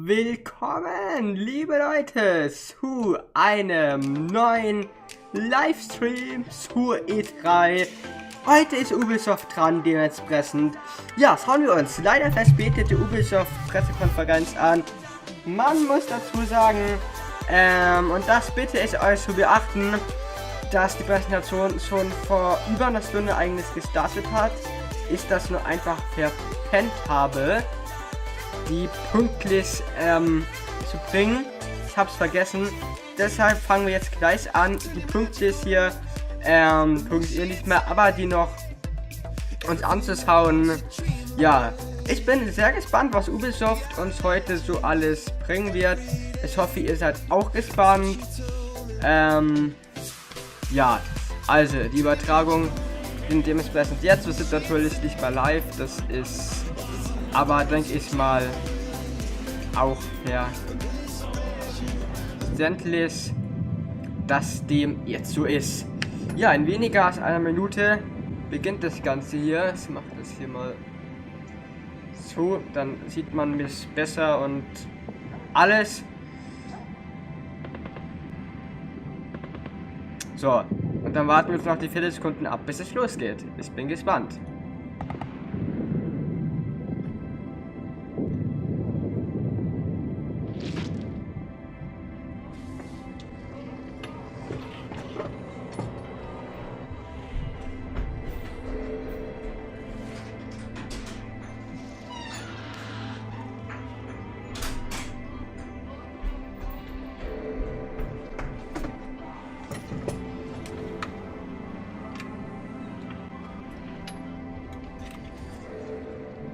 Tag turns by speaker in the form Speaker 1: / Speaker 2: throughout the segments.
Speaker 1: willkommen, liebe Leute, zu einem neuen Livestream zu E3. Heute ist Ubisoft dran, dementsprechend. Ja, schauen wir uns leider verspätete Ubisoft-Pressekonferenz an. Man muss dazu sagen, und das bitte ich euch zu beachten, dass die Präsentation schon vor über einer Stunde eigentlich gestartet hat. Ich das nur einfach verpennt habe, die pünktlich zu bringen. Ich hab's vergessen. Deshalb fangen wir jetzt gleich an, die pünktlich hier, pünktlich nicht mehr, aber die noch uns anzuschauen. Ja, ich bin sehr gespannt, was Ubisoft uns heute so alles bringen wird. Ich hoffe, ihr seid auch gespannt. Ja, also die Übertragung sind dementsprechend jetzt. Wir sind natürlich nicht mehr live, das ist aber, denke ich mal, auch verständlich, dass dem jetzt so ist. Ja, in weniger als einer Minute beginnt das Ganze hier. Ich mache das hier mal so, dann sieht man mich besser und alles. So, und dann warten wir noch die 4 Sekunden ab, bis es losgeht. Ich bin gespannt.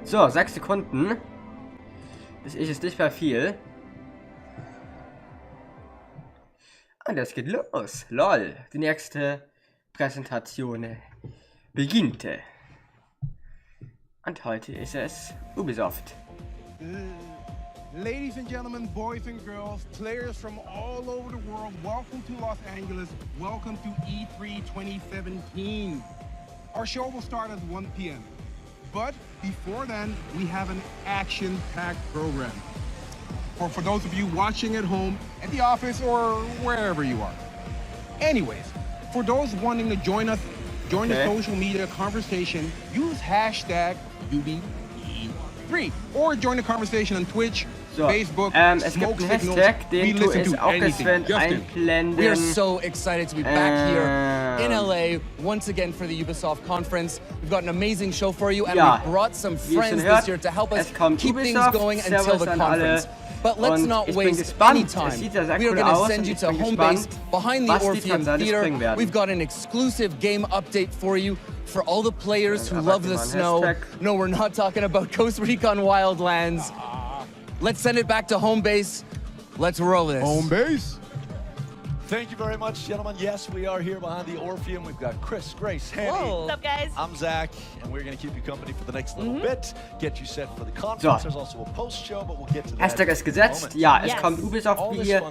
Speaker 1: So, 6 Sekunden. Das ist jetzt nicht mehr viel. Und das geht los. Lol. Die nächste Präsentation beginnt. Und heute ist es Ubisoft.
Speaker 2: Ladies and gentlemen, boys and girls, players from all over the world, welcome to Los Angeles. Welcome to E3 2017. Our show will start at 1 p.m. But before then, we have an action-packed program. For those of you watching at home, at the office, or wherever you are. Anyways, for those wanting to join us, join the social media conversation, use hashtag UBE3 or join the conversation on Twitch,
Speaker 1: So,
Speaker 2: Facebook,
Speaker 1: es gibt einen Hashtag, den du es auch Sven einblenden.
Speaker 3: We are so excited to be back here in LA once again for the Ubisoft conference. We've got an amazing show for you, and we've brought some friends this year to help us keep things going until the conference. But let's not waste any time. We are going to send you to home base behind the Orpheum Theater. We've got an exclusive game update for you for all the players who love the snow. No, we're not talking about Coast Recon Wildlands. Let's send it back to home base. Let's roll this.
Speaker 2: Home base.
Speaker 4: Thank you very much, gentlemen. Yes, we are here behind the Orpheum. We've got Chris, Grace, Hanny.
Speaker 5: What's up, guys?
Speaker 4: I'm Zach, and we're going to keep you company for the next little bit. Get you set for the conference. There's also a post show, but we'll get to that.
Speaker 1: Hashtag ist gesetzt. Ja, es kommt Ubisoft, wie ihr,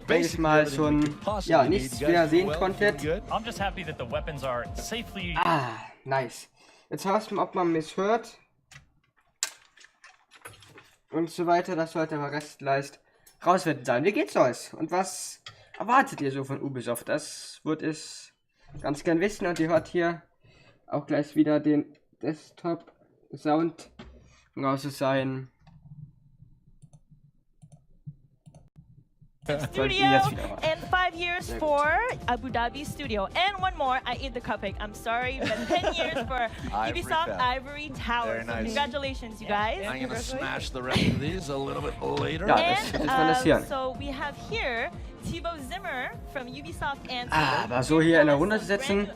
Speaker 1: denke ich mal, schon nichts mehr sehen konntet.
Speaker 6: I'm just happy that the weapons are safely.
Speaker 1: Nice. Jetzt schauen wir mal, ob man mich hört. Und so weiter, das sollte aber restleicht rausfinden sein. Wie geht's euch? Und was erwartet ihr so von Ubisoft? Das würde ich ganz gern wissen. Und ihr hört hier auch gleich wieder den Desktop-Sound raus zu sein.
Speaker 5: Studio and 5 years for Abu Dhabi Studio, and one more. I ate the cupcake. I'm sorry, but 10 years for Ubisoft Ivory Tower. So congratulations, you guys.
Speaker 4: I'm gonna smash the rest of these a little bit later.
Speaker 1: Ja,
Speaker 5: And so we have here Thibaut Zimmer from Ubisoft and
Speaker 1: aber so hier in der Runde zu setzen,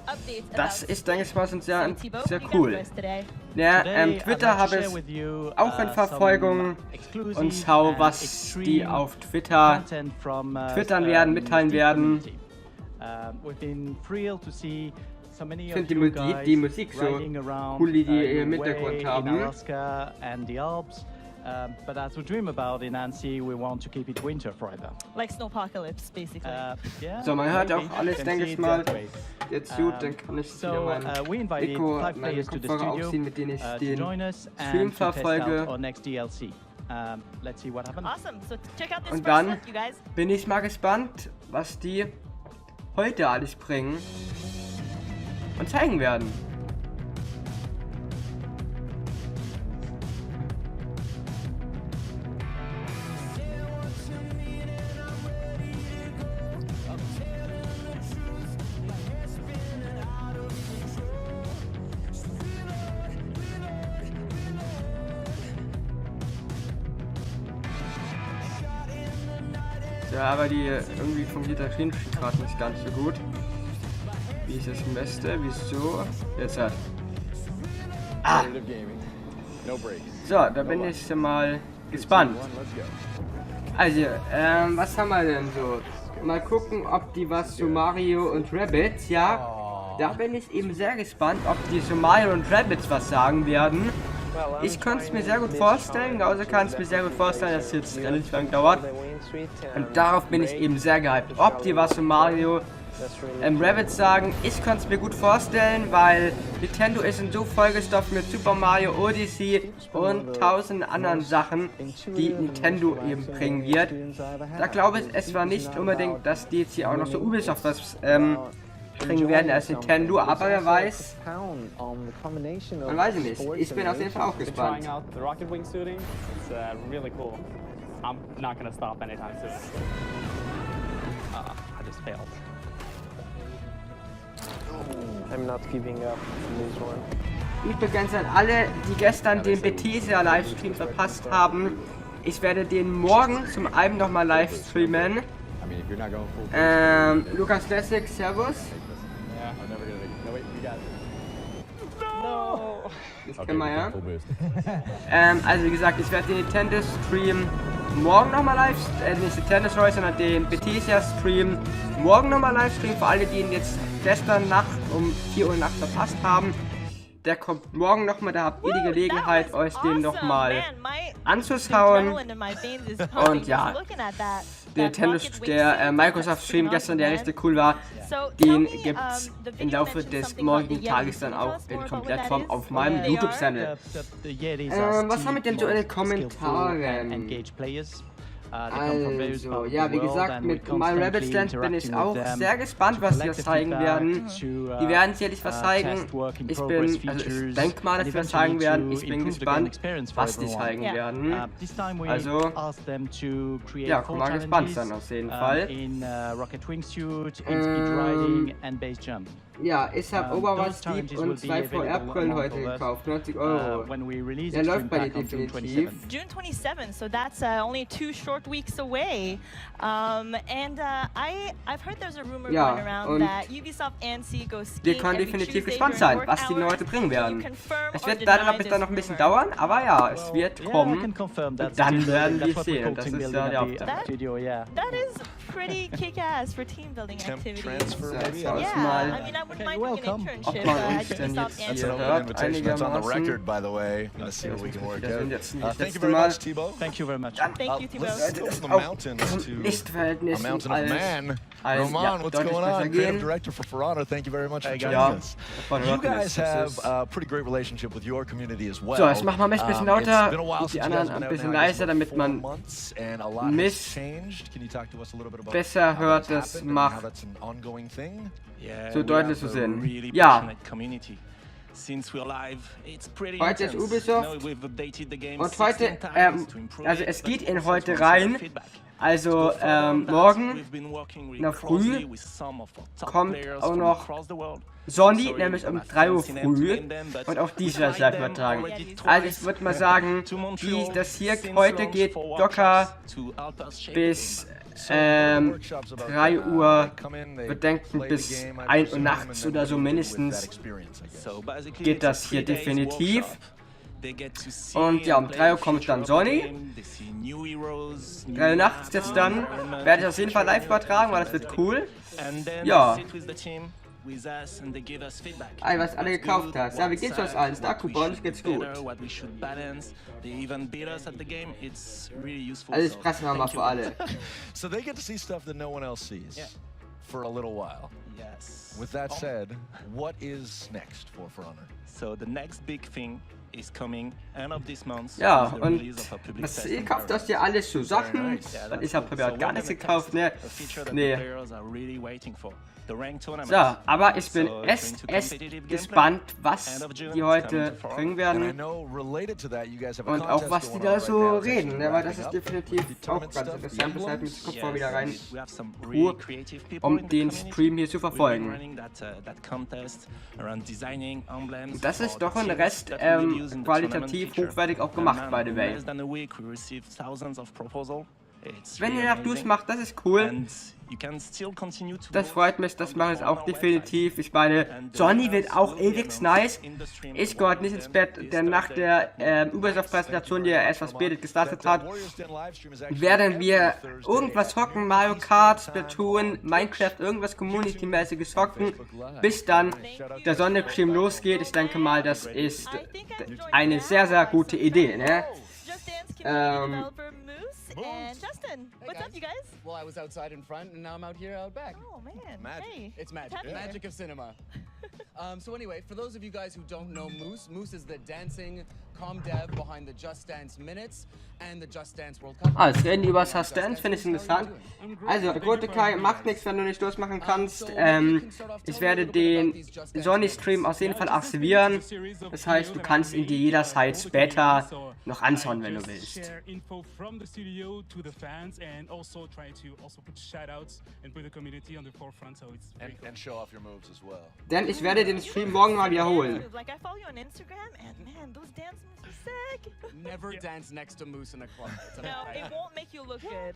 Speaker 1: das ist, denke ich mal, schon sehr cool. Ja, Twitter habe ich auch in Verfolgung und schau, was die auf Twitter twittern werden, mitteilen werden. Ich finde die Musik so cool, die im Hintergrund haben.
Speaker 7: But as we dream about in Annecy, we want to keep it winter forever.
Speaker 5: Like Snowpocalypse, basically.
Speaker 7: Yeah,
Speaker 1: so, man hört auch alles, denke ich mal. Jetzt gut, dann kann ich wieder mein Mikro, meine Kopfhörer aufziehen, mit denen ich den Stream verfolge.
Speaker 7: let's see what happens.
Speaker 5: Awesome. So check out this
Speaker 1: Und
Speaker 5: first
Speaker 1: dann
Speaker 5: look, you guys.
Speaker 1: bin ich mal gespannt, was die heute alles bringen und zeigen werden. Ja, aber die irgendwie funktioniert der Screenshot gerade nicht ganz so gut, wie ich es müsste. Wieso? Jetzt hat. Ah! So, da bin ich mal gespannt. Also, was haben wir denn so? Mal gucken, ob die was zu Mario und Rabbids, ja. Da bin ich eben sehr gespannt, ob die zu Mario und Rabbids was sagen werden. Ich kann es mir sehr gut vorstellen, genauso kann es mir sehr gut vorstellen, dass es jetzt relativ lang dauert. Und darauf bin ich eben sehr gehypt. Ob die was zu Mario Rabbids sagen, ich kann es mir gut vorstellen, weil Nintendo ist in so vollgestopft mit Super Mario Odyssey und tausend anderen Sachen, die Nintendo eben bringen wird. Da glaube ich es war nicht unbedingt, dass die jetzt hier auch noch so Ubisoft was bringen werden als Nintendo, aber wer weiß, man weiß es nicht. Ich bin auf jeden Fall auch gespannt. Übrigens an alle, die gestern den Bethesda Livestream verpasst haben, ich werde den morgen zum einen nochmal livestreamen. Lukas Classic, Servus. Das kennen wir ja. Also wie gesagt, ich werde den Nintendo Stream morgen nochmal nicht Nintendo Story, sondern den Bethesda Stream morgen nochmal livestreamen. Für alle, die ihn jetzt gestern Nacht um 4 Uhr nachts verpasst haben. Der kommt morgen nochmal, da habt ihr die Gelegenheit, euch den nochmal anzuschauen. Und ja, der Microsoft Stream gestern, der richtig cool war, den gibt's im Laufe des morgigen Tages dann auch in Komplettform auf meinem YouTube-Channel. Was haben wir denn so in den Kommentaren? Also, ja, wie gesagt, mit My Rabbit Stand bin ich auch sehr gespannt, was sie das zeigen werden. Die werden sicherlich was zeigen. Ich denke mal, dass sie was zeigen werden. Ich bin gespannt, was die zeigen werden. Also, ja, guck mal gespannt sein auf jeden Fall. Ja, ich habe Overwatch Deep und 2 VR-Brillen heute gekauft, 90 €. Der läuft bei dir definitiv.
Speaker 5: June 27th, so that's only 2 short weeks away. I've heard there's a rumor going around that Ubisoft and Go Ski.
Speaker 1: Wir können definitiv gespannt sein, was die heute bringen werden. Es wird leider bis dann noch ein bisschen dauern, aber ja, es wird kommen. Und dann werden wir sehen. Und das ist ja der Hauptsache.
Speaker 5: That is pretty kick-ass for team building activities.
Speaker 1: Yeah,
Speaker 5: I mean, I wouldn't mind doing an internship.
Speaker 4: That's an open invitation. That's on the record, by the way. Let's see what we can work out. Thank you very much, Thibaut.
Speaker 7: Thank you very much.
Speaker 5: Thank you, Thibaut.
Speaker 4: Let's go from the mountains to a mountain of man. Roman, what's going on? Creative director for Ferrano. Thank you very much for joining us. You guys have a pretty great relationship with your community as well.
Speaker 1: So, ich mach mal ein bisschen lauter, die anderen ein bisschen leiser, damit man mich besser hört, das macht so deutlich zu sehen. Ja. Heute ist Ubisoft und heute, also es geht in heute rein, also morgen in der Früh kommt auch noch Sony, nämlich um 3 Uhr früh und auch dies werde ich live übertragen. Also ich würde mal sagen, das hier heute geht locker bis 3 Uhr, wir denken bis 1 Uhr nachts oder so mindestens geht das hier definitiv. Und ja, um 3 Uhr kommt dann Sony. 3 Uhr nachts jetzt dann, werde ich auf jeden Fall live übertragen, weil das wird cool. Ja. Was alle gekauft hast. Ja, wie geht's euch allen? Star-Coupons geht's gut. Also ich presse mal für alle.
Speaker 4: So they get to see stuff that no one else sees for a little while.
Speaker 8: Yes.
Speaker 4: With that said, what is next for Honor?
Speaker 8: So the next big thing
Speaker 1: Ja, und ihr kauft euch ja alles so Sachen. Ich habe privat gar nichts gekauft, ne? Nee. So, aber ich bin echt gespannt, was die heute bringen werden. Und auch was die da so reden, ne? Weil das ist definitiv auch ganz interessant, weshalb ich gucke mal wieder rein, um den Stream hier zu verfolgen. Das ist doch ein Rest qualitativ hochwertig auch gemacht, by the way. Wenn ihr nach Dus macht, das ist cool. Das freut mich, das mache ich auch definitiv. Ich meine, Johnny wird auch ewig nice. Ich gehe heute nicht ins Bett, denn nach der Ubisoft-Präsentation, die er etwas später gestartet hat, werden wir irgendwas hocken, Mario Kart, Splatoon, Minecraft, irgendwas Community-mäßiges hocken, bis dann der Sonnenstream losgeht. Ich denke mal, das ist eine sehr, sehr gute Idee, ne?
Speaker 5: And Justin, what's up, you guys?
Speaker 3: Well, I was outside in front, and now I'm out here, out back.
Speaker 5: Oh man,
Speaker 3: magic.
Speaker 5: Hey.
Speaker 3: It's magic. Magic of cinema. So anyway, for those of you guys who don't know Moose is the dancing com dev behind the Just Dance Minutes and the Just Dance World Cup.
Speaker 1: Jetzt reden die über Just Dance, finde ich interessant. Also, Gute Kai, macht nichts, wenn du nicht durchmachen kannst. Ich werde den Sonny-Stream auf jeden Fall aktivieren. Das heißt, du kannst ihn dir jederzeit später noch anschauen, wenn du willst. Denn ich werde den Stream morgen mal wiederholen.
Speaker 3: Never dance next to Moose in a club.
Speaker 5: No, it won't make you look good.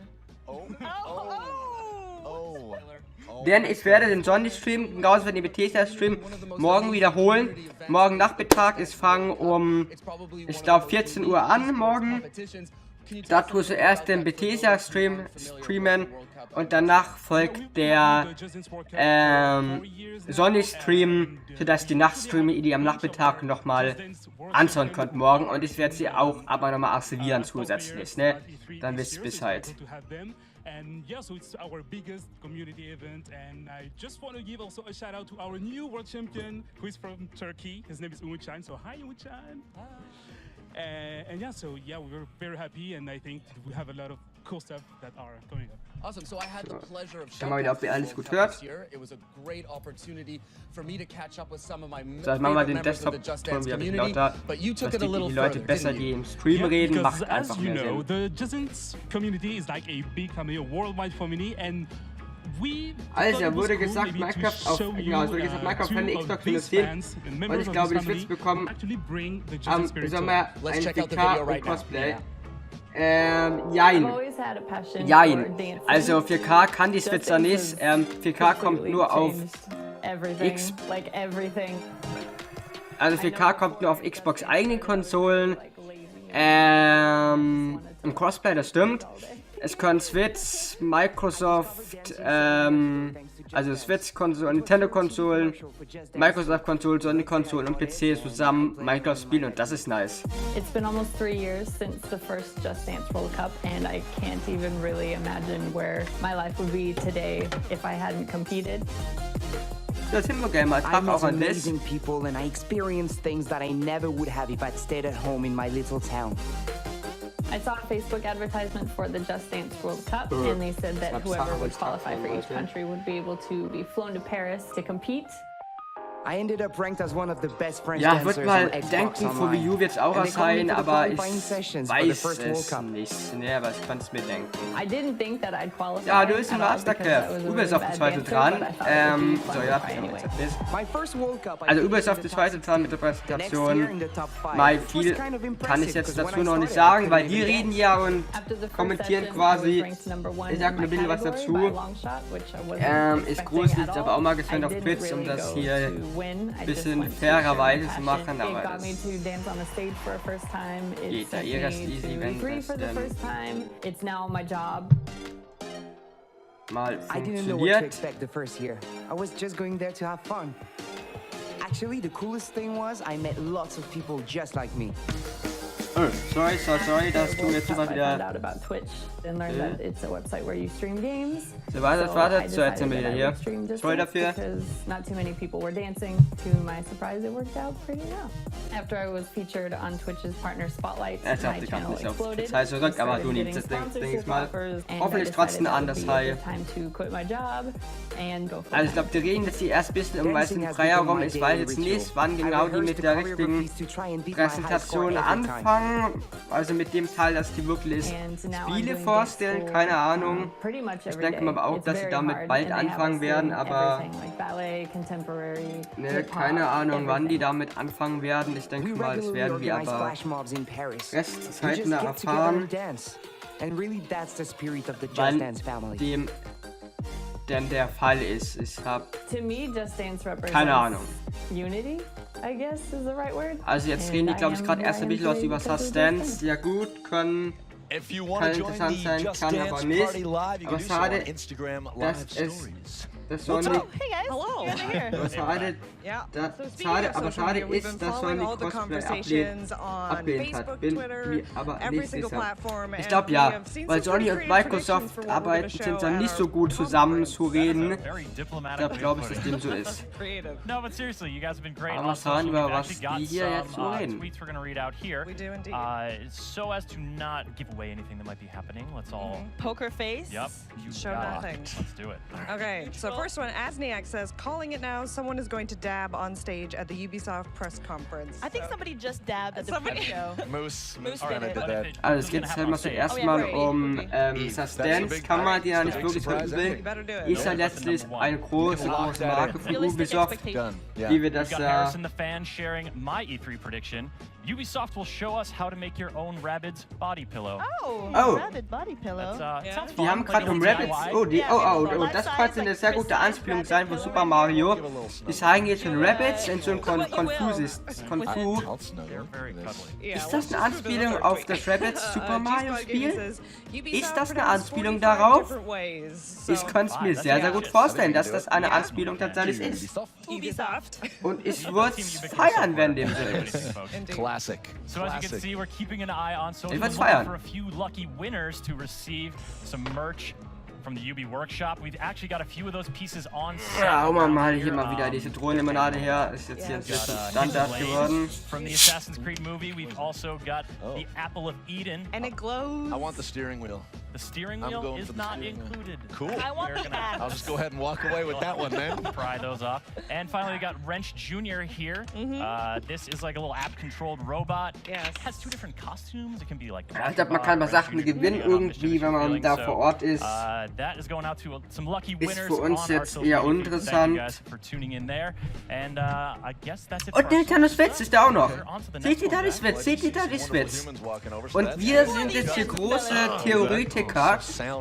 Speaker 1: Denn ich werde den Sonny-Stream, genauso wie den Bethesda-Stream, morgen wiederholen. Morgen Nachmittag, ich fange um, ich glaube, 14 Uhr an morgen. Da tue ich zuerst den Bethesda-Stream streamen und danach folgt der Sonny-Stream, sodass die Nachtstreame, die am Nachmittag nochmal anschauen könnt morgen, und ich werde sie auch aber nochmal aktivieren zusätzlich, ne? Dann wisst ihr Bescheid.
Speaker 8: And yeah, so it's our biggest community event, and I just want to give also a shout out to our new world champion, who is from Turkey. His name is Umutcan. So hi, Umutcan. And yeah, so yeah, we're very happy, and I think we have a lot of cool stuff that are coming up.
Speaker 3: Awesome. So I had the pleasure of
Speaker 1: Schau mal wieder, ob ihr alles gut hört.
Speaker 3: It was a great opportunity for me to catch up with some of my
Speaker 1: So, machen wir den Desktop-Ton wieder ein bisschen lauter, dass die Leute besser, die im Stream reden, macht einfach mehr Sinn.
Speaker 8: The Just Dance community is like a big family, a worldwide family, and
Speaker 1: also, wurde gesagt, Minecraft auf, genau, es wurde gesagt, Minecraft kann eine Xbox benutzen, und ich glaube, die Switch bekommen am Sommer ein PK und Cosplay. Jein. Also 4K kann die Switch da nicht. 4K kommt nur auf Also 4K kommt nur auf Xbox eigenen Konsolen. Im Crossplay, das stimmt. Es können Switch, Microsoft, also Switch-Konsolen, Nintendo-Konsolen, Microsoft-Konsolen, Sony-Konsolen und PC zusammen Minecraft spielen, und das ist nice.
Speaker 9: It's been almost 3 years since the first Just Dance World Cup, and I can't even really imagine where my life would be today if I hadn't competed.
Speaker 1: Das Gamer Tag auch an das.
Speaker 10: People and I experienced things that I never would have if I'd stayed at home in my little town.
Speaker 9: I saw a Facebook advertisement for the Just Dance World Cup, and they said that whoever would qualify for each country would be able to be flown to Paris to compete.
Speaker 10: I ended up ranked as one of the best French
Speaker 1: ja, wird mal denken, für Wii U wird es auch sein, aber ich weiß es nicht. Ne, aber ich kann es mir denken. Ja, du bist ein Mastercraft. Ubisoft ist heute dran. So, ja, also Ubisoft ist heute dran mit der Präsentation. Mal viel kann ich jetzt dazu noch nicht sagen, weil die reden ja und kommentieren quasi. Ich sag mir ein bisschen was dazu. Ich grüße jetzt aber auch mal gespannt auf Twitch, um das hier bisschen fairerweise zu machen, aber das geht da erst easy, wenn das dann mal funktioniert.
Speaker 10: Actually, the coolest thing was I met lots of people just like me.
Speaker 1: Oh, sorry, dass du jetzt immer wieder... So, warte, so erzählen wir hier. Sorry dafür.
Speaker 9: Not too many people were dancing. To my surprise, it worked out pretty well. After I was featured on Twitch's Partner Spotlight, my channel exploded.
Speaker 1: Das heißt zurück, aber du nimmst das Ding mal. Hoffentlich trotzdem anders, Hi. Also ich glaube, die reden jetzt die erst ein bisschen um weißen Brei herum. Ich weiß jetzt nicht, wann genau die mit der richtigen Präsentation anfangen. Also mit dem Teil, dass die wirklich Spiele vorstellen, keine Ahnung. Ich denke mal auch, dass sie damit bald anfangen werden, aber ne, keine Ahnung, wann die damit anfangen werden. Ich denke mal, das werden wir aber restzeitnah erfahren, wann dem denn der Fall ist. Ich habe keine Ahnung. Also jetzt reden die, glaube ich, gerade erst ein bisschen was über Substance. Ja gut, kann interessant sein, kann aber nicht. Aber schade, das soll nicht... Schade ist, dass Sony Cosplay ablehnt hat. Bin mir aber nicht sicher. Ich glaube ja, weil Sony und Microsoft arbeiten, sind dann nicht so gut zusammen zu reden. Ich glaube, dass dem so ist. Aber mal schauen, über was die hier jetzt so reden.
Speaker 5: Poker face?
Speaker 11: Yep. Show nothing.
Speaker 6: Let's do it.
Speaker 11: Okay, so first one, Asniak says, calling it now, someone is going to dab on stage at the Ubisoft press conference.
Speaker 5: I think somebody just dabbed at the press show.
Speaker 4: Moose
Speaker 5: did it.
Speaker 1: Also es geht halt mal zuerst mal um Substance, kann man die ja nicht wirklich will. Ist ja letztlich eine große Marke von Ubisoft, wie wir das
Speaker 6: Ubisoft will show us how to make your own Rabbids body pillow.
Speaker 5: Rabid body pillow.
Speaker 6: Sounds
Speaker 1: Die haben gerade um Rabbids. Das könnte eine sehr gute Anspielung sein von Super Mario. Die zeigen jetzt schon Rabbids in so ein Konfu. Ist das eine Anspielung auf das Rabbids Super Mario Spiel? Ist das eine Anspielung darauf? Ich könnte es mir sehr, sehr gut vorstellen, dass das eine Anspielung tatsächlich ist.
Speaker 5: Ubisoft.
Speaker 1: Und ich würde es feiern, wenn dem so ist.
Speaker 4: Classic.
Speaker 6: So as you can see, we're keeping an eye on social
Speaker 1: Ich
Speaker 6: for a few lucky winners to receive some merch from the UB Workshop. We've actually got a few of those pieces on sale.
Speaker 1: Ja, mal hier mal wieder diese Drohnenlimonade her. Ist jetzt hier inzwischen Standard geworden.
Speaker 6: From the Assassin's Creed movie, we've also got the Apple of Eden.
Speaker 11: And it glows.
Speaker 4: I want the steering wheel.
Speaker 6: The steering wheel is not included.
Speaker 4: Cool.
Speaker 5: I want the hat.
Speaker 4: I'll just go ahead and walk away with that one, man.
Speaker 6: Pry those off. And finally, we got Wrench Jr. here. This is like a little app-controlled robot.
Speaker 11: Yes.
Speaker 6: It has two different costumes. It can be like.
Speaker 1: Ja, ich glaube, man kann mal Sachen gewinnen irgendwie, wenn man da vor Ort ist.
Speaker 6: That is going out to some lucky
Speaker 1: Ist
Speaker 6: winners
Speaker 1: für uns jetzt eher uninteressant.
Speaker 6: Thank you guys for tuning in there. And I guess that's it.
Speaker 1: Und Nintendo Switch ist da auch noch. Seht ihr da die Switch? Seht ihr da die Switch? Und wir sind jetzt hier große Theoretiker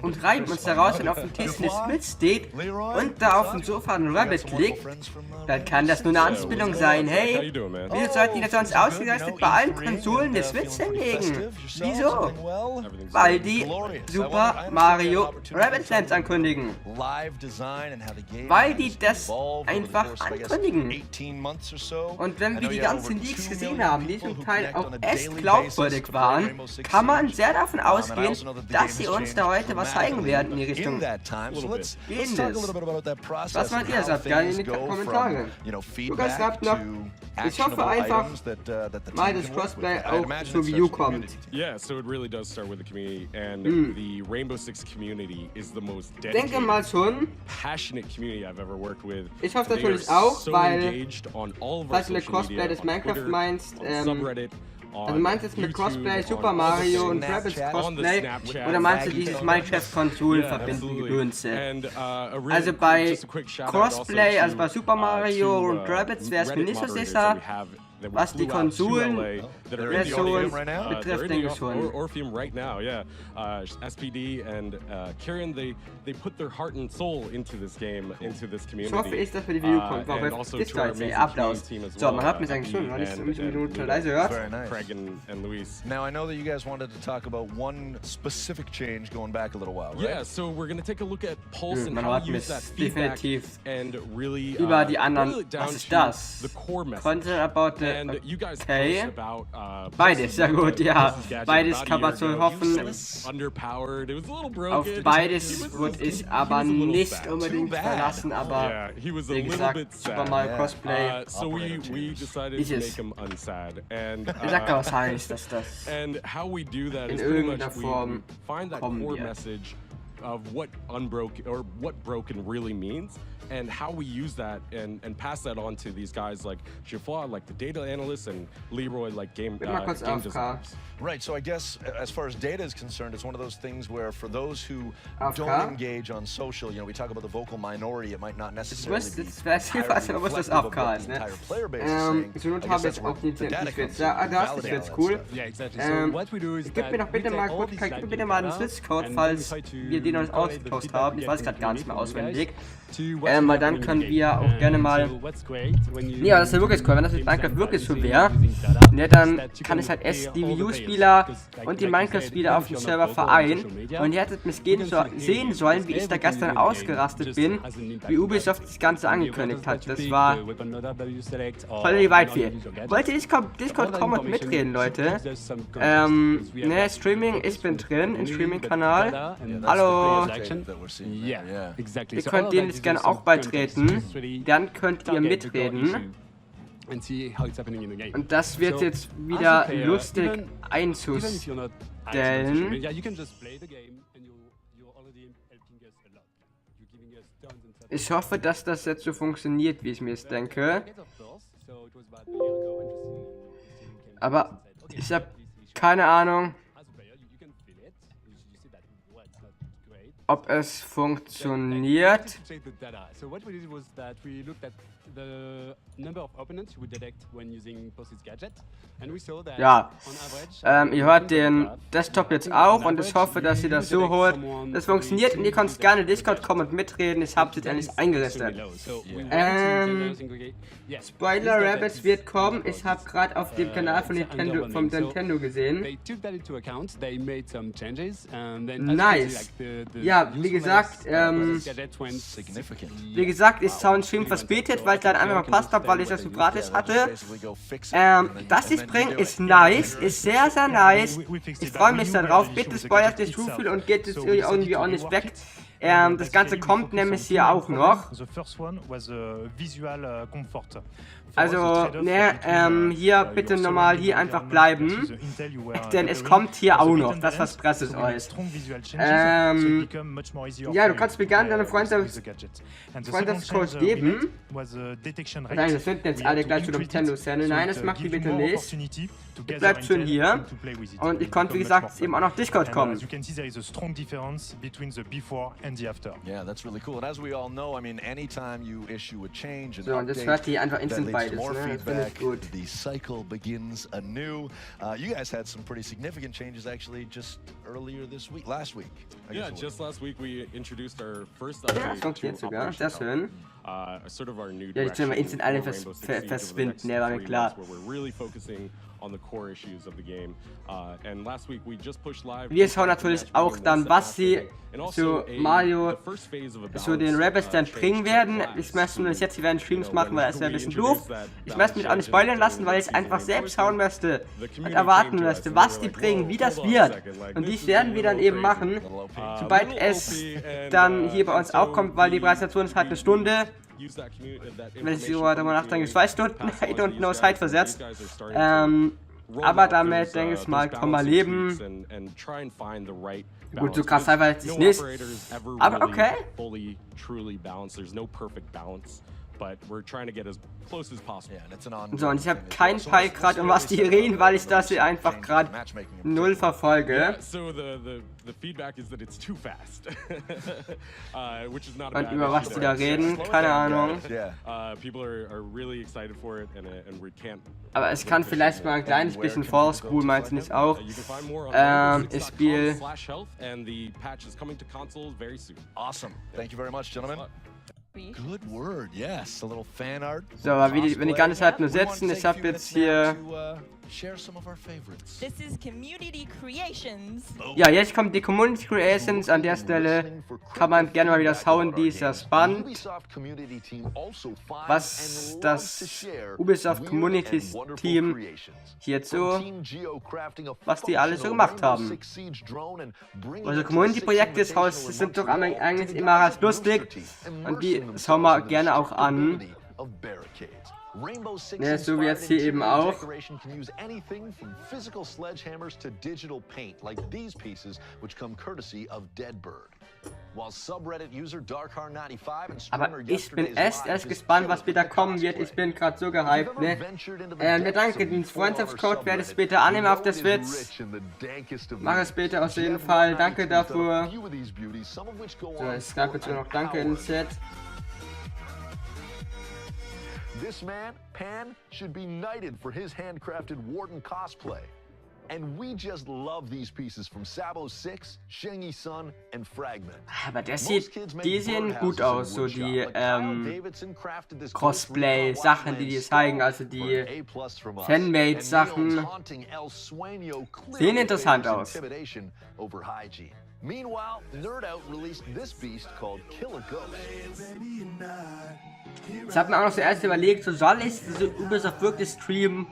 Speaker 1: und reiben uns daraus, wenn auf dem Tisch eine Switch steht und da auf dem Sofa ein Rabbit liegt, dann kann das nur eine Anspielung sein. Hey, wieso sollten die das sonst ausgerechnet bei allen Konsolen eine Switch hinlegen? Wieso? Weil die Super Mario Rabbit Lands ankündigen. Weil die das einfach ankündigen. Und wenn wir die ganzen Leaks gesehen haben, die zum Teil auch echt glaubwürdig waren, kann man sehr davon ausgehen, dass sie uns da heute was zeigen werden in die Richtung Gehendes. Was meint ihr? Sagt gerne in die Kommentare. Lukas schreibt noch, ich hoffe einfach, mal das Crossplay auch zur Wii U kommt.
Speaker 8: Yeah, so it really does start with the community, and the Rainbow Six community is the most
Speaker 1: Denke mal schon.
Speaker 8: passionate community I've ever worked with.
Speaker 1: Ich hoffe natürlich auch, weil, falls du mit Cosplay des Minecraft meinst, also meinst du es mit Cosplay, Super Mario und Rabbids Cosplay oder meinst du dieses Minecraft-Konsol verbindende Gedönse? Also bei Cosplay, also bei Super Mario und Rabbids wäre es mir nicht so sicher. Was die Konsolen-Version betrifft, denke ich schon.
Speaker 8: Orpheum right now, yeah. SPD and Kieran, they put their heart and soul into this game, into this community.
Speaker 1: Ich hoffe, ich, dass für die Wii U kommt, weil bei Discord ist Applaus. So, man hört mich eigentlich schon, weil ich es ein Minuten leise hört.
Speaker 8: Craig and Luis.
Speaker 4: Now, I know that you guys wanted to talk about one specific change going back a little while, right?
Speaker 8: Yeah, so we're going to take a look at Pulse and
Speaker 1: Man
Speaker 8: how
Speaker 1: hört
Speaker 8: to
Speaker 1: mich
Speaker 8: use that feedback
Speaker 1: definitiv
Speaker 8: and really
Speaker 1: über die anderen.
Speaker 8: down
Speaker 1: Was ist
Speaker 8: to
Speaker 1: das?
Speaker 8: the core message.
Speaker 1: Content about the Okay. Beides, ja gut, ja. Beides kann man so hoffen. Auf beides wurde ich aber nicht unbedingt verlassen, aber wie gesagt, Super Mario Cosplay ist es. Ich sag ja wahrscheinlich, dass das in irgendeiner Form kommen wird.
Speaker 12: Of what unbroken or what broken really means, and how we use that and pass that on to these guys like Geoffroy, like the data analysts, and Leroy, like game designers.
Speaker 4: Right, so I guess as far as data is concerned, it's one of those things where for those who don't engage on social, you know, we talk about the vocal minority, it might not necessarily be
Speaker 1: was AFK ist, ne? So Not habe ich auch nicht jetzt. Ja, das ist jetzt cool. Gib mir doch bitte mal einen Switch-Code, falls wir den uns ausgetauscht haben. Ich weiß gerade gar nicht mehr auswendig. Weil dann können wir auch gerne mal... Ja, das ist ja wirklich cool. Wenn das mit Minecraft wirklich so wäre, ne, dann kann ich halt erst die Wii U-Spieler und die Minecraft-Spieler auf dem Server vereinen. Und ihr hättet mich sehen sollen, wie ich da gestern ausgerastet bin, wie Ubisoft das Ganze angekündigt hat. Das war voll weit viel. Wollt ihr Discord kommen und mitreden, Leute? Ne, Streaming, ich bin drin, im Streaming-Kanal. Hallo! Ihr könnt denen jetzt gerne auch beitreten, dann könnt ihr mitreden. Und das wird jetzt wieder lustig einzustellen. Ich hoffe, dass das jetzt so funktioniert, wie ich mir es denke. Aber ich habe keine Ahnung, ob es funktioniert. Ja, ihr hört den Desktop jetzt auch und ich hoffe, dass ihr das so holt. Das funktioniert und ihr könnt gerne Discord kommen und mitreden. Ich habe es jetzt endlich eingerichtet. Spoiler Rabbits wird kommen. Ich habe gerade auf dem Kanal von Nintendo gesehen. Nice. Ja, wie gesagt, ich habe einen Stream verspätet, weil ich dann einfach mal passt habe, weil ich das so gratis hatte. Das ich bringe, ist nice, ist sehr, sehr nice. Ich freue mich darauf. Bitte spoilert nicht zu viel und geht jetzt irgendwie auch nicht weg. Das Ganze kommt nämlich hier auch noch. Also, ne, hier bitte normal hier einfach bleiben. Denn es kommt hier auch noch. Das verspreche ich euch. Ja, du kannst mir gerne deine Freundschaftscode geben. Nein, das finden jetzt alle gleich zu Nintendo-Channel. Nein, das macht die bitte nicht. Bleibt schön hier. Und ich konnte, wie gesagt, eben auch noch Discord kommen. So, und das hört ihr einfach instant beides, ne? Das finde ich gut.
Speaker 4: The cycle begins anew. You guys had some pretty significant changes actually just earlier this week, last week.
Speaker 12: Yeah, just last week we introduced our first update.
Speaker 1: Ja, das funktioniert sogar, sehr schön.
Speaker 12: Sort of our new
Speaker 1: ja, jetzt werden wir instant alle verschwinden, ne, war mir klar. Wir schauen natürlich auch dann, was sie zu Mario, zu den Rebels dann bringen werden. Ich möchte nur jetzt, sie werden Streams machen, weil es wäre ein bisschen doof. Ich möchte mich auch nicht spoilern lassen, weil ich einfach selbst schauen möchte und erwarten möchte, was die bringen, wie das wird. Und dies werden wir dann eben machen, sobald es dann hier bei uns auch kommt, weil die Präsentation ist halt eine Stunde. Wenn ich so darüber nachdenke, 2 Stunden, I don't know, zeitversetzt. Aber damit, denke ich mal, kann man leben. Gut, so krass einfach jetzt nicht. Aber okay. So, und ich habe keinen Peil gerade, um was die reden, weil ich das hier einfach gerade null verfolge. Und über was die da reden, keine Ahnung. Aber es kann vielleicht mal ein kleines bisschen vorspulen, meinst du nicht auch? Ich spiele...
Speaker 4: Good word, yes. A little fan art.
Speaker 1: So, aber wenn die ganze Zeit nur sitzen, ich habe jetzt hier
Speaker 4: share some of our favorites.
Speaker 5: This is Community Creations.
Speaker 1: Ja, jetzt kommt die Community Creations. An der Stelle kann man gerne mal wieder schauen, dieses Band, was das Ubisoft Community Team hierzu, was die alle so gemacht haben. Also Community-Projekte sind doch eigentlich immer ganz lustig und die schauen wir gerne auch an. Ja, so wie jetzt hier eben auch. Aber ich bin echt gespannt, was wieder kommen wird. Ich bin gerade so gehypt, ne? Wir danken den Freundschaftscode, werde es später annehmen auf der Switch. Mach es später auf jeden Fall. Danke dafür. So, es gab jetzt noch Danke in den Chat.
Speaker 4: This man, Pan, should be knighted for his handcrafted Warden cosplay. And we just love these pieces from Sabo 6, Shengi Sun, and Fragment.
Speaker 1: Aber die sehen gut aus, so die Cosplay-Sachen, die zeigen, also die Fanmade-Sachen. Sehen interessant aus.
Speaker 4: Meanwhile, Nerd Out released this beast called Killer Ghost.
Speaker 1: Ich habe mir auch noch zuerst überlegt, so soll ich so Ubisoft wirklich streamen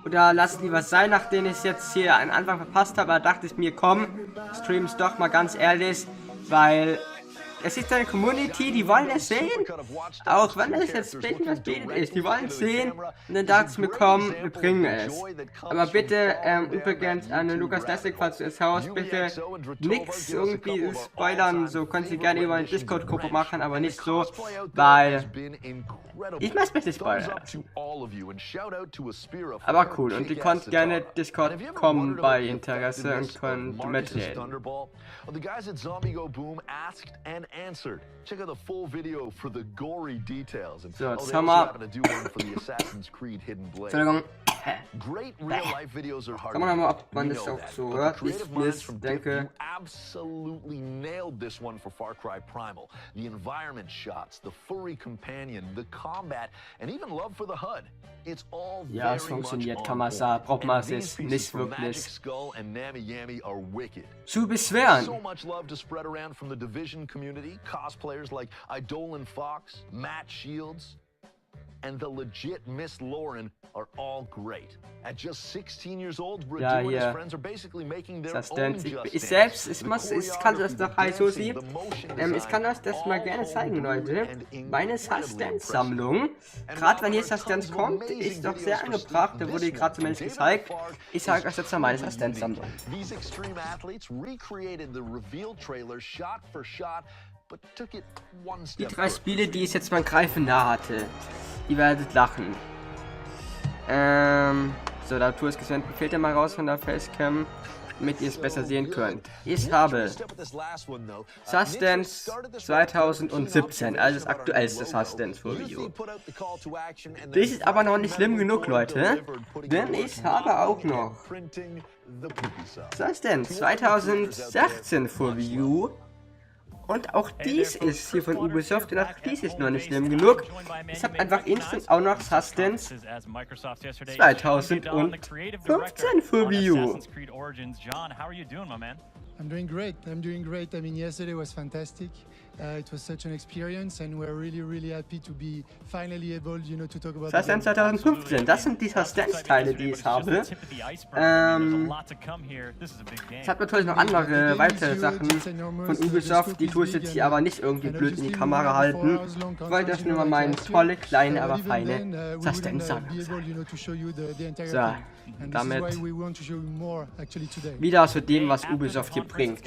Speaker 1: oder lass lieber sein, nachdem ich es jetzt hier am Anfang verpasst habe. Aber dachte ich mir, komm, stream es doch mal ganz ehrlich, weil es ist eine Community, die wollen es sehen, auch wenn es jetzt beten ist, die wollen es sehen und dann dachte ich mir, komm, wir bringen es. Aber bitte, übrigens an Lukas Classic, falls du es haust, bitte nichts irgendwie spoilern, so könnt ihr gerne über eine Discord-Gruppe machen, aber nicht so, weil ich möchte mich nicht spoilern. Aber cool, und ihr könnt gerne Discord kommen bei Interesse und könnt mitreden.
Speaker 4: Answered. Check out the full video for the gory details.
Speaker 1: So, jetzt haben wir... Entschuldigung.
Speaker 4: Great real-life videos are hard.
Speaker 1: Kann man mal, ob man das auch so hört, wie ich es denke.
Speaker 4: Absolutely nailed this one for Far Cry Primal. The environment shots, the furry companion, the combat, and even love for the HUD. It's all
Speaker 1: ja, es funktioniert, kann man sagen, braucht man es nicht wirklich zu beschweren.
Speaker 4: So much love to spread around from the Division community, cosplayers like Idolin Fox, Matt Shields, and the legit Miss Lauren are all great. At just 16 years old, Radu and his friends are basically making their own Just Dance.
Speaker 1: Ich kann das doch so sehen. Ich kann euch das mal gerne zeigen, Leute. Meine Just Dance-Sammlung, gerade wenn hier Just Dance kommt, ist doch sehr angebracht. Da wurde gerade zumindest gezeigt. Ich sage euch jetzt mal meine Just Dance-Sammlung.
Speaker 4: These extreme athletes recreated the reveal trailer shot for shot.
Speaker 1: Die 3 Spiele, die ich jetzt beim Greifen nah hatte. Ihr werdet lachen. So, der Tour ist gesendet. Fehlt ja mal raus von der Facecam, damit ihr es besser sehen könnt. Ich habe Just Dance 2017, also das aktuellste Just Dance Video. Das ist aber noch nicht schlimm genug, Leute, denn ich habe auch noch Just Dance 2016 Review. Und auch dies ist hier von Ubisoft und auch dies ist noch nicht schlimm genug. Ich habe einfach instant auch noch Just Dance 2015 Review.
Speaker 13: I'm doing great. I mean, yesterday was fantastic. It was such an experience, and we're really happy to be finally able, you know, to talk about
Speaker 1: Just Dance 2015. Das sind die Just Dance Teile, die ich habe. Ich habe natürlich noch andere weitere Sachen von Ubisoft. Die tue ich jetzt hier aber nicht irgendwie blöd in die Kamera halten. Ich wollte euch nur mal meine tolle, kleine, aber feine Just Dance Sammlung zeigen. So, damit wieder zu dem, was Ubisoft hier bringt.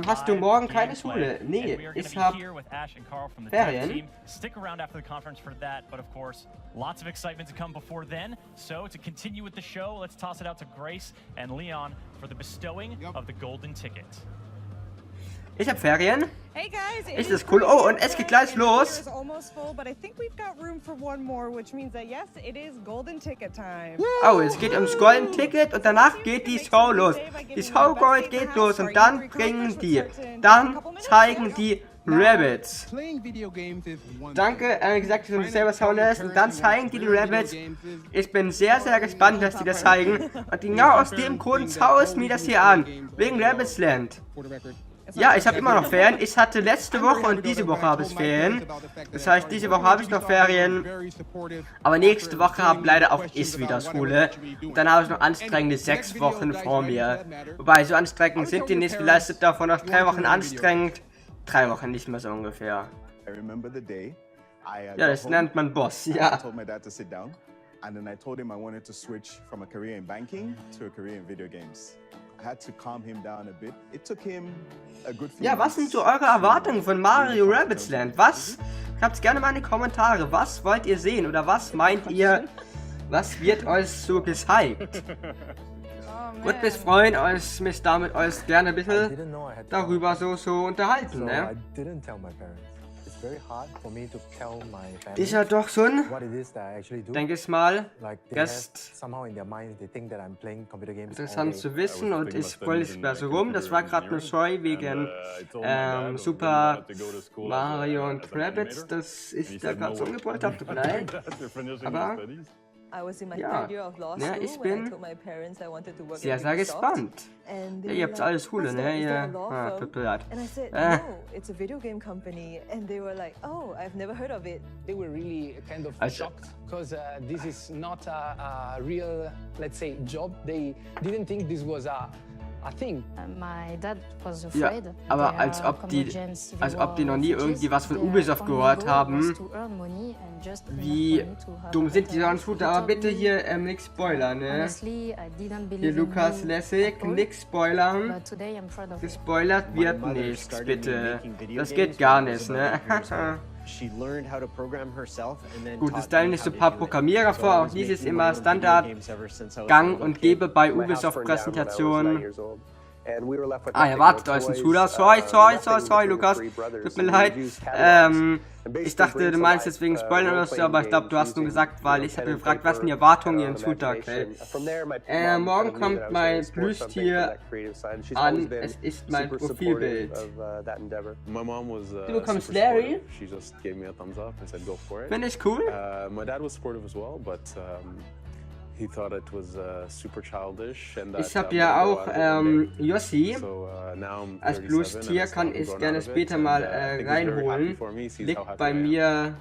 Speaker 1: Hast du morgen keine Schule? Nee, ich habe Ferien.
Speaker 6: Stick around after the conference for that, but of course, lots of excitement to come before then. So to continue with the show, let's toss it out to Grace and Leon for the bestowing of the golden ticket.
Speaker 1: Ich habe Ferien.
Speaker 11: Hey guys,
Speaker 1: Ist das cool? Oh, und es geht gleich los. Oh, es geht ums Golden Ticket und danach geht die Show los. Die Show Gold geht los und dann zeigen die Rabbits. Danke, wie gesagt, dass du mich selber schauen lässt. Und dann zeigen die Rabbits. Ich bin sehr, sehr gespannt, dass die das zeigen. Und genau aus dem Grund schaue ich mir das hier an. Wegen Rabbits Land. Ja, ich habe immer noch Ferien. Ich hatte letzte Woche und diese Woche habe ich Ferien. Das heißt, diese Woche habe ich noch Ferien. Aber nächste Woche habe leider auch ich wieder Schule. Und dann habe ich noch anstrengende 6 Wochen vor mir. Wobei, so anstrengend sind die nicht. Vielleicht sind davon noch 3 Wochen anstrengend. 3 Wochen nicht mehr so ungefähr. Ja, das nennt man Boss, ja.
Speaker 14: And then I told him I wanted to switch from a career in banking to a career in video games. I had to calm him down a bit. It took him a good few
Speaker 1: Ja, was sind so eure Erwartungen von Mario Rabbids Land? Was? Schreibt gerne mal in die Kommentare. Was wollt ihr sehen? Oder was meint ihr, was wird euch so gezeigt? Würde mich freuen, mich damit euch gerne ein bisschen darüber so unterhalten, ne? Ist ja doch schon, denke ich mal, interessant zu wissen und ich wollte es so rum. Das war gerade eine Story wegen Super Mario und Rabbids. Das ist da gerade so umgebracht, tut mir leid. Aber ja, ich bin sehr, sehr gespannt. Ja, ihr habt alles Schule, ne? Tut mir leid.
Speaker 15: Because this is not a real, let's say, job. They didn't think this was a thing.
Speaker 9: My dad was afraid.
Speaker 1: Ja, aber als ob die noch nie irgendwie was von Ubisoft gehört haben. Wie dumm sind die sonst? Aber bitte hier nix spoilern, ne? Hier Lukas Lessig, nix spoilern. Gespoilert wird nichts, bitte. Das geht gar nicht, ne? Gut, es stellen nicht so ein paar Programmierer vor, auch dies ist immer Standard, gang und gäbe bei Ubisoft-Präsentationen. Ah, ihr wartet euch ein Shooter. Sorry, Lukas. Tut mir leid. Ich dachte, du meinst jetzt wegen Spoilern oder so, aber ich glaube, du hast nur gesagt, weil ich habe gefragt, was sind die Erwartungen in Shooter, okay? Morgen kommt mein Plüschtier an. Es ist mein Profilbild. Du bekommst Larry? Finde ich cool. Ich habe ja auch Yossi als Plüschtier, kann ich gerne später mal reinholen. Liegt bei mir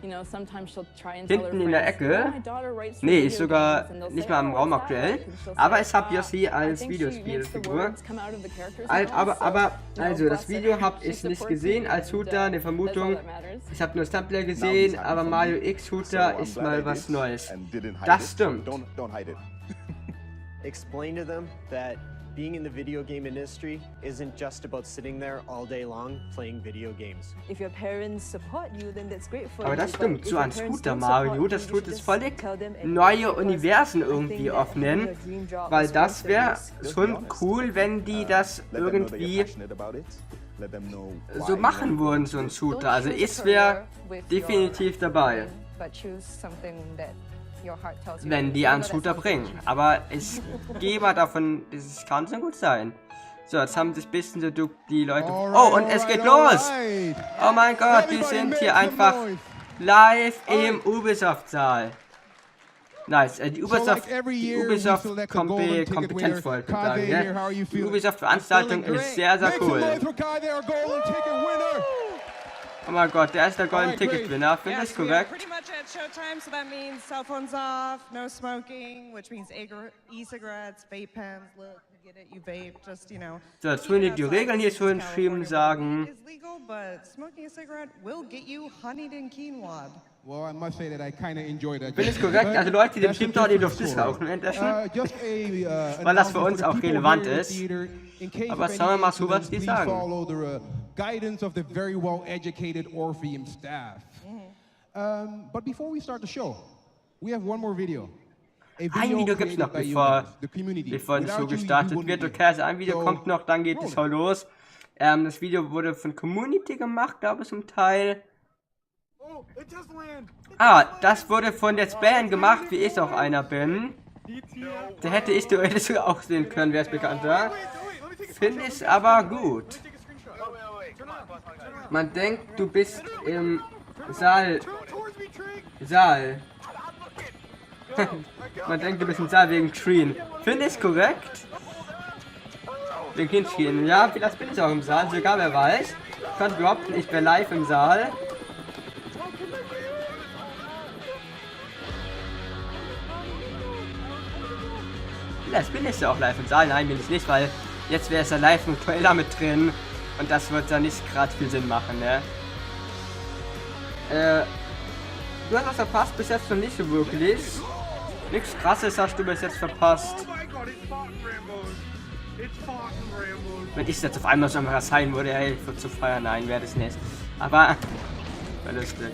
Speaker 1: hinten in der Ecke. Nee, ist sogar nicht mal im Raum aktuell. Aber ich habe Yossi als Videospielfigur. Also das Video habe ich nicht gesehen als Shooter, eine Vermutung. Ich habe nur Thumbnail gesehen, aber Mario X Shooter ist mal was Neues. Das stimmt.
Speaker 16: Explain to them that being in the video game industry isn't just about sitting there all day long playing video games.
Speaker 17: If your parents support you, then that's great for you.
Speaker 1: Aber das stimmt, so ein Shooter Mario, das tut es völlig neue Universen irgendwie öffnen, weil das wäre schon cool, wenn die das irgendwie so machen würden, so ein Shooter. Also ich wäre definitiv dabei, wenn die einen Shooter bringen. Aber ich gehe mal davon, es kann schon gut sein. So, jetzt haben sich ein bisschen so die Leute... Oh, und es geht los! Oh mein Gott, wir sind hier einfach live im Ubisoft-Saal. Nice, die Ubisoft-Kompetenzfolge, sagen, ne? Die Ubisoft-Veranstaltung ist sehr, sehr cool. Oh mein Gott, der ist der Golden Ticket-Winner. Finde ich korrekt. So, jetzt wollen wir die Regeln hier schon schreiben sagen. Bin ich korrekt? Also Leute, die dem stimmt auch, die dürfen es rauchen währenddessen. Weil das für uns auch relevant ist. Aber schauen wir mal so, was die sagen.
Speaker 2: Guidance of the very well-educated Orpheum staff. But before we start the show, we have one more video.
Speaker 1: Ein Video gibt es noch, bevor die Show gestartet wird. Okay, also ein Video kommt noch, dann geht die Show los. Das Video wurde von Community gemacht, glaube ich, zum Teil. Ah, das wurde von Let's Playern gemacht, wie ich auch einer bin. Da hätte ich theoretisch auch sehen können, wer es bekannter. Finde ich aber gut. Man denkt, du bist im Saal. Man denkt, du bist im Saal wegen Screen. Finde ich korrekt. Wegen Hinschrien. Ja, vielleicht bin ich auch im Saal, sogar wer weiß. Ich kann behaupten, ich wäre live im Saal. Vielleicht bin ich ja auch live im Saal. Nein, bin ich nicht, weil jetzt wäre es ja live im Trailer mit drin. Und das wird dann nicht gerade viel Sinn machen, ne? Du hast was verpasst, bis jetzt noch nicht so wirklich. Nichts Krasses hast du bis jetzt verpasst. Wenn ich jetzt auf einmal so einfach sein würde, hey, für zu feiern, nein, wäre das nicht. Aber, wäre lustig.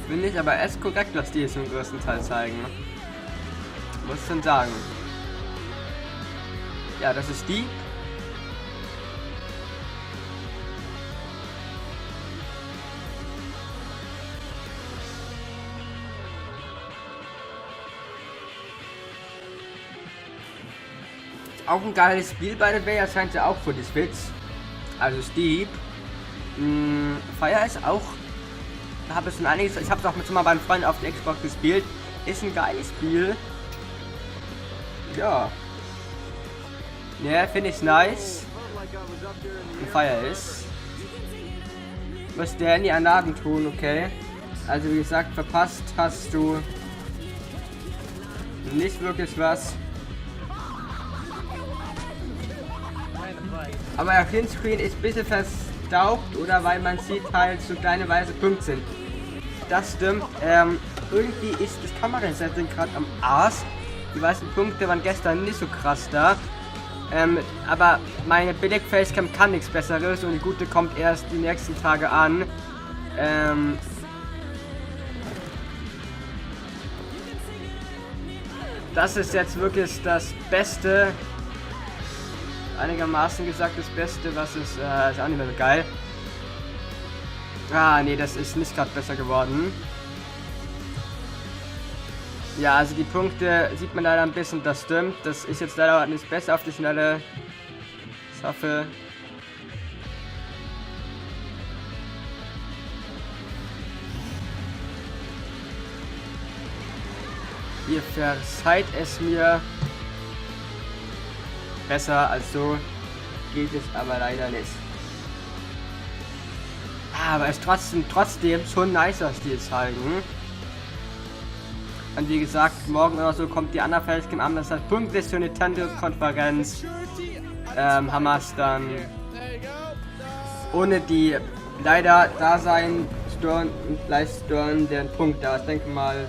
Speaker 1: Finde ich aber erst korrekt, dass die es im größten Teil zeigen. Muss ich denn sagen. Ja, das ist die. Auch ein geiles Spiel, by the way, erscheint ja auch für die Switch. Also Steep. Fire ist auch. Da habe ich schon einiges. Ich habe es auch mit mal meinen Freunden auf der Xbox gespielt. Ist ein geiles Spiel. Ja. Ja, finde ich nice. Und Fire ist. Muss der in die Anlagen tun, okay. Also wie gesagt, verpasst hast du nicht wirklich was. Aber der Greenscreen ist ein bisschen verstaubt, oder weil man sieht halt so kleine weiße Punkte sind. Das stimmt. Irgendwie ist das Kamerasetting gerade am Arsch. Die weißen Punkte waren gestern nicht so krass da. Aber meine Billig-Facecam kann nichts Besseres und die gute kommt erst die nächsten Tage an. Das ist jetzt wirklich das Beste. Einigermaßen gesagt das Beste, was ist, ist auch nicht mehr so geil. Ah, nee, das ist nicht gerade besser geworden. Ja, also die Punkte sieht man leider ein bisschen, das stimmt. Das ist jetzt leider nicht besser auf die Schnelle. Ich hoffe. Ihr verzeiht es mir. Besser als so geht es aber leider nicht. Aber es ist trotzdem schon nice, dass die es zeigen. Und wie gesagt, morgen oder so kommt die andere Facecam an. Das heißt, pünktlich zur Nintendo-Konferenz haben wir es dann ohne die leider Dasein stören und leicht störenden Punkt da. Ich denke mal,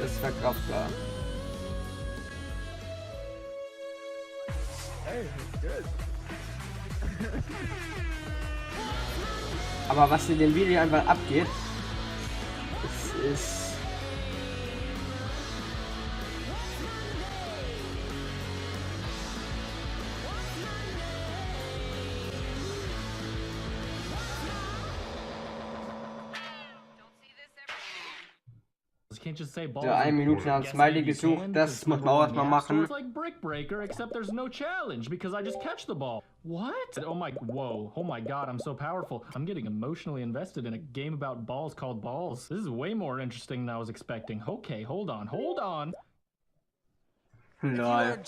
Speaker 1: das ist verkraftbar. Aber was in dem Video einfach abgeht, ist ja, 1 Minute haben Smiley gesucht, das muss man auch erstmal machen.
Speaker 18: What? Oh my, whoa, oh my god, I'm so powerful. I'm getting emotionally invested in a game about balls called Balls. This is way more interesting than I was expecting. Okay, hold on.
Speaker 1: Lol.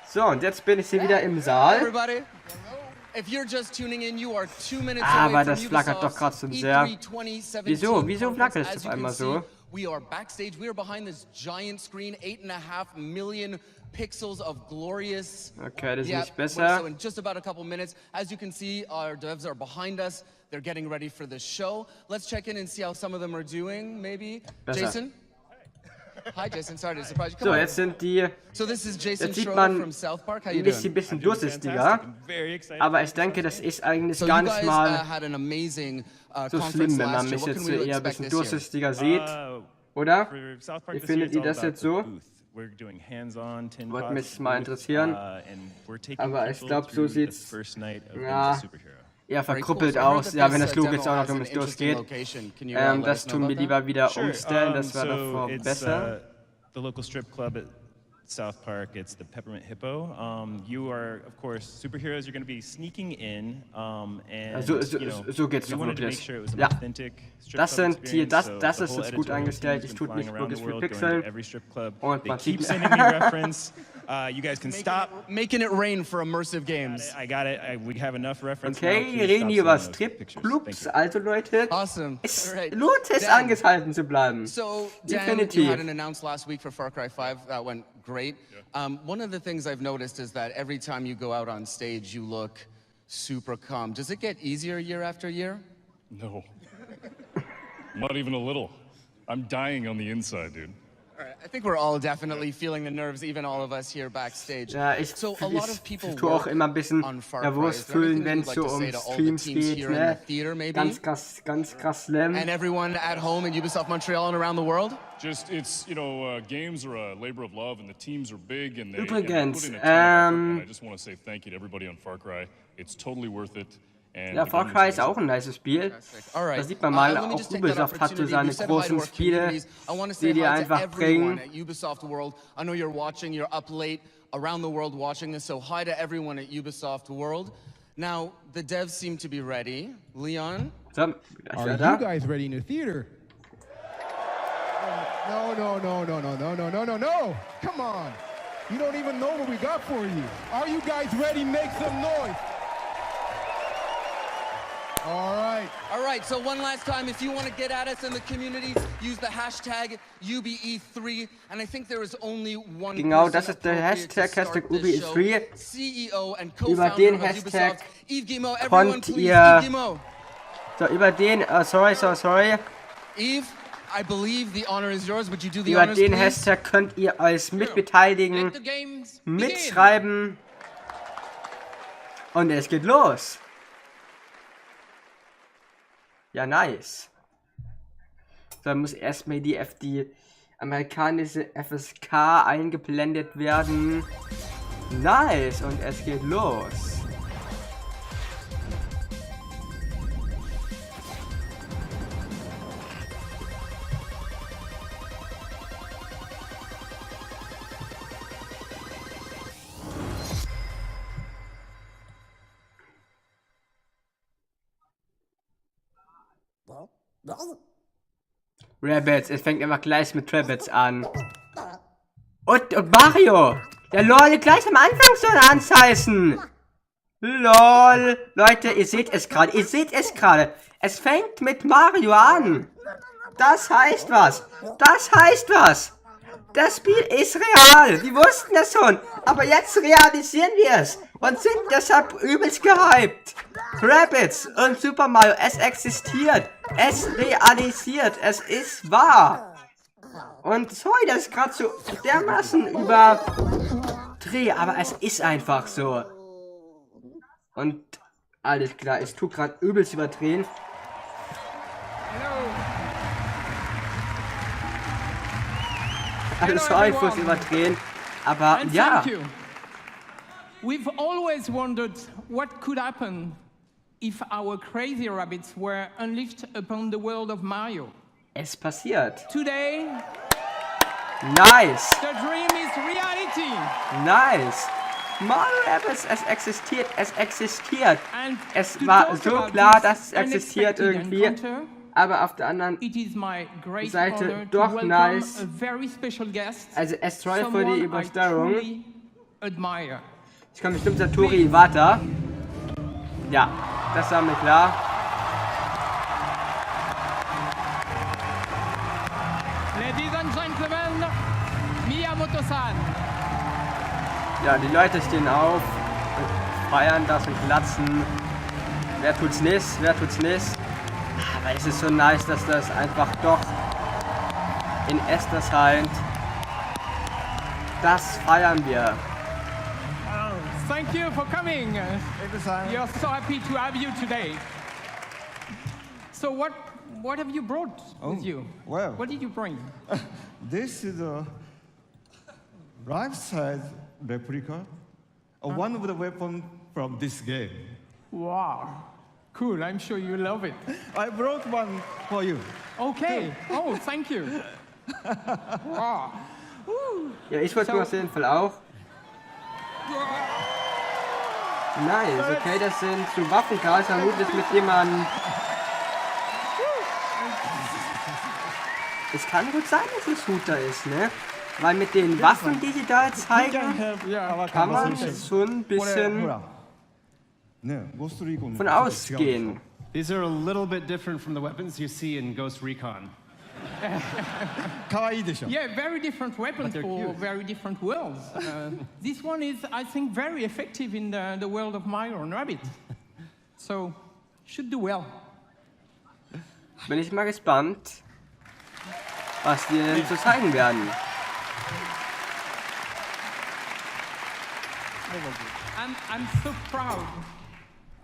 Speaker 1: So, und jetzt bin ich hier wieder im Saal. Aber das flackert doch gerade so sehr. Wieso flackert es auf einmal so?
Speaker 3: We are backstage. We are behind this giant screen, 8.5 million pixels of glorious.
Speaker 1: Okay, das ist nicht besser.
Speaker 3: So in just about a couple minutes, as you can see, our devs are behind us. They're getting ready for the show. Let's check in and see how some of them are doing. Maybe Jason. Hi Jason, sorry to surprise you.
Speaker 1: So, jetzt sind die. Jetzt sieht man ein bisschen durchsichtiger. Aber ich denke, das ist eigentlich gar nicht mal so schlimm, wenn man mich jetzt so eher ein bisschen durchsichtiger sieht. Oder? Wie findet ihr das jetzt so? Würde mich mal interessieren. Aber ich glaube, so sieht's eher verkrüppelt aus. Ja, wenn das Logo jetzt auch noch damit durchgeht. Das tun wir lieber wieder umstellen. Das war davor besser.
Speaker 19: The local strip club at South Park, it's the Peppermint Hippo. You are, of course, superheroes. You're going to be sneaking in, and
Speaker 1: so geht's doch wirklich. Ja, das sind hier, das ist jetzt gut eingestellt. Ich tue nicht wirklich viel Pixeln. Und man sieht
Speaker 19: you guys can stop
Speaker 3: making it rain for immersive games.
Speaker 19: I got it. We have enough reference.
Speaker 1: Okay, wir reden hier über Stripclubs, also Leute.
Speaker 3: Awesome.
Speaker 1: Es lohnt es, angehalten zu bleiben.
Speaker 3: So,
Speaker 1: definitiv.
Speaker 3: Dan, you had an announced last week for Far Cry 5. That went great. One of the things I've noticed is that every time you go out on stage, you look super calm. Does it get easier year after year?
Speaker 20: No. Not even a little. I'm dying on the inside, dude.
Speaker 3: I think we're all definitely feeling the nerves, even all of us here backstage.
Speaker 1: Ja, ich tue auch immer ein bisschen nervös fühlen, wenn es so um Streams geht, ne? Ganz krass Slam.
Speaker 3: And everyone at home in Ubisoft Montreal and around the world?
Speaker 20: Just, it's, you know, games are a labor of love and the teams are big and they
Speaker 1: Übrigens,
Speaker 20: put in a ton of effort, I just want to say thank you to everybody on Far Cry. It's totally worth it.
Speaker 1: Ja, Far Cry ist auch ein nices Spiel. Da sieht man mal, auch Ubisoft hat so seine großen Spiele, die einfach bringen.
Speaker 3: Ubisoft World. I know you're watching, you're up late around the world watching this, so hi to everyone at Ubisoft World. Now, the devs seem to be ready. Leon?
Speaker 2: Are you guys ready in the theater? No. Come on. You don't even know what we got for you. Are you guys ready? Make some noise.
Speaker 3: All right, so one last time, if you want to get at us in the community, use the hashtag UBE3, and I think there is only one
Speaker 1: Genau, das ist der Hashtag UBE3. Über den Hashtag könnt ihr... So, über den... sorry.
Speaker 3: Eve, I believe the honor is yours. Would you do the
Speaker 1: Über
Speaker 3: honors,
Speaker 1: den
Speaker 3: please?
Speaker 1: Hashtag könnt ihr euch mitbeteiligen, mitschreiben. Und es geht los. Ja, nice. So, dann muss erstmal die amerikanische FSK eingeblendet werden. Nice, und es geht los. Rabbits, es fängt immer gleich mit Rabbits an. Und Mario! Der LOL gleich am Anfang soll anzeißen! LOL! Leute, ihr seht es gerade. Es fängt mit Mario an. Das heißt was. Das Spiel ist real. Wir wussten es schon. Aber jetzt realisieren wir es. Und sind deshalb übelst gehypt. Rabbids und Super Mario, es existiert. Es realisiert. Es ist wahr. Und sorry, das ist gerade so dermaßen überdreht. Aber es ist einfach so. Und alles klar, es tut gerade übelst überdrehen. Also sorry fürs Überdrehen. Aber ja.
Speaker 21: We've always wondered what could happen if our crazy rabbits were unleashed upon the world of Mario.
Speaker 1: Es passiert.
Speaker 21: Today,
Speaker 1: nice.
Speaker 21: The dream is reality.
Speaker 1: Nice. Mario Rabbids, es existiert. Es war so klar, dass es existiert irgendwie. Aber auf der anderen Seite doch nice. Also sorry für die Übersteuerung. Ich kann bestimmt Satori Iwata. Ja, das war mir klar.
Speaker 21: Ladies and gentlemen, Miyamoto-san.
Speaker 1: Ja, die Leute stehen auf und feiern das und klatschen. Wer tut's nicht? Wer tut's nicht? Aber es ist so nice, dass das einfach doch in Estersheim. Das feiern wir.
Speaker 21: Thank you for coming. We are so happy to have you today. So what have you brought with you?
Speaker 7: Well,
Speaker 21: what did you bring?
Speaker 7: This is a life-size replica of one of the weapons from this game.
Speaker 21: Wow. Cool, I'm sure you love it.
Speaker 7: I brought one for you.
Speaker 21: Okay. Oh, thank you. Wow.
Speaker 1: Ja, ich wollte mir auf jeden Fall auch. Nice, okay, das sind so Waffenkreis, vermutlich mit jemandem. Es kann gut sein, dass es Shooter ist, ne? Weil mit den Waffen, die sie da zeigen, kann man schon ein bisschen von ausgehen.
Speaker 22: These are a little bit different from the weapons you see in Ghost Recon.
Speaker 21: Yeah, very different weapons for very different worlds. This one is, I think, very effective in the world of Mario and Rabbit. So, should do well.
Speaker 1: Bin ich mal gespannt, was die denn so zeigen werden.
Speaker 21: I'm so proud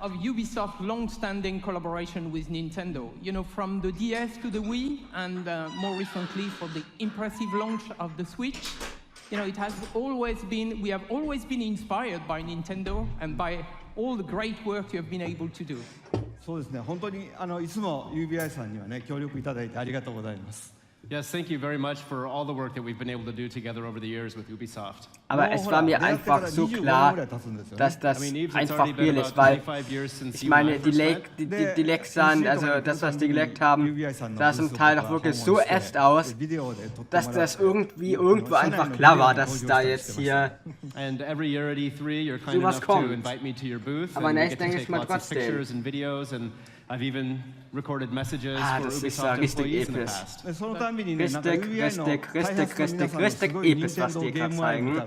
Speaker 21: of Ubisoft's long-standing collaboration with Nintendo. You know, from the DS to the Wii, and more recently for the impressive launch of the Switch. You know, it has always been, we have always been inspired by Nintendo and by all the great work you have been able to do.
Speaker 7: そうですね。本当にいつも UBI さんにはね協力いただいてありがとうございます。
Speaker 22: Yes, thank you very much for all the work that we've been able to do together over the years with Ubisoft.
Speaker 1: Aber es war mir einfach so klar, dass das einfach real ist, weil ich meine, die Lecks sahen, also das, was die geleckt haben, sah zum Teil doch wirklich so echt aus, dass das irgendwo einfach klar war, dass da jetzt hier sowas kommt. Aber ne, ich denke es mal trotzdem.
Speaker 22: I've even recorded messages for
Speaker 1: das ist
Speaker 22: Ubisoft
Speaker 1: richtig
Speaker 22: employees in the
Speaker 1: episch.
Speaker 22: past.
Speaker 1: Richtig episch, was die gerade zeigen.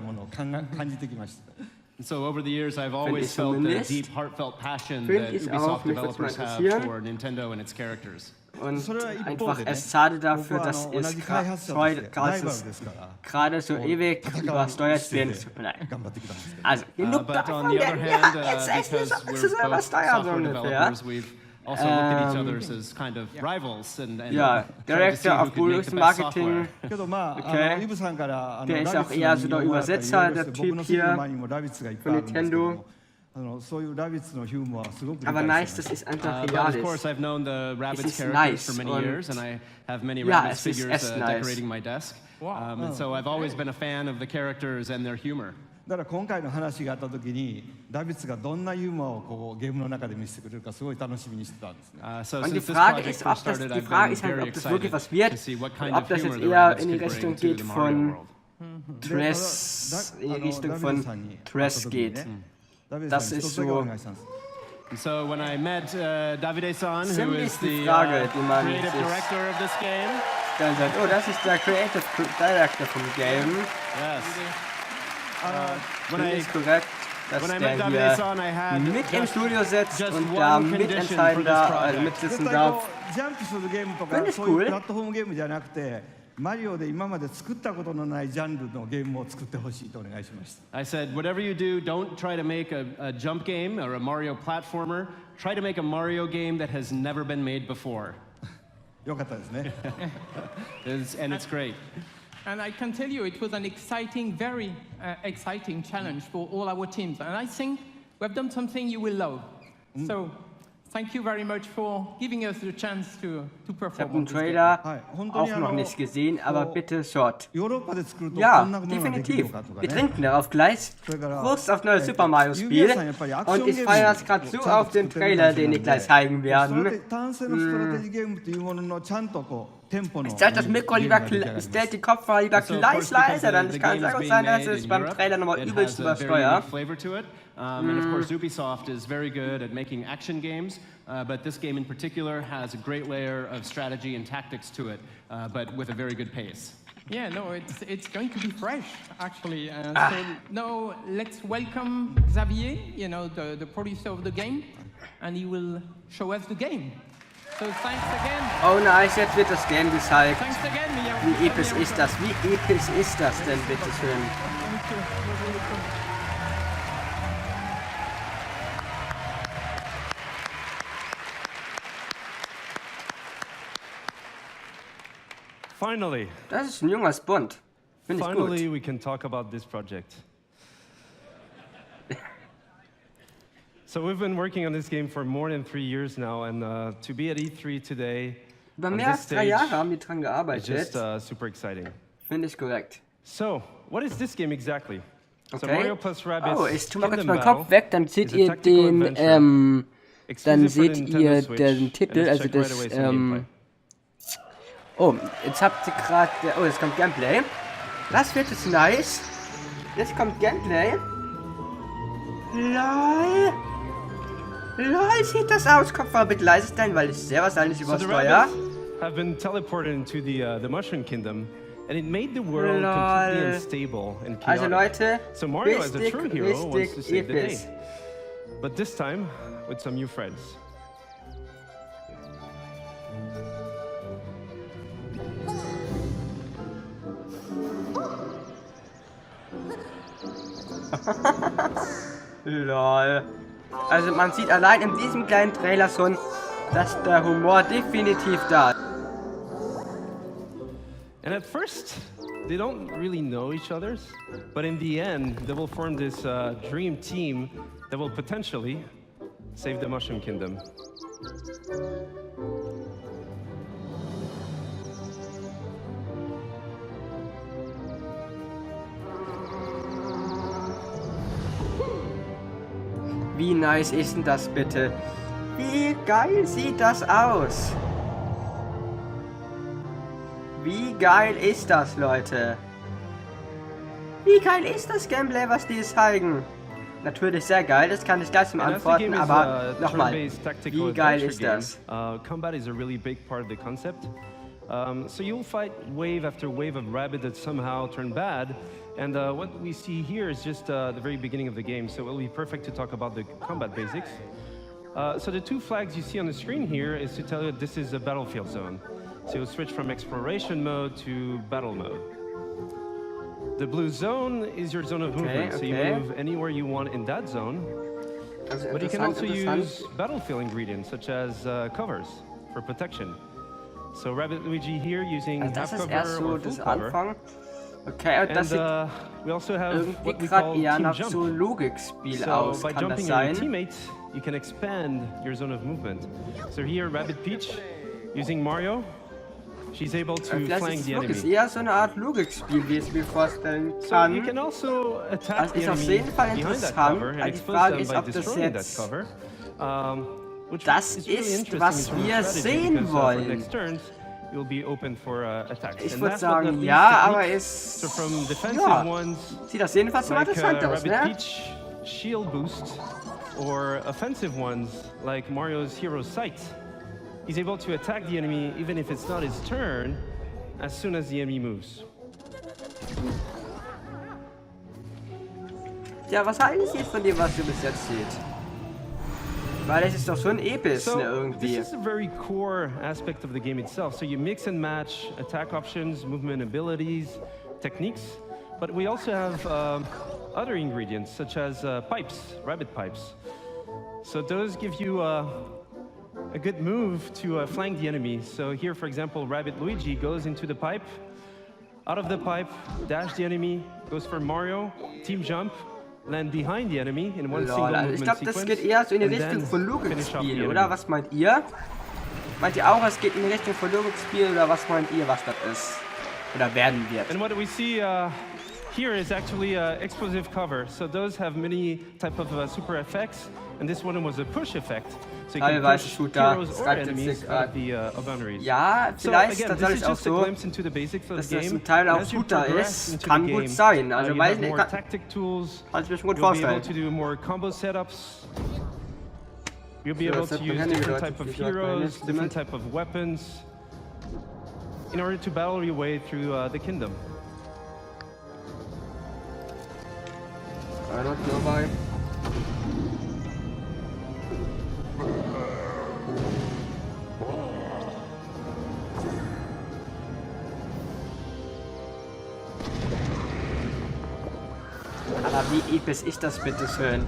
Speaker 22: And so over the years, I've always felt the deep, heartfelt passion that Ubisoft developers have for Nintendo and its characters.
Speaker 1: Und einfach es schade dafür, dass es gerade so ewig übersteuert wird. Also genug davon, jetzt echt nicht so selber steuern so ungefähr.
Speaker 22: Also looked at each other as kind of rivals and
Speaker 1: ja, Director of Bull's Marketing, okay. Der ist auch eher so der Übersetzer, der Typ hier von Nintendo. Aber nice, das ist einfach real.
Speaker 22: Of course, I've known the Rabbids characters for many years, and I have many Rabbids figures decorating my desk. And so I've always been a fan of the characters and their humor.
Speaker 7: だから今回の話があった時にダビッツがどんなユーモアをこうゲームの中で見せてくれるかすごい楽しみにしてたんですね。
Speaker 1: Und die Frage ist halt, ob das wirklich was wird, ob das jetzt eher in die Richtung geht von Tress geht. Das ist so
Speaker 22: So when I met Davide-san, who is the
Speaker 1: Frage, die man
Speaker 22: creative director of this game.
Speaker 1: Oh, das ist der Creative Director vom Game.
Speaker 22: Yes.
Speaker 1: When I met Davide-san, I had mit im Studio sitzt und da mitentscheiden darf, mitsitzen darf. Finde ich cool.
Speaker 7: マリオで今まで作ったことのないジャンルのゲームを作ってほしいとお願いしました。
Speaker 22: I said, whatever you do, don't try to make a jump game or a Mario platformer. Try to make a Mario game that has never been made before.
Speaker 7: よかったですね。
Speaker 22: And it's great.
Speaker 21: And I can tell you, it was an exciting, very exciting challenge for all our teams. And I think we've done something you will love. So, thank you very much for giving us the chance to perform.
Speaker 1: Ich habe den Trailer auch noch nicht gesehen, aber bitte schaut. Ja, definitiv. Wir trinken darauf gleich. Prost auf neues Super Mario Spiel. Und ich feiere es gerade so auf den Trailer, den ich gleich zeigen werde. Ich stelle das Mikro lieber, ich stelle die Kopfhörer lieber gleich leiser, denn es kann sehr gut sein, dass es beim Trailer nochmal übelst übersteuert.
Speaker 22: And of course, Ubisoft is very good at making action games, but this game in particular has a great layer of strategy and tactics to it, but with a very good pace.
Speaker 21: Yeah, no, it's going to be fresh, actually. So now let's welcome Xavier, you know, the producer of the game, and he will show us the game. So thanks again.
Speaker 1: Oh nice, jetzt wird das Game gezeigt.
Speaker 21: Thanks again,
Speaker 1: Wie episch ist das? Wie episch ist das denn, bitteschön?
Speaker 12: Finally.
Speaker 1: Das ist ein junger Bond. Finde ich gut.
Speaker 12: Finally, we can talk about this project. So we've been working on this game for more than 3 years now, and to be at E3 today
Speaker 1: Über
Speaker 12: on
Speaker 1: mehr
Speaker 12: this
Speaker 1: als 3
Speaker 12: stage
Speaker 1: Jahre haben die dran
Speaker 12: is
Speaker 1: gearbeitet.
Speaker 12: just super exciting.
Speaker 1: Finde ich korrekt.
Speaker 12: So, what is this game exactly? So
Speaker 1: Okay.
Speaker 12: Mario plus Rabbids
Speaker 1: Oh, ich tu mal kurz
Speaker 12: Kingdom
Speaker 1: meinen Kopf
Speaker 12: Battle
Speaker 1: weg, dann seht
Speaker 12: is a
Speaker 1: ihr
Speaker 12: tactical
Speaker 1: den,
Speaker 12: adventure
Speaker 1: dann
Speaker 12: exclusive for
Speaker 1: seht
Speaker 12: the
Speaker 1: ihr
Speaker 12: Nintendo Switch,
Speaker 1: den
Speaker 12: and
Speaker 1: Titel,
Speaker 12: let's
Speaker 1: also
Speaker 12: check right
Speaker 1: das,
Speaker 12: away some gameplay.
Speaker 1: oh, jetzt habt ihr gerade, oh, jetzt kommt Gameplay. Das wird jetzt nice. Jetzt kommt Gameplay. LOL. LOL, sieht das aus. Kopf mal bitte leise sein, weil ich sehr wahrscheinlich übersteuere.
Speaker 12: Have been teleported into the Mushroom Kingdom, and it made the world completely unstable and chaotic.
Speaker 1: Also Leute,
Speaker 12: so Mario, as a
Speaker 1: richtig,
Speaker 12: true hero, wants to save the day.
Speaker 1: episch.
Speaker 12: But this time, with some new friends.
Speaker 1: LOL. Also man sieht allein in diesem kleinen Trailer schon, dass der Humor definitiv da ist.
Speaker 12: And at first, they don't really know each other, but in the end, they will form this dream team that will potentially save the Mushroom Kingdom.
Speaker 1: Wie nice ist denn das bitte? Wie geil sieht das aus? Wie geil ist das, Leute? Wie geil ist das Gameplay, was die zeigen? Natürlich sehr geil, das kann ich gleich antworten, aber nochmal, wie geil ist das?
Speaker 12: Combat is a really big part of the concept. So you'll fight wave after wave of rabbit that somehow turn bad, and what we see here is just the very beginning of the game, so it will be perfect to talk about the combat basics. So the 2 flags you see on the screen here is to tell you this is a battlefield zone. So you'll switch from exploration mode to battle mode. The blue zone is your zone of movement, so you move anywhere you want in that zone. But you can also use battlefield ingredients, such as covers, for protection. So Rabbit Luigi here using half cover or full cover.
Speaker 1: Okay,
Speaker 12: and we also have what we call team jump. So by jumping on your teammates, you can expand your zone of movement. So here, Rabbit Peach, using Mario, she's able to flank the enemy.
Speaker 1: Ist eher so eine Art Logikspiel, wie ich mir vorstellen kann.
Speaker 12: So you can also attack the enemy behind that cover and expose them by destroying that cover.
Speaker 1: Das ist, was wir sehen wollen.
Speaker 12: You'll be open for attacks.
Speaker 1: Ich würde sagen, ja, aber es sieht das jedenfalls so interessant aus, ne?
Speaker 12: Peach shield boost or offensive ones like Mario's Hero Sight. He's able to attack the enemy even if it's not his turn as soon as the enemy moves.
Speaker 1: Ja, was halten Sie von dem, was du bis jetzt siehst? Weil es ist doch schon episch, ne, irgendwie.
Speaker 12: This is a very core aspect of the game itself. So you mix and match attack options, movement abilities, techniques, but we also have other ingredients such as pipes, rabbit pipes. So those give you a good move to flank the enemy. So here, for example, Rabbit Luigi goes into the pipe, out of the pipe, dash the enemy, goes for Mario, team jump, land behind the enemy in one single movement
Speaker 1: ich glaube, das geht eher so in die Richtung von Logikspiel, oder? Was meint ihr? Meint ihr auch, es geht in die Richtung von Logikspiel, oder was meint ihr, was das ist? Oder werden wird?
Speaker 12: And what we see here is actually explosive cover. So those have many type of super effects, and this one was a push effect. So you can push heroes or enemies out of the boundaries.
Speaker 1: Ja, vielleicht tatsächlich auch so, dass das zum Teil auch Shooter ist. Kann gut sein. Also weiß nicht, kann ich mir schon gut vorstellen.
Speaker 12: You'll be able to use different type of heroes, different type of weapons.
Speaker 22: in order to battle your way through the kingdom.
Speaker 1: I don't know why. Aber wie episch ist das bitte schön?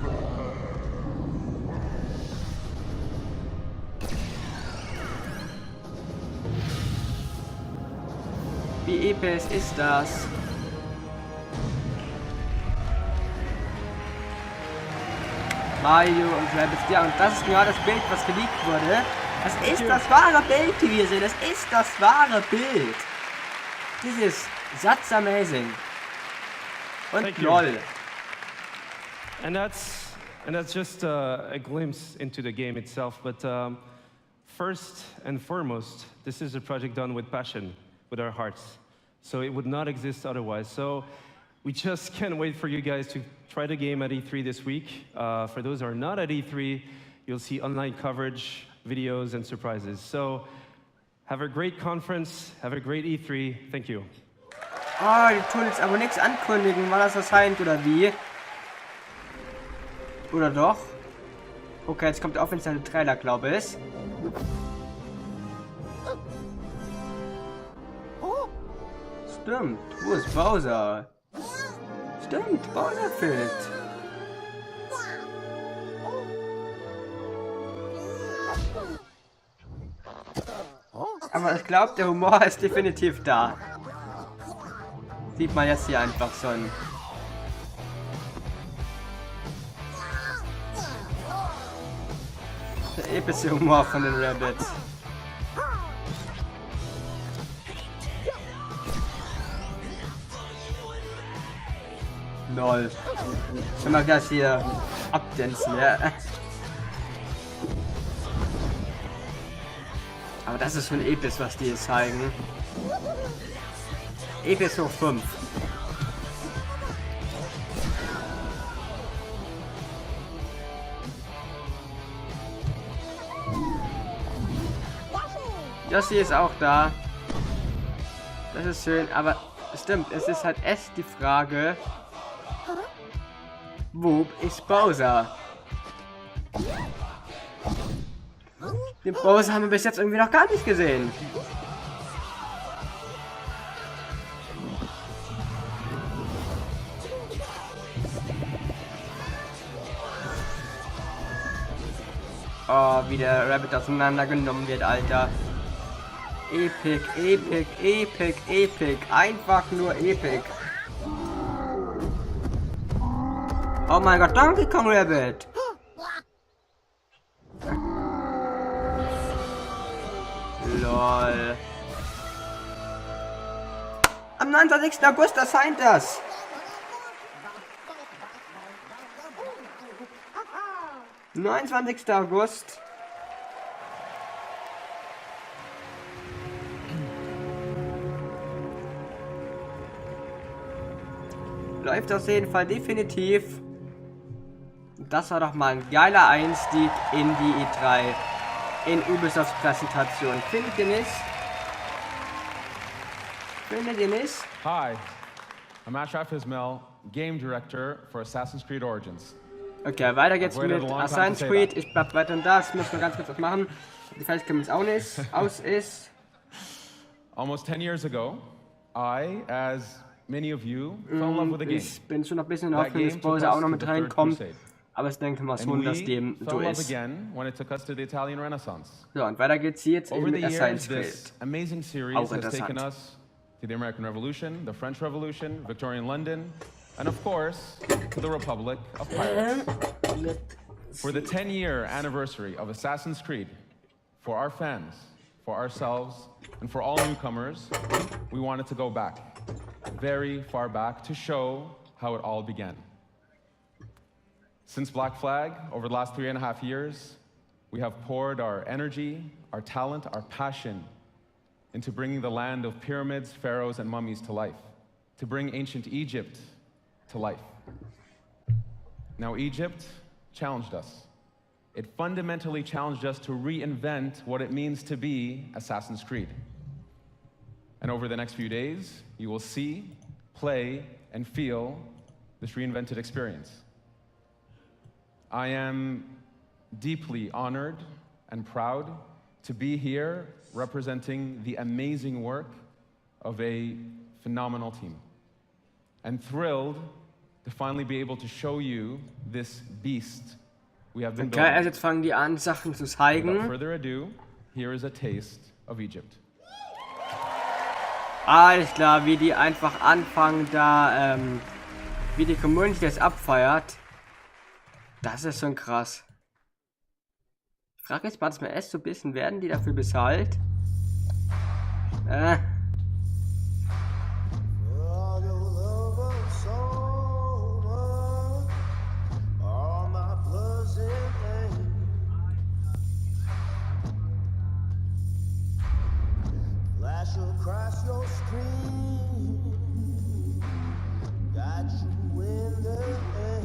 Speaker 1: Wie episch ist das? Mario und Rabbids, ja, und das ist genau das Bild, was geleakt wurde. Das ist das wahre Bild, wie wir sehen. Das ist das wahre Bild. Dieses Satz amazing. Und lol.
Speaker 22: And that's just a glimpse into the game itself. But first and foremost, this is a project done with passion, with our hearts. So it would not exist otherwise. So we just can't wait for you guys to try the game at E3 this week. For those who are not at E3, you'll see online coverage, videos, and surprises. So have a great conference, have a great E3. Thank you.
Speaker 1: Ah, die tun jetzt aber nichts ankündigen, wann das erscheint oder wie. Oder doch? Okay, jetzt kommt der offizielle Trailer, glaube ich. Stimmt, wo ist Bowser? Stimmt, Bowser fehlt. Aber ich glaube, der Humor ist definitiv da. Sieht man jetzt hier einfach schon. Der epische Humor von den Rabbids. Lol. Können wir gleich hier abdancen, ja. Aber das ist schon episch, was die jetzt zeigen. Episch hoch 5. Jossi ist auch da. Das ist schön, aber stimmt, es ist halt echt die Frage, wo ist Bowser? Den Bowser haben wir bis jetzt irgendwie noch gar nicht gesehen. Oh, wie der Rabbit auseinandergenommen wird, Alter. Epic, epic, epic, epic. Einfach nur epic. Oh mein Gott, Donkey Kong Rabbit. Lol. Am 29. August erscheint das. Am 29. August. Läuft auf jeden Fall definitiv. Das war doch mal ein geiler Einstieg in die E3. In Ubisofts Präsentation. Findet ihr nicht? Findet ihr nicht?
Speaker 8: Hi, I'm Ashraf Ismail, Game Director for Assassin's Creed Origins.
Speaker 1: Okay, weiter geht's mit Assassin's Creed. Ich bleib weiter und das. Müssen wir ganz kurz was machen. Die Fähigkeit können wir auch nicht. Aus ist.
Speaker 8: Almost 10 years ago, I, as many of you, fell in love with the game.
Speaker 1: Ich bin schon ein bisschen in Hoffnung, dass Bowser auch noch mit reinkommt. Aber ich denke mal schon, dass dem so ist. So, und weiter geht's hier jetzt eben mit Assassin's Creed.
Speaker 8: Amazing series
Speaker 1: auch
Speaker 8: has taken us to the American Revolution, the French Revolution, Victorian London, and of course, to the Republic of Pirates. For the 10-year anniversary of Assassin's Creed, for our fans, for ourselves, and for all newcomers, we wanted to go back, very far back, to show how it all began. Since Black Flag, over the last 3.5 years, we have poured our energy, our talent, our passion into bringing the land of pyramids, pharaohs, and mummies to life, to bring ancient Egypt to life. Now, Egypt challenged us. It fundamentally challenged us to reinvent what it means to be Assassin's Creed. And over the next few days, you will see, play, and feel this reinvented experience. I am deeply honored and proud to be here representing the amazing work of a phenomenal team. And thrilled to finally be able to show you this beast we have been building.
Speaker 1: Okay, also jetzt fangen die an, Sachen zu zeigen.
Speaker 8: Without further ado, here is a taste of Egypt.
Speaker 1: Alles klar, wie die einfach anfangen, da, wie die Community das abfeiert. Das ist schon krass. Ich frage jetzt mal, das mal erst so ein bisschen, werden die dafür bezahlt?
Speaker 5: Across your screen, got you in the air.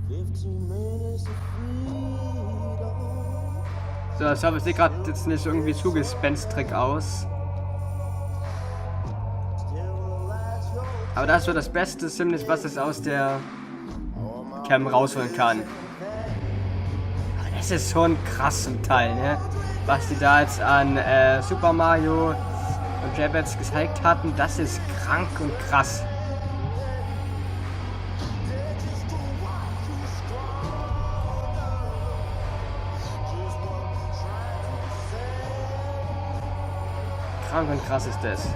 Speaker 5: 15 minutes of freedom.
Speaker 1: So, das sieht gerade jetzt nicht irgendwie zu gespenstrig aus. Aber das ist so das Beste, zumindest was es aus der Cam rausholen kann. Aber das ist schon krass zum Teil, ne? Was die da jetzt an Super Mario und Rabbids gezeigt hatten, das ist krank und krass. Krank und krass ist das.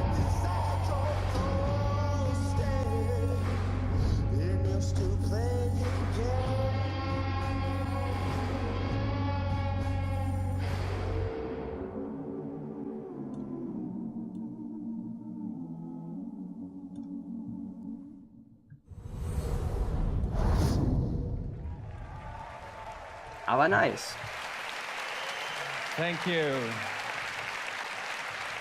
Speaker 1: Aber nice.
Speaker 8: Thank you.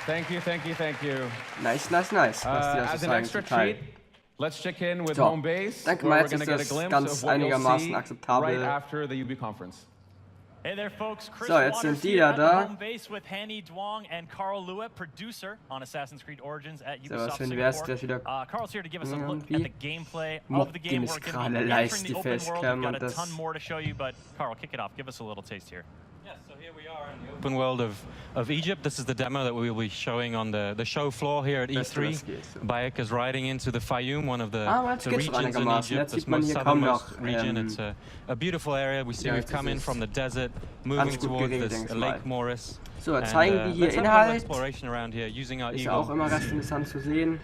Speaker 8: Thank you, thank you, thank you.
Speaker 1: Nice, nice, nice.
Speaker 8: As an extra treat, let's check in with
Speaker 1: so,
Speaker 8: home base.
Speaker 1: Danke mal, jetzt ist das ganz einigermaßen akzeptabel.
Speaker 8: Right after the UB conference.
Speaker 6: Hey there, folks. Chris
Speaker 1: so, jetzt sind die da.
Speaker 6: Home base with Hanny Duong and Carl Lewitt, producer on Assassin's Creed Origins at
Speaker 1: So,
Speaker 6: Ubisoft
Speaker 1: Singapore.
Speaker 6: Carl's here to give us a look at the gameplay of the game. We're going to be entering the open world. We've got a ton more to show you, but Carl, kick it off. Give us a little taste here.
Speaker 10: Yes, so here we are in the open world of Egypt. This is the demo that we will be showing on the show floor here at E3. Bayek is riding into the Fayoum, one of the regions in Egypt, the most southernmost region. It's a beautiful area. We see we've come in from the desert, moving towards this Lake Morris.
Speaker 1: So, zeigen die hier Inhalt.
Speaker 10: Exploration around here, using our
Speaker 1: Ist auch immer ganz interessant zu sehen.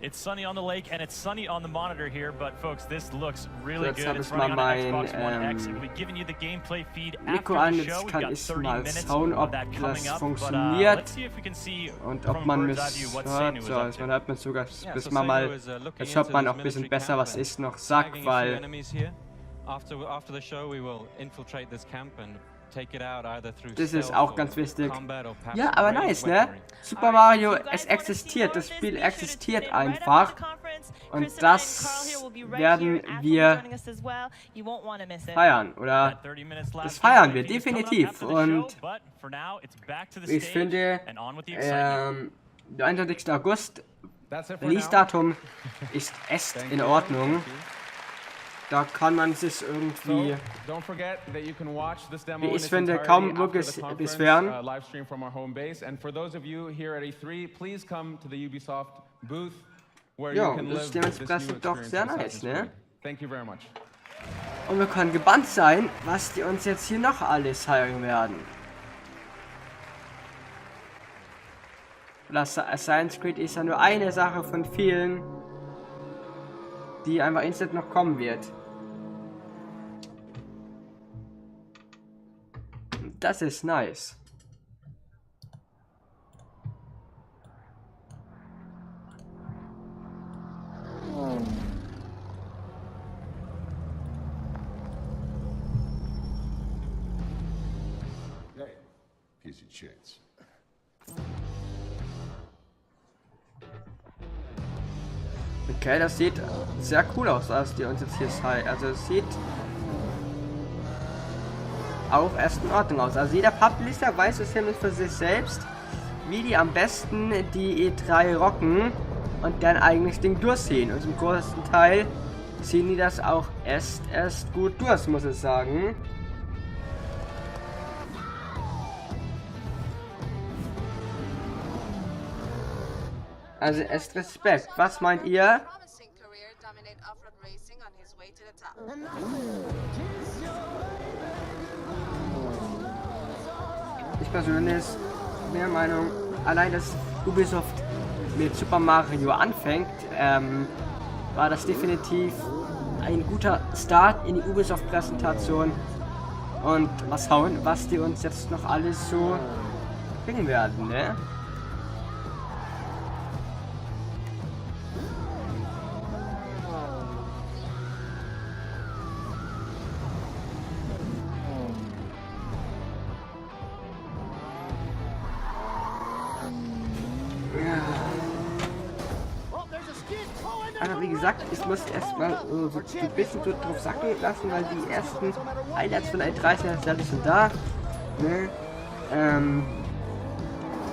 Speaker 6: It's sunny on the lake and it's sunny on the monitor here, but folks, this looks really good.
Speaker 1: It's running on
Speaker 6: Xbox One X. We'll be giving you the gameplay feed
Speaker 1: Mikro
Speaker 6: after
Speaker 1: an,
Speaker 6: the show.
Speaker 1: jetzt
Speaker 6: We've
Speaker 1: kann
Speaker 6: got
Speaker 1: ich
Speaker 6: 30
Speaker 1: mal
Speaker 6: minutes
Speaker 1: schauen, ob
Speaker 6: of that
Speaker 1: das
Speaker 6: coming up.
Speaker 1: funktioniert
Speaker 6: Let's see if we can see
Speaker 1: und ob
Speaker 6: from
Speaker 1: man
Speaker 6: a
Speaker 1: mich
Speaker 6: bird's eye view what
Speaker 1: hört.
Speaker 6: Sanu is
Speaker 1: So,
Speaker 6: up
Speaker 1: jetzt
Speaker 6: to.
Speaker 1: hört man sogar, bis man mal, jetzt hört man auch ein bisschen besser, was ich noch sag, weil
Speaker 10: After the show, we will infiltrate this camp and take it out either through
Speaker 1: das ist auch ganz wichtig. Ja, aber nice, ne? Super Mario, es existiert, das Spiel existiert einfach. Und das werden wir feiern, oder? Das feiern wir definitiv. Und ich finde, der 31. August, Release-Datum ist echt in Ordnung. Da kann man sich irgendwie, wie ich finde, kaum wirklich beschweren. Ja, das ist dementsprechend doch sehr nice, ne? Und wir können gebannt sein, was die uns jetzt hier noch alles zeigen werden. Das Assassin's Creed ist ja nur eine Sache von vielen, die einfach instant noch kommen wird. Das ist nice.
Speaker 23: Hey, piece of chance.
Speaker 1: Okay, das sieht sehr cool aus, was die uns jetzt hier zeigen. Also es sieht auch erst in Ordnung aus. Also jeder Publisher weiß es ja nicht für sich selbst, wie die am besten die E3 rocken und deren eigenes Ding durchziehen. Und zum größten Teil ziehen die das auch erst gut durch, muss ich sagen. Also erst Respekt. Was meint ihr? Ich persönlich bin der Meinung, allein dass Ubisoft mit Super Mario anfängt, war das definitiv ein guter Start in die Ubisoft-Präsentation. Und mal schauen, was die uns jetzt noch alles so bringen werden, ne? Aber wie gesagt, ich muss erstmal so ein bisschen so drauf sacken lassen, weil die ersten Highlights von E3 sind schon da. Ne?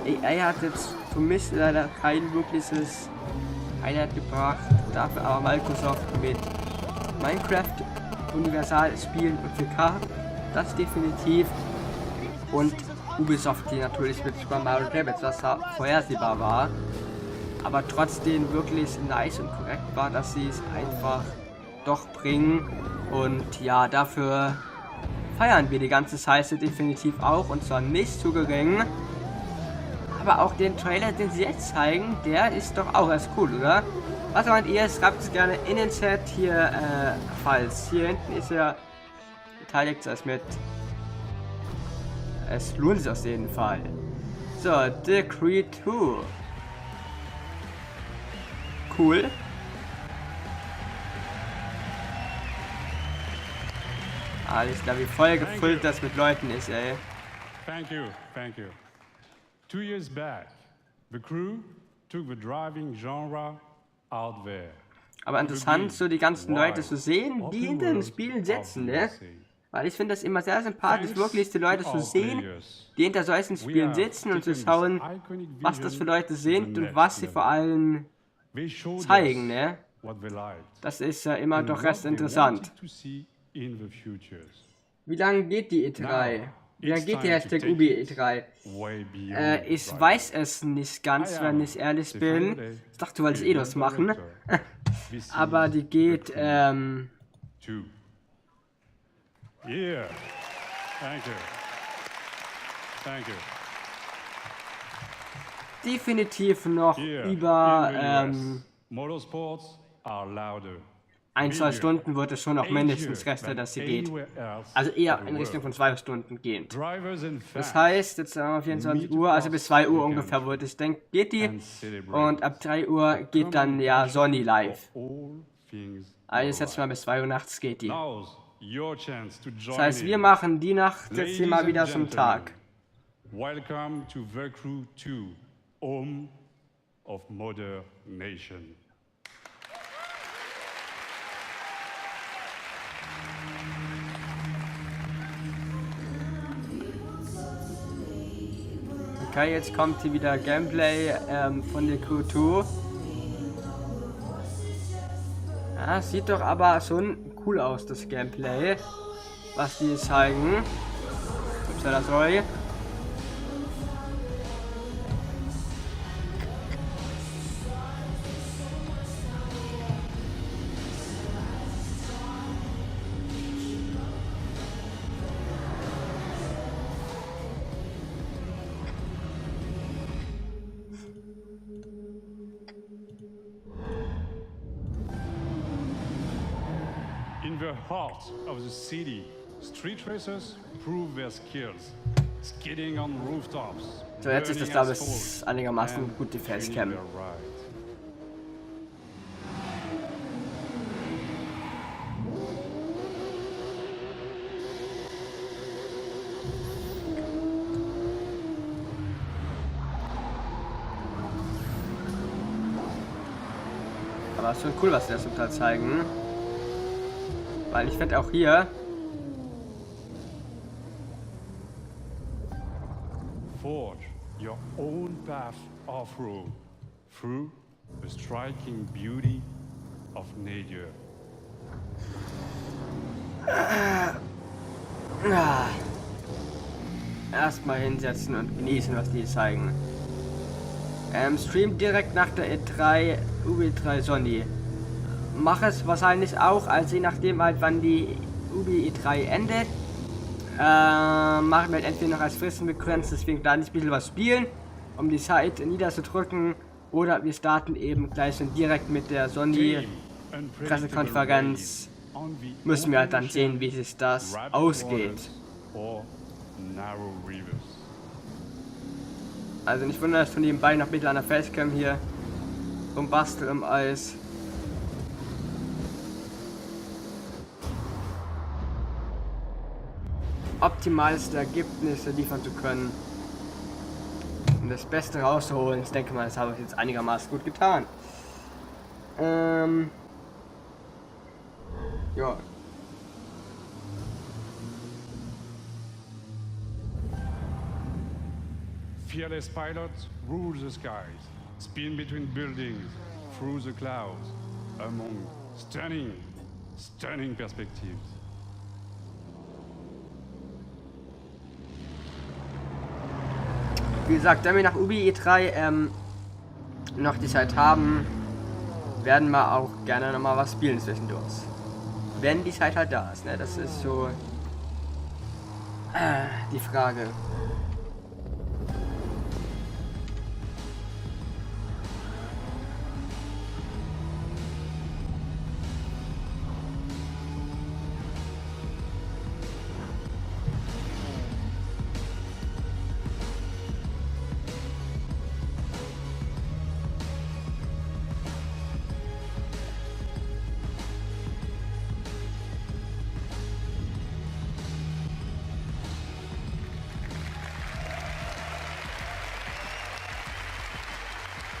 Speaker 1: EA hat jetzt für mich leider kein wirkliches Highlight gebracht, dafür aber Microsoft mit Minecraft, Universal spielen und 4K, das definitiv. Und Ubisoft, die natürlich mit Super Mario Rabbids, was vorhersehbar war, aber trotzdem wirklich nice und korrekt war, dass sie es einfach doch bringen. Und ja, dafür feiern wir die ganze Scheiße definitiv auch, und zwar nicht zu gering. Aber auch den Trailer, den sie jetzt zeigen, der ist doch auch erst cool, oder? Was meint ihr? Schreibt es gerne in den Chat hier, falls. Hier hinten ist er beteiligt, das mit. Es lohnt sich auf jeden Fall. So, The Creed 2. Cool. Alles klar, wie voll gefüllt das mit Leuten ist, ey.
Speaker 4: Thank you. 2 years back, the crew took the driving genre out there.
Speaker 1: Aber interessant, so die ganzen Leute zu sehen, die in den Spielen sitzen, ne? Weil ich finde das immer sehr sympathisch, wirklich die Leute zu sehen, die hinter solchen Spielen sitzen und zu schauen, was das für Leute sind und was sie vor allem zeigen, ne? Das ist ja immer doch recht interessant. Wie lange geht die E3? Wie lange geht die Hashtag Ubi E3? Ich weiß es nicht ganz, wenn ich ehrlich bin. Ich dachte, du wolltest eh das machen. Aber die geht,
Speaker 4: Yeah. Thank you.
Speaker 1: definitiv noch über
Speaker 4: Motorsports are louder.
Speaker 1: 1-2 Stunden wird es schon noch mindestens rechnen, dass sie geht. Also eher in Richtung von 2 Stunden gehend. Das heißt, jetzt haben wir 24 Uhr, also bis 2 Uhr ungefähr wird es, denke geht die. Und ab 3 Uhr geht dann ja Sony live. Also jetzt mal bis 2 Uhr nachts geht die. Das heißt, wir machen die Nacht jetzt hier mal wieder zum Tag.
Speaker 4: Welcome to the Crew 2, home of Mother Nation.
Speaker 1: Okay, jetzt kommt hier wieder Gameplay von der Crew 2. Ja, sieht doch aber schon cool aus, das Gameplay, was die zeigen. Sorry.
Speaker 4: In the heart of the city, street racers prove their skills, skidding on rooftops.
Speaker 1: So, jetzt ist das, glaube ich, einigermaßen gut die Facecam. Aber es ist schon cool, was sie das total zeigen. Weil ich finde auch hier
Speaker 4: Forge your own path off-road through the striking beauty of nature.
Speaker 1: Erstmal hinsetzen und genießen, was die zeigen. Stream direkt nach der E3, Ubi3 Sony. Mach es wahrscheinlich auch, also je nachdem halt wann die Ubi E3 endet. Machen wir entweder noch als Fristen begrenzt, deswegen da nicht ein bisschen was spielen, um die Zeit niederzudrücken. Oder wir starten eben gleich schon direkt mit der Sony Pressekonferenz. Müssen wir halt dann sehen, wie sich das ausgeht. Also nicht wundern, dass von nebenbei noch mit einer Facecam hier rumbastel im Eis. Optimalste Ergebnisse liefern zu können, um das Beste rauszuholen. Ich denke mal, das habe ich jetzt einigermaßen gut getan. Ja.
Speaker 4: Fearless pilots rule the skies, spin between buildings, through the clouds, among stunning perspectives.
Speaker 1: Wie gesagt, wenn wir nach Ubi E3 noch die Zeit haben, werden wir auch gerne nochmal was spielen zwischendurch. Wenn die Zeit halt da ist, ne? Das ist so die Frage.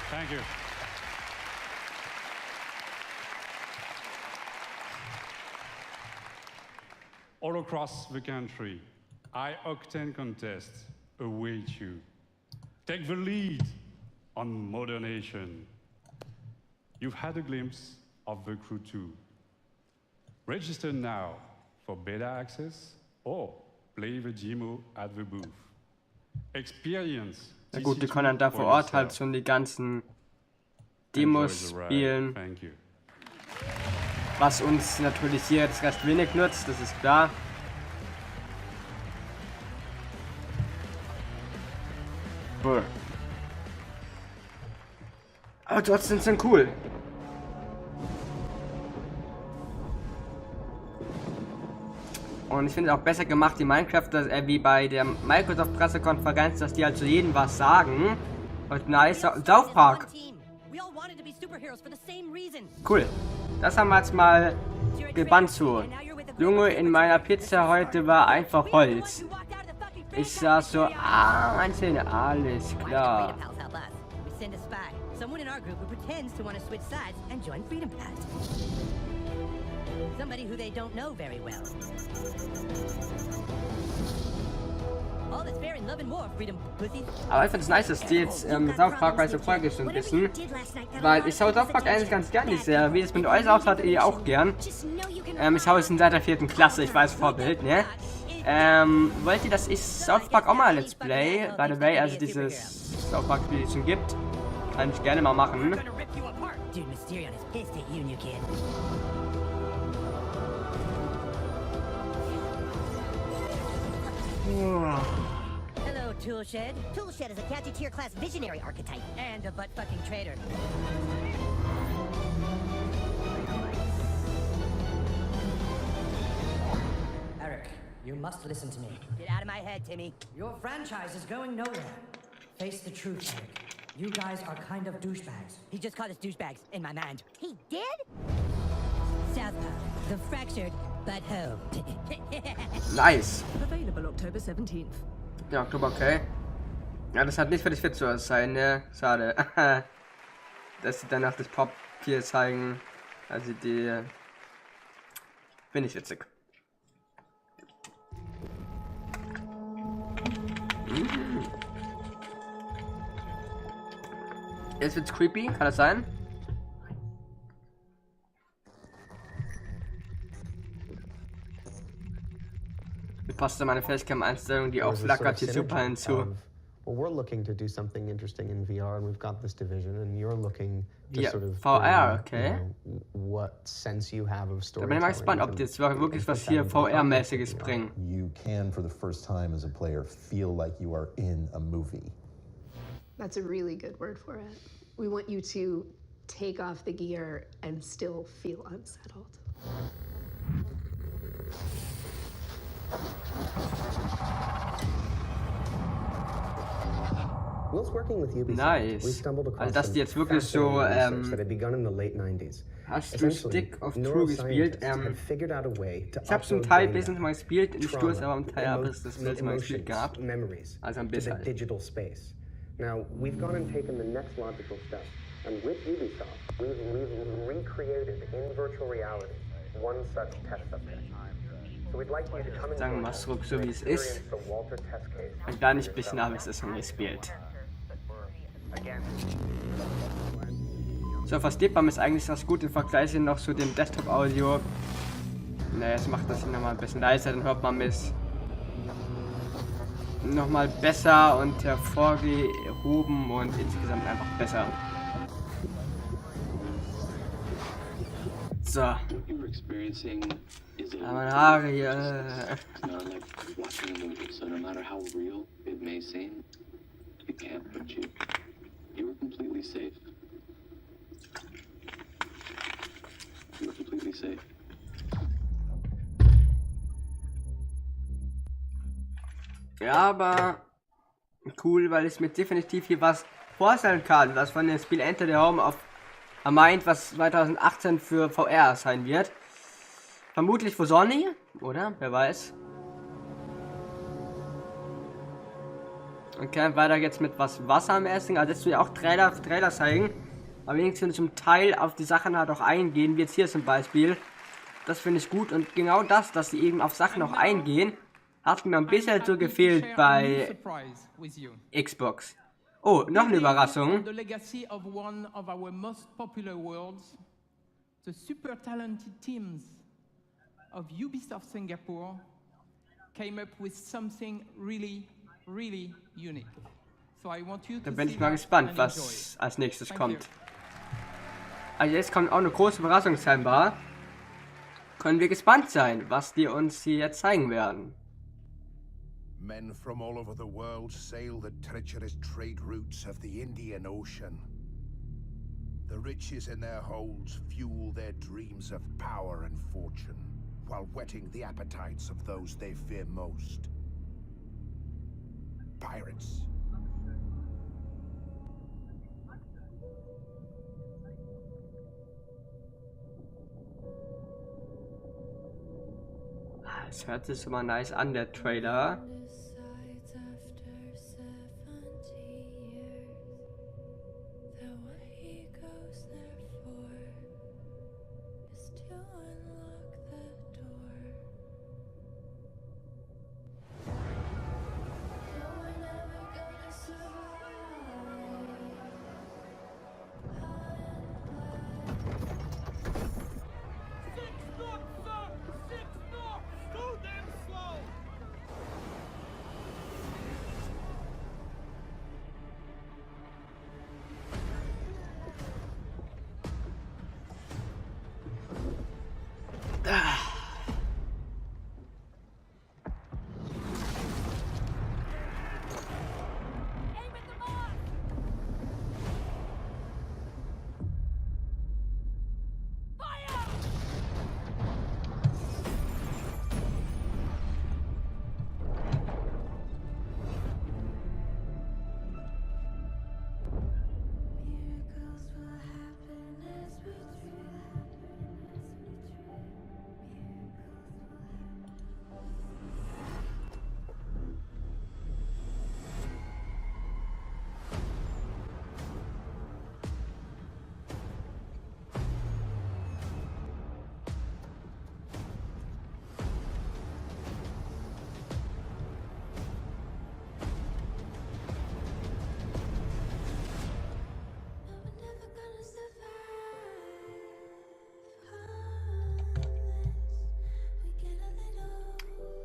Speaker 4: Thank you. All across the country, high-octane contests await you. Take the lead on modernation. You've had a glimpse of the crew too. Register now for beta access or play the demo at the booth. Experience.
Speaker 1: Na gut, wir können dann da vor Ort halt schon die ganzen Demos spielen. Was uns natürlich hier jetzt recht wenig nutzt, das ist klar. Aber trotzdem sind cool. Und ich finde es auch besser gemacht, die Minecraft, wie bei der Microsoft Pressekonferenz, dass die halt zu jedem was sagen. Und nice, South Park. Cool. Das haben wir jetzt mal gebannt zu. Junge, in meiner Pizza heute war einfach Holz. Ich sah so, mein Zähne, alles klar.
Speaker 11: Somebody who they don't know very well. All that's fair in love and war, freedom, pussies.
Speaker 1: Aber ich finde es nice, dass die jetzt South Park bei der Folge schon wissen. Weil ich schaue South Park eigentlich ganz gern, die Serie. Wie es mit euch ausschaut, ihr auch gern. Ich schaue es seit der 4. Klasse, ich weiß Vorbild, ne? Wollt ihr, dass ich South Park auch mal Let's Play? By the way, also dieses South Park Spiel, die es schon gibt. Kann ich gerne mal machen.
Speaker 11: Dude, Mysterion is pissed at you, new kid. Hello, Toolshed. Toolshed is a catchy tier class visionary archetype and a butt-fucking traitor.
Speaker 13: Eric, you must listen to me.
Speaker 11: Get out of my head, Timmy.
Speaker 13: Your franchise is going nowhere. Face the truth, Eric. You guys are kind of douchebags.
Speaker 11: He just called us douchebags, in my mind. He did? Southpaw, the fractured but home.
Speaker 1: Nice.
Speaker 17: Available October 17th.
Speaker 1: Ja, Oktober, okay. Ja, das hat nicht für dich fit zu sein, ne? Schade. Dass sie danach das Papier zeigen. Also die... Finde ich witzig. Jetzt wird's creepy, kann das sein? Wie passt da meine Facecam-Einstellung, die auch flackert, hier super hinzu?
Speaker 9: Well, we're looking to do something interesting in VR, and we've got this division, and you're looking to sort of
Speaker 1: VR, okay.
Speaker 9: What sense you have of
Speaker 1: Da bin ich mal gespannt, ob die jetzt wirklich was hier VR-mäßiges bringen.
Speaker 23: You can, for the first time as a player, feel like you are in a movie.
Speaker 14: That's a really good word for it. We want you to take off the gear and still feel unsettled.
Speaker 1: Nice. Also dass die jetzt wirklich so hast du Stick of True gespielt? Ich habe zum Teil bisschen mal gespielt, im Sturz, aber am Teil habe ich das letzte Mal gespielt gehabt. Also ein bisschen.
Speaker 9: Now, we've gone and taken the next logical step, and with Ubisoft, we've recreated in virtual reality one such test subject. So we'd like you to come
Speaker 1: Sagen wir mal zurück, so wie es ist. Und da nicht ein bisschen habe ich das schon gespielt. So, verstehbar ist eigentlich das gut im Vergleich noch zu dem Desktop-Audio. Naja, jetzt macht das hier nochmal ein bisschen leiser, dann hört man es nochmal besser und hervorgehoben und insgesamt einfach besser. So. Meine Haare hier. Ja, aber cool, weil ich mir definitiv hier was vorstellen kann, was von dem Spiel Enter the Home auf meint, was 2018 für VR sein wird. Vermutlich für Sony, oder? Wer weiß. Okay, weiter geht's mit was Wassermäßigen. Also jetzt will ich auch Trailer zeigen. Aber wenigstens zum Teil auf die Sachen halt auch eingehen, wie jetzt hier zum Beispiel. Das finde ich gut und genau das, dass sie eben auf Sachen auch eingehen, hat mir ein bisschen so gefehlt bei Xbox. Oh, noch eine Überraschung.
Speaker 21: The legacy of one of our most popular worlds, the super talented teams of Ubisoft Singapore came up with something really unique. So I want you to
Speaker 1: da bin ich mal gespannt, was als nächstes kommt. Also jetzt kommt auch eine große Überraschung scheinbar. Können wir gespannt sein, was die uns hier jetzt zeigen werden.
Speaker 23: Men from all over the world sail the treacherous trade routes of the Indian Ocean. The riches in their holds fuel their dreams of power and fortune, while whetting the appetites of those they fear most. Pirates.
Speaker 1: Es hört sich schon mal nice an, der Trailer.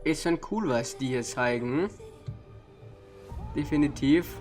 Speaker 1: ist schon cool, was die hier zeigen. Definitiv.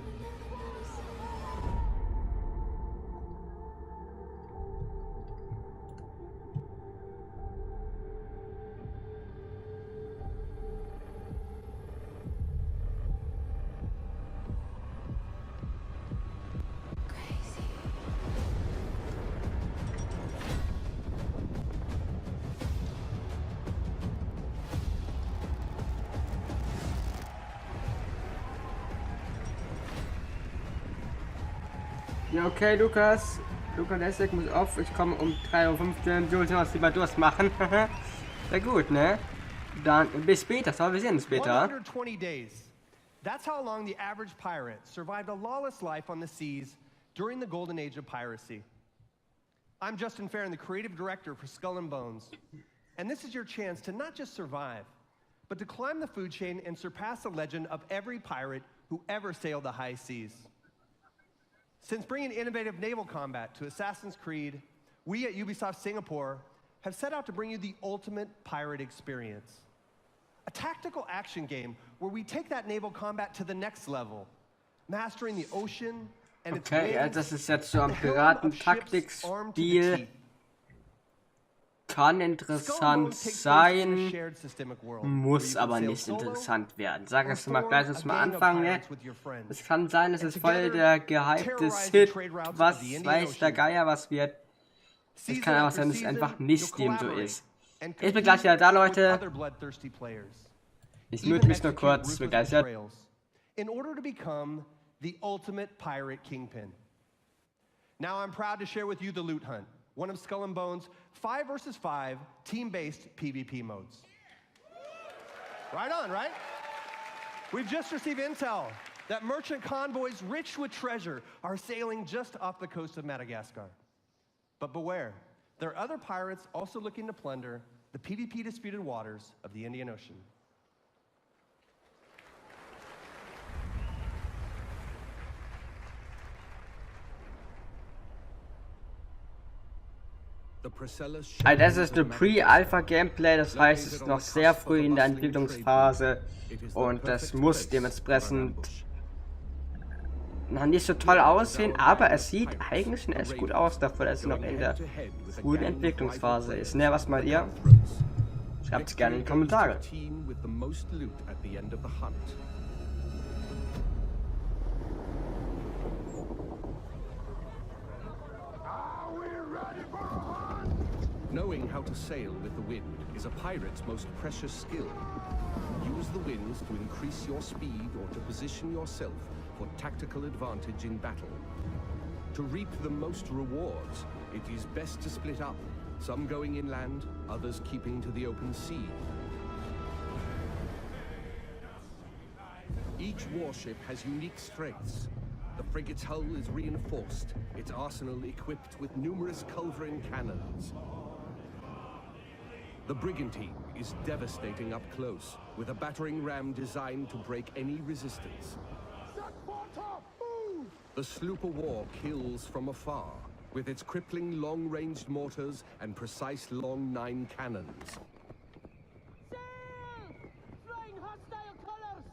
Speaker 1: Ja, okay, Lukas. Lukas Lessig muss auf. Ich komme um 3:15 Uhr. Du willst was lieber durchmachen. Sehr gut, ne? Dann bis später. So, wir sehen uns später.
Speaker 15: 120 days. That's how long the average pirate survived a lawless life on the seas during the golden age of piracy. I'm Justin Farron, the creative director for Skull and Bones. And this is your chance to not just survive, but to climb the food chain and surpass the legend of every pirate who ever sailed the high seas. Since bringing innovative naval combat to Assassin's Creed, we at Ubisoft Singapore have set out to bring you the ultimate pirate experience. A tactical action game where we take that naval combat to the next level, mastering the ocean and its
Speaker 1: okay, ja, das ist jetzt so ein Piraten-Taktik-Stil. Kann interessant sein, muss aber nicht interessant werden. Sagen wir mal gleich, dass wir anfangen. Ne? Es kann sein, dass es voll der gehypte Hit, was weiß der Geier, was wird. Es kann aber sein, dass es einfach nicht dem so ist. Ich bin gleich wieder da, Leute. Ich mute mich nur kurz, begeistert.
Speaker 15: In order to become the ultimate pirate kingpin. Now I'm proud to share with you the Loot Hunt, one of Skull and Bones' 5 versus 5 team-based PvP modes. Right on, right? We've just received intel that merchant convoys rich with treasure are sailing just off the coast of Madagascar. But beware, there are other pirates also looking to plunder the PvP disputed waters of the Indian Ocean.
Speaker 1: Also das ist eine Pre-Alpha-Gameplay, das heißt, es ist noch sehr früh in der Entwicklungsphase und das muss dementsprechend noch nicht so toll aussehen, aber es sieht eigentlich schon echt gut aus, dafür, dass es noch in der frühen Entwicklungsphase ist. Ne, was meint ihr? Schreibt es gerne in die Kommentare.
Speaker 16: Knowing how to sail with the wind is a pirate's most precious skill. Use the winds to increase your speed or to position yourself for tactical advantage in battle. To reap the most rewards, it is best to split up, some going inland, others keeping to the open sea. Each warship has unique strengths. The frigate's hull is reinforced, its arsenal equipped with numerous culverin cannons. The brigantine is devastating up close, with a battering ram designed to break any resistance. The sloop of war kills from afar, with its crippling long-ranged mortars and precise long 9 cannons.
Speaker 18: Flying hostile colors!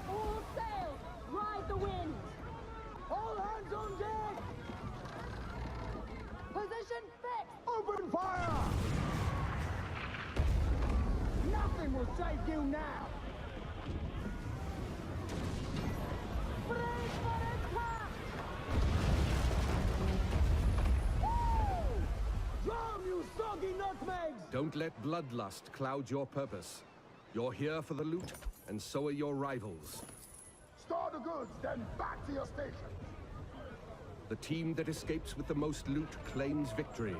Speaker 18: All sail! Ride the wind! All hands on deck! Position fixed! Open fire! Nothing will save you now! Brace for attack! Drum, you soggy nutmegs!
Speaker 16: Don't let bloodlust cloud your purpose. You're here for the loot, and so are your rivals.
Speaker 18: Store the goods, then back to your station!
Speaker 16: The team that escapes with the most loot claims victory.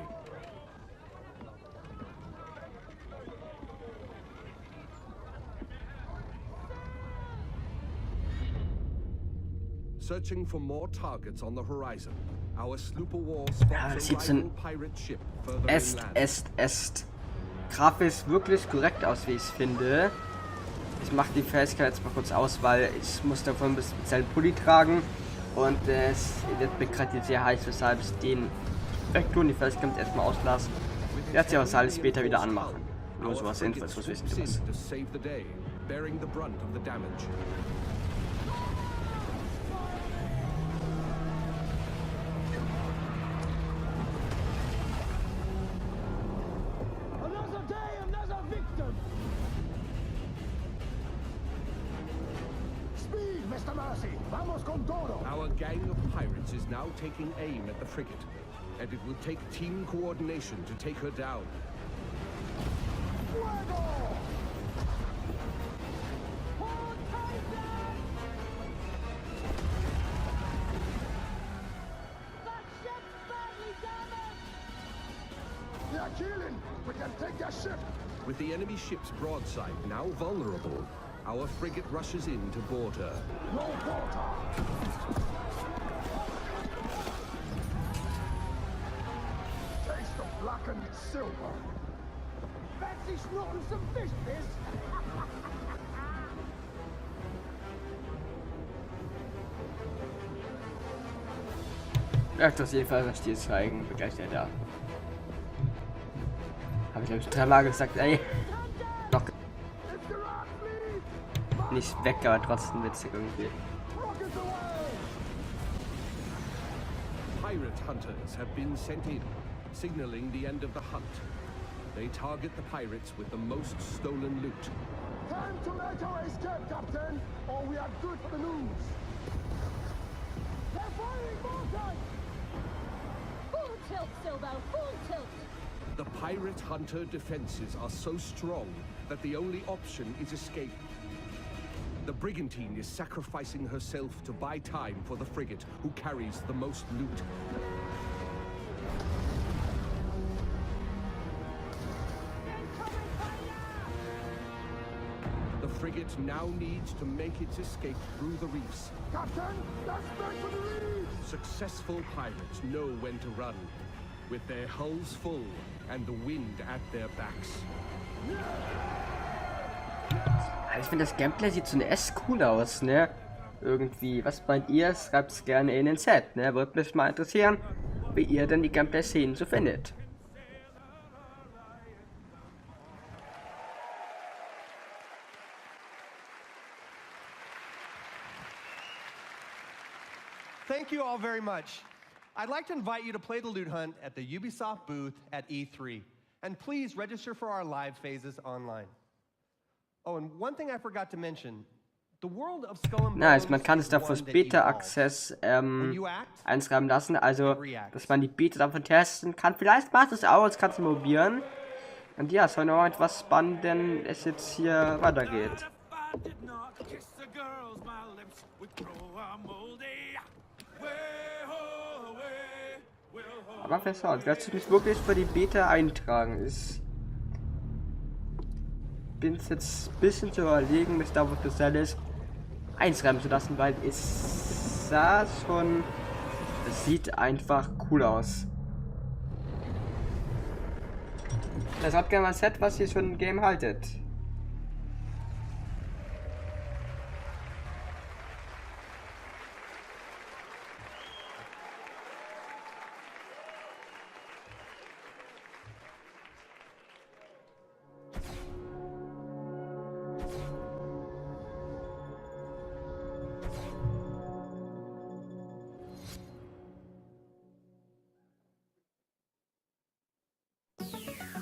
Speaker 16: Searching for more targets on the horizon. Our sloop of war spots a rival pirate ship further inland.
Speaker 1: Grafisch wirklich korrekt aus, wie ich es finde. Ich mache die Fähigkeit jetzt mal kurz aus, weil ich muss davon ein speziellen Pulli tragen. Und es wird mir gerade sehr heiß, weshalb ich den Vektor und die Fähigkeit erstmal auslasse. Ich werde sie aber alles später wieder anmachen. Nur sowas Infos, was wissen du was.
Speaker 16: to save the day, bearing the brunt of the damage.
Speaker 18: Another day, another victim. Speed, Mr. Mercy. Vamos con todo.
Speaker 16: Our gang of pirates is now taking aim at the frigate, and it will take team coordination to take her down.
Speaker 18: They are killing. We can take their ship.
Speaker 16: With the enemy ship's broadside now vulnerable, our frigate rushes in to board her.
Speaker 18: No water. Taste of blackened silver. Fancy snorting some fish, miss?
Speaker 1: Ich möchte auf jeden Fall was dir zeigen. Bin gleich da. Habe ich glaube ich 3-mal gesagt, ey. Noch nicht weg, aber trotzdem witzig irgendwie.
Speaker 16: Pirate hunters have been sent in, signaling the end of the hunt. They target the pirates with the most stolen loot.
Speaker 18: Time to make our escape, Captain, or we are good for the news. They're firing more guns!
Speaker 2: Full tilt, Silvo, full tilt!
Speaker 16: The pirate hunter defenses are so strong that the only option is escape. The brigantine is sacrificing herself to buy time for the frigate, who carries the most loot. The frigate now needs to make its escape through the reefs.
Speaker 18: Captain, let's back for the reefs!
Speaker 16: Successful pirates know when to run, with their hulls full and the wind at their backs.
Speaker 1: Ich finde, das Gameplay sieht so echt cool aus, ne? Irgendwie. Was meint ihr? Schreibt es gerne in den Chat, ne? Würde mich mal interessieren, wie ihr denn die Gameplay-Szenen so findet.
Speaker 15: Thank you all very much. I'd like to invite you to play the loot hunt at the Ubisoft booth at E3. And please register for our live phases online. Oh, and one thing I forgot to mention. The world of Skull and Bones
Speaker 1: man kann es da fürs Beta-Access einschreiben lassen, also dass man die Beta davon testen kann. Vielleicht macht es aus, kannst du probieren. Und ja, schau noch etwas spannend, denn es jetzt hier weitergeht. Aber verschaut, wer sich nicht wirklich für die Beta eintragen ist. Bin jetzt ein bisschen zu überlegen, mich da wirklich selbst einschreiben zu lassen, weil es sah schon, es sieht einfach cool aus. Das hat gerne mal ein Set, was ihr schon im Game haltet.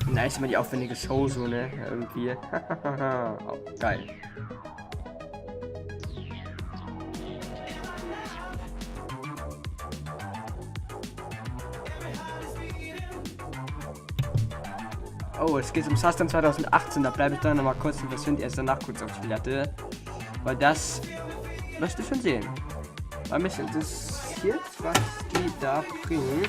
Speaker 1: Nice, immer die aufwendige Show so, ne? Irgendwie. Oh, geil. Oh, es geht um Sustain 2018, da bleibe ich dann nochmal kurz und das erst danach kurz auf die Latte. Weil das möchte ich schon sehen. Weil mich interessiert, was die da bringen.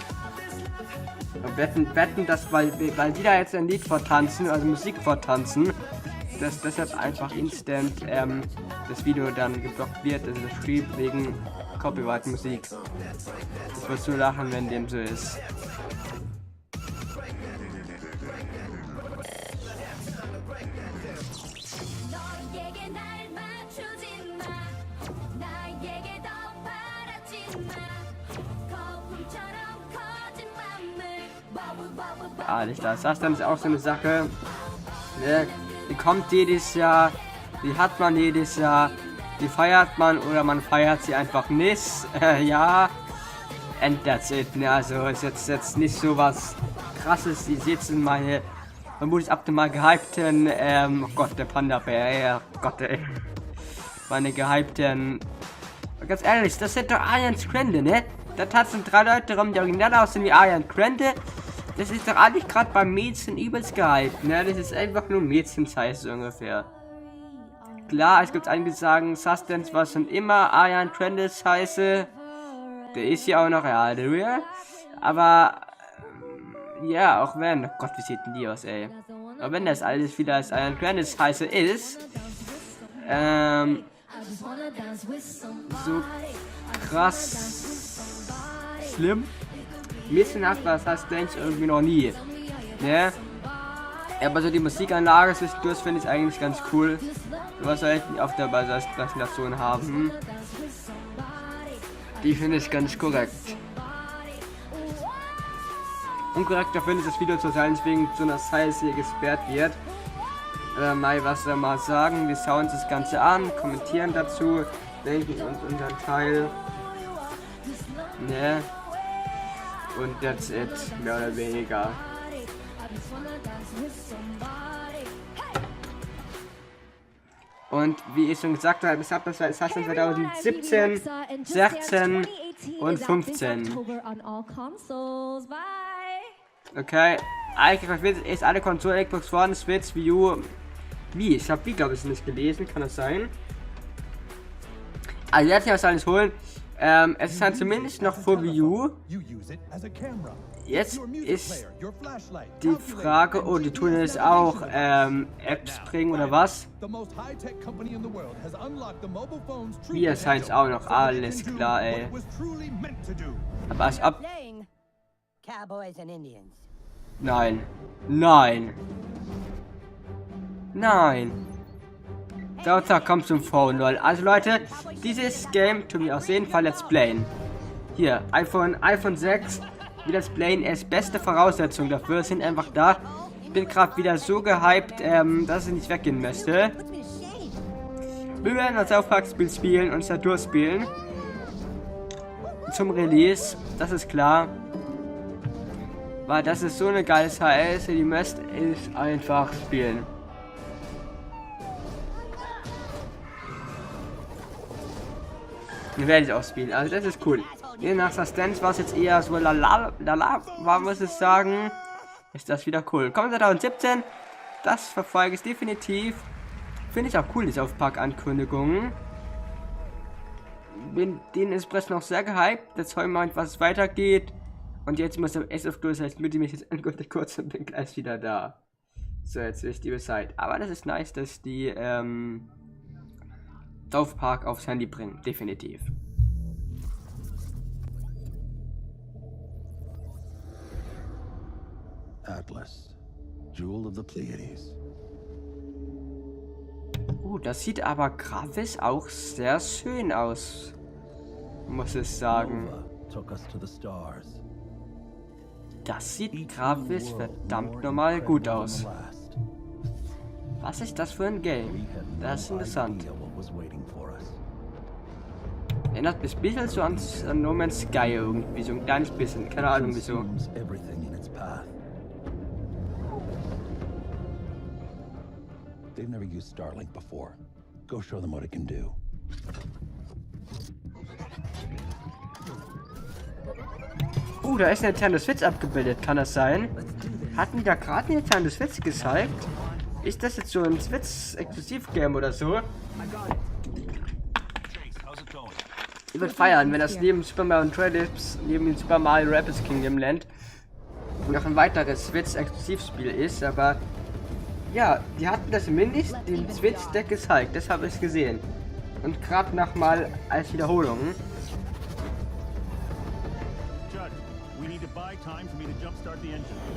Speaker 1: Wetten, dass, weil die da jetzt ein Lied vortanzen, also Musik vortanzen, dass deshalb einfach instant das Video dann geblockt wird, also das Stream wegen Copyright Musik. Ich würde so lachen, wenn dem so ist. Ah, nicht da. Sustain ist auch so eine Sache. Ne? Die kommt jedes Jahr, die hat man jedes Jahr, die feiert man oder man feiert sie einfach nicht. Ja, and that's it. Ne? Also ist jetzt nicht so was Krasses. Die sitzen meine vermutlich optimal gehypten, oh Gott, der Panda-Bär, ja, Gott, ey. Meine gehypten, ganz ehrlich, das sind doch Arians Grande, ne? Da tanzen 3 Leute rum, die original aussehen wie Arian Grande. Das ist doch eigentlich gerade beim Mädchen übelst gehypt, ne? Das ist einfach nur Mädchen-Size so ungefähr. Klar, es gibt einige, die sagen, Sustenance war schon immer Arian Grande Size. Der ist ja auch noch real, aber ja, auch wenn, oh Gott, wie sieht denn die aus, ey? Aber wenn das alles wieder als Arian Grande Size ist, so krass schlimm. Mädchenhaft war das heißt Blanche irgendwie noch nie. Ne? Aber so die Musikanlage zwischendurch finde ich eigentlich ganz cool. Was sollten die auf der Basis Präsentation haben. Die finde ich ganz korrekt. Unkorrekter finde ich das Video zu sein, wegen so einer Size hier gesperrt wird. Mal was wir mal sagen, wir schauen uns das Ganze an, kommentieren dazu, denken uns unseren Teil. Ne? Und that's it, mehr oder weniger. Und wie ich schon gesagt habe, ich habe das war 2017, 16 und 15. Okay, eigentlich ist alle Konsolen, Xbox One, Switch, Wii U. Wie? Ich habe glaube ich nicht gelesen, kann das sein? Also jetzt was alles holen. Es ist halt zumindest noch vor Wii U. Jetzt ist die Frage, oh, die tun jetzt auch Apps bringen oder was? Wie es heißt auch noch, alles klar, ey. Aber als ob... Nein. Nein. Nein. Daumen kommt zum Phone, lol. Also Leute, dieses Game tun wir auf jeden Fall Let's Playen. Hier, iPhone 6, wie Let's Playen ist beste Voraussetzung dafür, sind einfach da. Ich bin gerade wieder so gehypt, dass ich nicht weggehen möchte. Wir werden das Aufpackspiel spielen und es durchspielen. Zum Release, das ist klar. Weil das ist so eine geile HS, die müsst ich einfach spielen. Werde ich auch spielen, also das ist cool. Je nach Sustenance war es jetzt eher so lala, war, muss ich sagen. Ist das wieder cool. Kommt 2017, das verfolge ich definitiv. Finde ich auch cool, diese Aufpack-Ankündigungen. Den ist Press noch sehr gehypt. Jetzt heute mal, was es weitergeht. Und jetzt muss der SF durch, heißt, mit dem ich jetzt endgültig kurz und bin gleich wieder da. So, jetzt wisst ihr Bescheid. Aber das ist nice, dass die, South Park aufs Handy bringen, definitiv.
Speaker 3: Atlas, Jewel of the Pleiades.
Speaker 1: Das sieht aber grafisch auch sehr schön aus, muss ich sagen. Das sieht grafisch verdammt normal gut aus. Was ist das für ein Game? Das ist interessant. Erinnert mich ein bisschen so an No Man's Sky irgendwie, so ein kleines bisschen, keine Ahnung wieso.
Speaker 3: They've never used Starlink before. Go show them what it can do.
Speaker 1: Da ist eine Nintendo Switch abgebildet, kann das sein? Hatten die da gerade eine Nintendo Switch gezeigt? Ist das jetzt so ein Switch-Exklusiv-Game oder so? Ich würde feiern, wenn das neben Super Mario Trailers, neben dem Super Mario Rapids Kingdom Land noch ein weiteres Switch-Exklusivspiel ist, aber ja, die hatten das zumindest den Switch-Deck gezeigt, das habe ich gesehen. Und gerade nochmal als Wiederholung.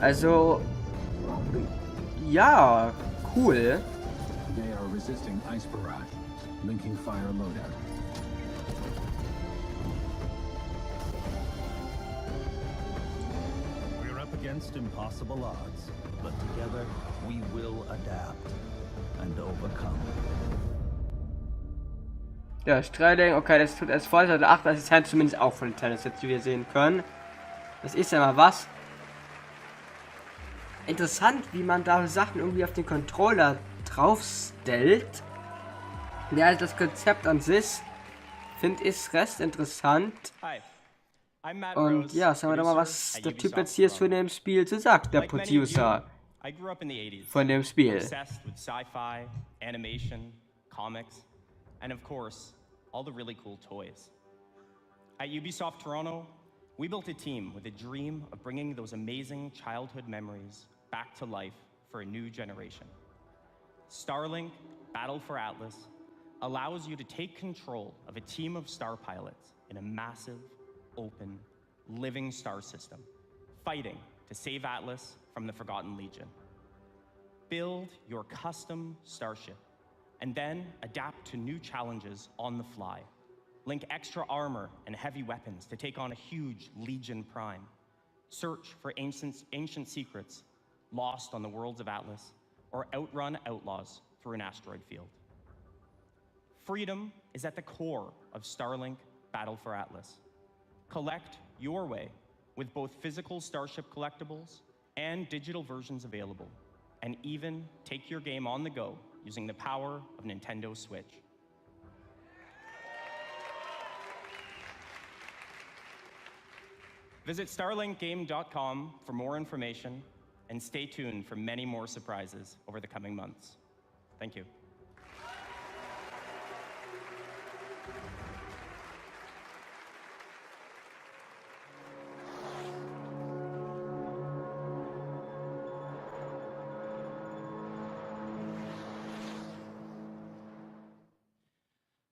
Speaker 1: Also, ja, cool.
Speaker 3: They are resisting ice barrage. Linking fire loadout. against impossible odds, but together we will adapt and overcome.
Speaker 1: Ja, Sterling, okay, das tut erst voll, der 8 Assistent zumindest auch von den Tennis, jetzt wie wir sehen können. Das ist ja mal was. Interessant, wie man da Sachen irgendwie auf den Controller draufstellt. Ja, also das Konzept an sich finde ich recht interessant. Und ja, sagen wir doch mal, was der Typ jetzt hier zu dem Spiel zu sagt, der Producer von dem Spiel.
Speaker 7: Sci-fi, animation, comics, and of course, all the really cool toys. At Ubisoft Toronto, we built a team with a dream of bringing those amazing childhood memories back to life for a new generation. Starlink Battle for Atlas allows you to take control of a team of star pilots in a massive, open, living star system, fighting to save Atlas from the Forgotten Legion. Build your custom starship, and then adapt to new challenges on the fly. Link extra armor and heavy weapons to take on a huge Legion Prime. Search for ancient secrets lost on the worlds of Atlas, or outrun outlaws through an asteroid field. Freedom is at the core of Starlink Battle for Atlas. Collect your way with both physical Starship collectibles and digital versions available, and even take your game on the go using the power of Nintendo Switch. Visit starlinkgame.com for more information, and stay tuned for many more surprises over the coming months. Thank you.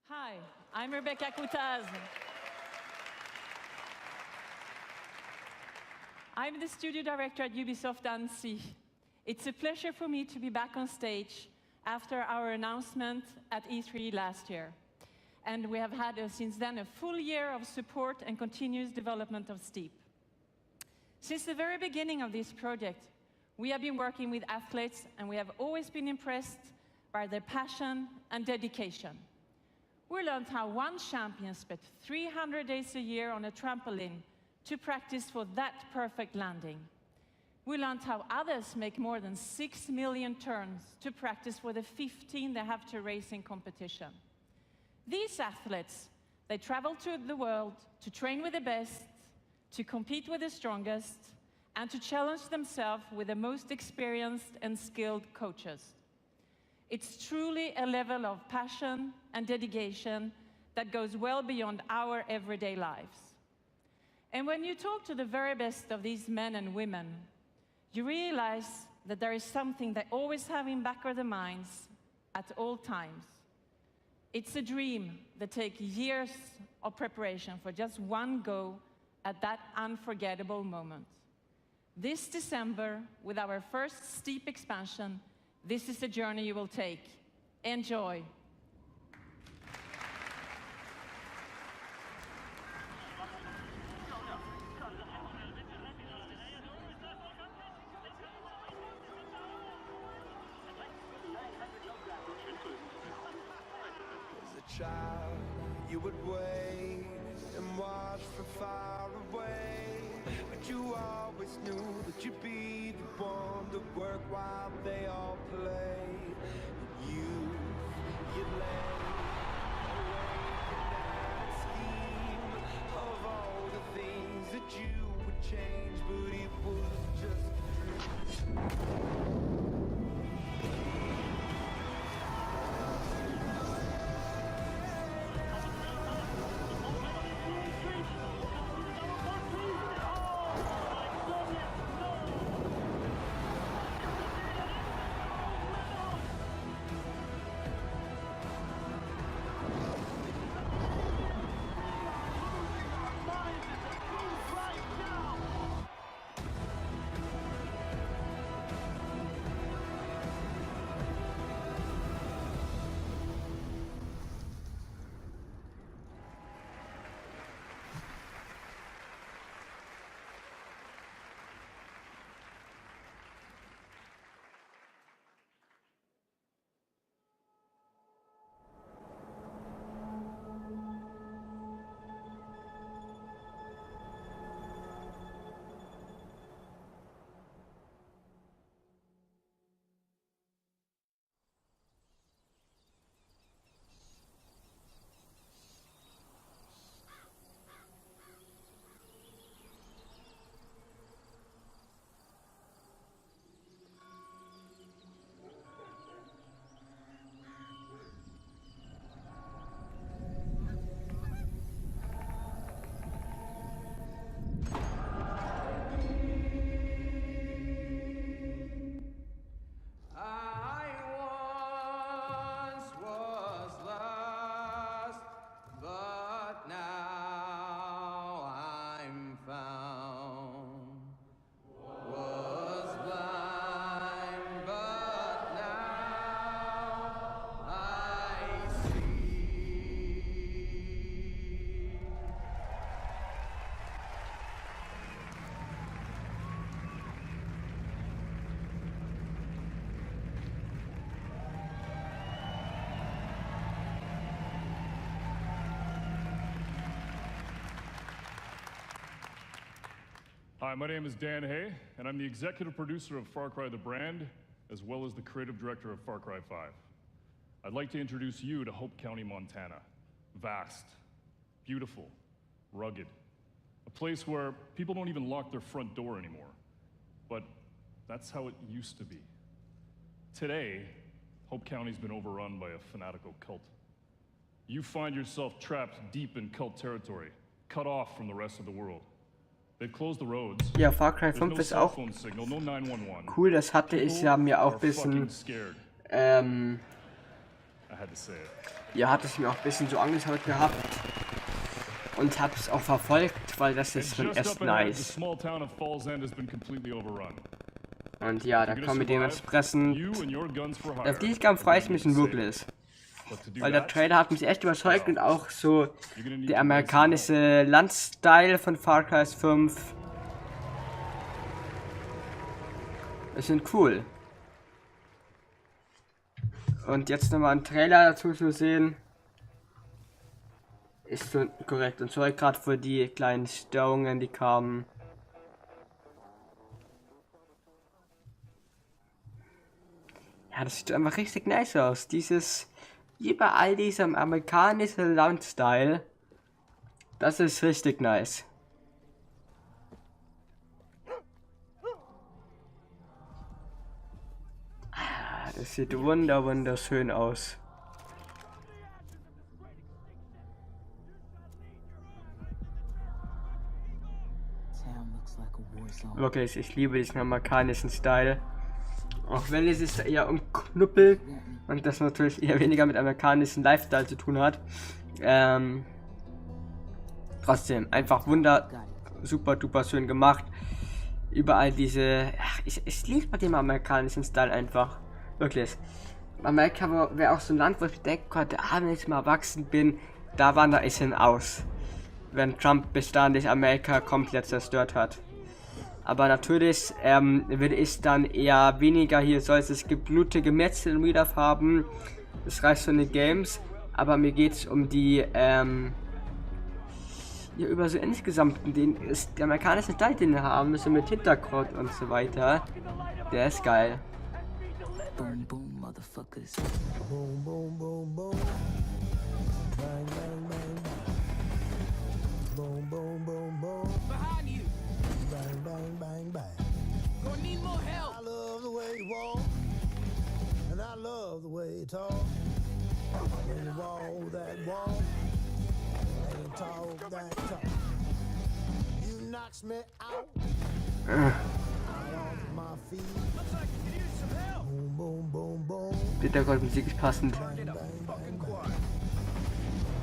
Speaker 19: Hi, I'm Rebecca Coutaz. I'm the studio director at Ubisoft Annecy. It's a pleasure for me to be back on stage after our announcement at E3 last year. And we have had since then a full year of support and continuous development of Steep. Since the very beginning of this project, we have been working with athletes, and we have always been impressed by their passion and dedication. We learned how one champion spent 300 days a year on a trampoline to practice for that perfect landing. We learned how others make more than 6 million turns to practice for the 15 they have to race in competition. These athletes, they travel to the world to train with the best, to compete with the strongest, and to challenge themselves with the most experienced and skilled coaches. It's truly a level of passion and dedication that goes well beyond our everyday lives. And when you talk to the very best of these men and women, you realize that there is something they always have in back of their minds at all times. It's a dream that takes years of preparation for just one go at that unforgettable moment. This December, with our first Steep expansion, this is the journey you will take. Enjoy.
Speaker 5: Child, you would wait and watch from far away, but you always knew that you'd be the one to work while they all play. You lay awake and scheme of all the things that you would change, but it was just a dream.
Speaker 12: Hi, my name is Dan Hay, and I'm the executive producer of Far Cry the brand, as well as the creative director of Far Cry 5. I'd like to introduce you to Hope County, Montana. Vast, beautiful, rugged. A place where people don't even lock their front door anymore. But that's how it used to be. Today, Hope County's been overrun by a fanatical cult. You find yourself trapped deep in cult territory, cut off from the rest of the world. They've closed the roads.
Speaker 1: Ja, Far Cry 5 ist auch cool. Das hatte ich ja mir auch ein bisschen, ja, hatte ich mir auch ein bisschen so angeschaut gehabt und hab's auch verfolgt, weil das ist schon echt nice. Und ja, da kommen wir dementsprechend, auf die Kampf freue ich mich wirklich. Weil der Trailer hat mich echt überzeugt und auch so der amerikanische Landstyle von Far Cry 5. Das sind cool. Und jetzt nochmal einen Trailer dazu zu sehen, ist so korrekt. Und sorry gerade für die kleinen Störungen, die kamen. Ja, das sieht einfach richtig nice aus. Überall diesem amerikanischen Landstyle. Das ist richtig nice. Das sieht wunderschön aus. Wirklich, ich liebe diesen amerikanischen Style. Auch wenn es ist eher um Knüppel und das natürlich eher weniger mit amerikanischen Lifestyle zu tun hat. Trotzdem, einfach super duper schön gemacht. Überall diese... Ach, ich liebe den amerikanischen Style einfach. Wirklich. Amerika wäre auch so ein Land, wo ich denken konnte, wenn ich mal erwachsen bin, da wandere ich hin aus. Wenn Trump bis dahin nicht Amerika komplett zerstört hat. Aber natürlich würde ich dann eher weniger hier solches geblutige Gemetzel im Real haben. Das reicht schon in den Games. Aber mir geht es um die, ja, über so insgesamt, der amerikanische Style, den wir haben, so mit Hintergrund und so weiter. Der ist geil.
Speaker 5: Boom, boom, motherfuckers. Boom, boom, boom, boom. Bang, bang, bang, bang. Boom, boom, boom, boom. Behind you. Bang, bang, bang, bang. Gonna need more help. I love the way you walk, and I love the way you talk. When you walk that walk, and you talk that talk, you knocks me out. Out off my feet. Boom, boom, boom, boom.
Speaker 1: Hintergrundmusik ist passend.
Speaker 5: Bang, bang, bang, bang.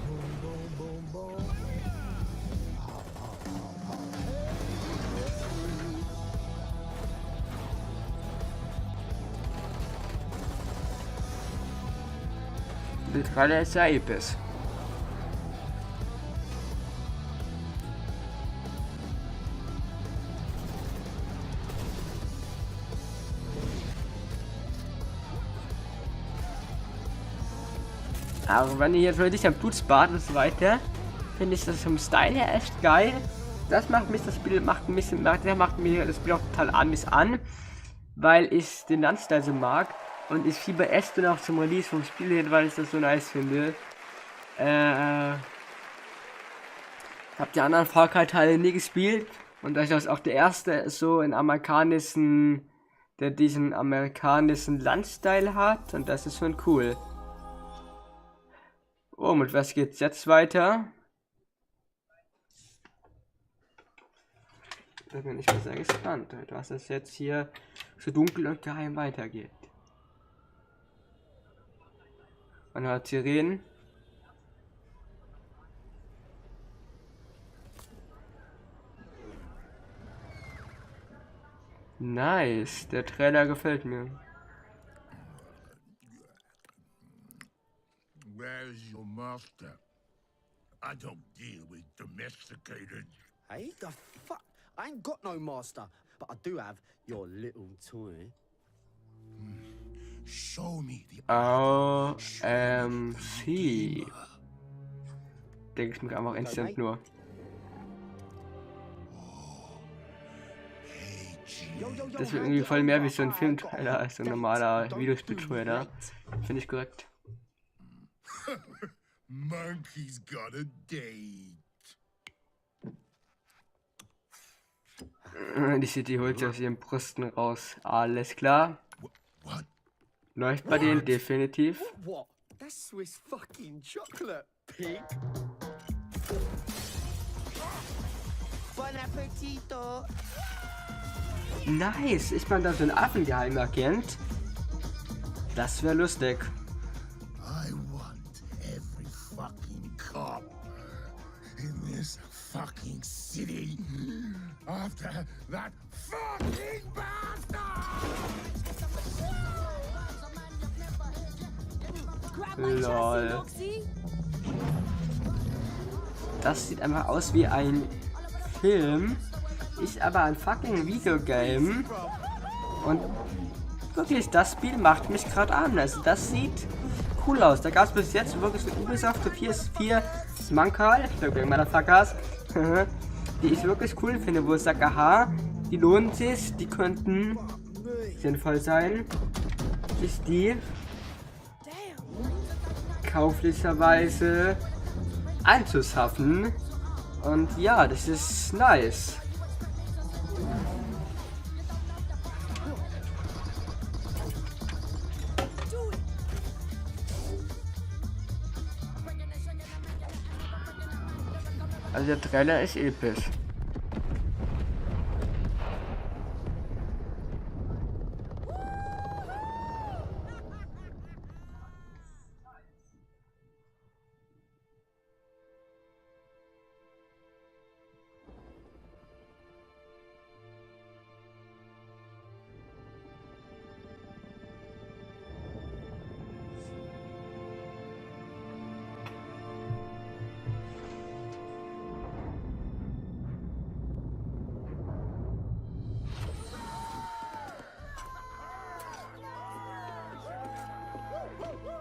Speaker 5: Boom, boom, boom, boom.
Speaker 1: Der Trailer ist ja episch. Aber wenn ihr jetzt wirklich am Blut spart und so weiter, finde ich das vom Style her echt geil. Das macht mich das Spiel macht mir das Spiel auch total anders an, weil ich den Landstyle so mag und ich fieber echt noch zum Release vom Spiel hin, weil ich das so nice finde. Hab die anderen Far Cry Teile nie gespielt und das ist auch der erste so in amerikanischen, der diesen amerikanischen Landstyle hat und das ist schon cool. Oh, mit was geht's jetzt weiter? Da bin ich sehr gespannt, was es jetzt hier so dunkel und geheim weitergeht. Man hört Sirenen. Nice, der Trailer gefällt mir.
Speaker 23: Where's your master? I don't deal with domesticated.
Speaker 20: Hey, the fuck? I ain't got no master, but I do have your little toy.
Speaker 23: Show me the
Speaker 1: OMC. Denke ich mir einfach instant nur. Das wird irgendwie voll mehr wie so ein Filmtrailer als ein normaler Videospieltrailer. Finde ich korrekt.
Speaker 23: Monkey's got a date.
Speaker 1: Die City holt sie aus ihren Brüsten raus. Alles klar. Läuft bei denen definitiv.
Speaker 20: What? That's Swiss fucking chocolate, pig. Bon appetito.
Speaker 1: Nice. Ist man da so ein Affengeheimagent? Das wäre lustig.
Speaker 23: I want every fucking cop in this fucking city after that fucking bastard!
Speaker 1: Lol. Das sieht einfach aus wie ein Film, ist aber ein fucking Videogame. Und wirklich, das Spiel macht mich gerade an. Also das sieht cool aus. Da gab es bis jetzt wirklich so Ubisoft für PS4 Smankal, Motherfuckers, die ich wirklich cool finde, wo ich sage, aha, die lohnen sich, die könnten sinnvoll sein, sich die kauflicherweise anzuschaffen. Und ja, das ist nice. Also der Trailer ist episch.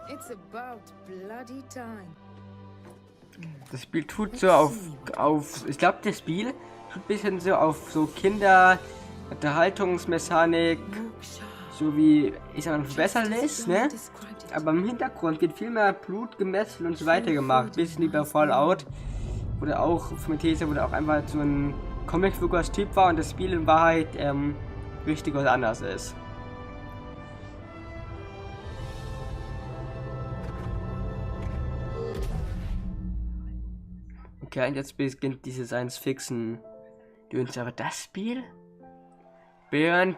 Speaker 6: It's about bloody time.
Speaker 1: Das Spiel tut so auf ich glaube, das Spiel tut ein bisschen so auf so Kinder-Unterhaltungsmechanik, so wie, ich sag mal, verbesserlich, ne? Aber im Hintergrund wird viel mehr Blut gemessen und so weiter gemacht. Bisschen wie bei Fallout, wo der auch, von These, wo der auch einfach so ein Comic-Figures-Typ war und das Spiel in Wahrheit richtig was anderes ist. Okay, und jetzt beginnt diese Science-Fiction. Die uns aber das Spiel? Bayern,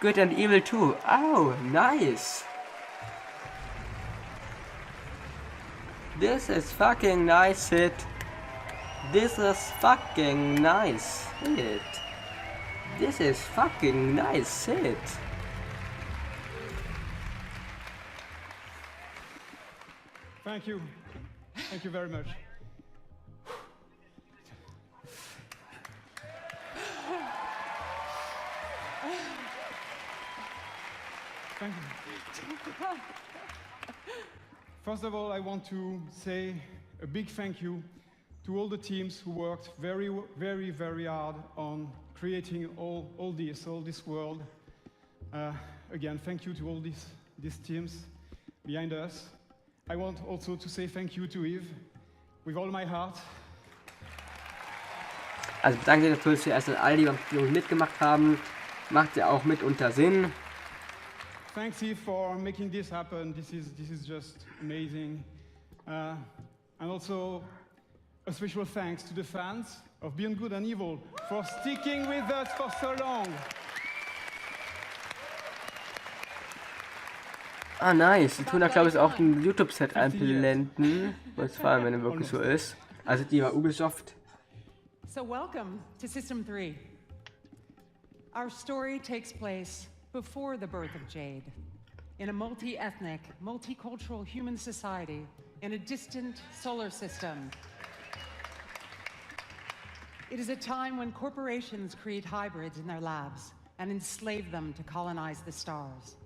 Speaker 1: Good and Evil 2. Oh, nice. This is fucking nice shit. This is fucking nice shit. This is fucking nice shit.
Speaker 8: Thank you. Thank you very much. Thank you. First of all, I want to say a big thank you to all the teams who worked very, very, very hard on creating all this world. Again, thank you to all these teams behind us. I want also to say thank you to Yves, with all my heart.
Speaker 1: Also danke natürlich zuerst an all die mitgemacht haben. Macht ja auch mit unter Sinn.
Speaker 8: Thanks Yves for making this happen. This is just amazing. And also a special thanks to the fans of Beyond Good and Evil for sticking with us for so long.
Speaker 1: Ah, nice. Die tun da, glaube ich, auch ein YouTube-Set einblenden. Was vor allem, wenn er wirklich so ist. Also die war Ubisoft.
Speaker 22: So welcome to System 3. Our story takes place before the birth of Jade, in a multi-ethnic, multicultural human society in a distant solar system. It is a time when corporations create hybrids in their labs and enslave them to colonize the stars,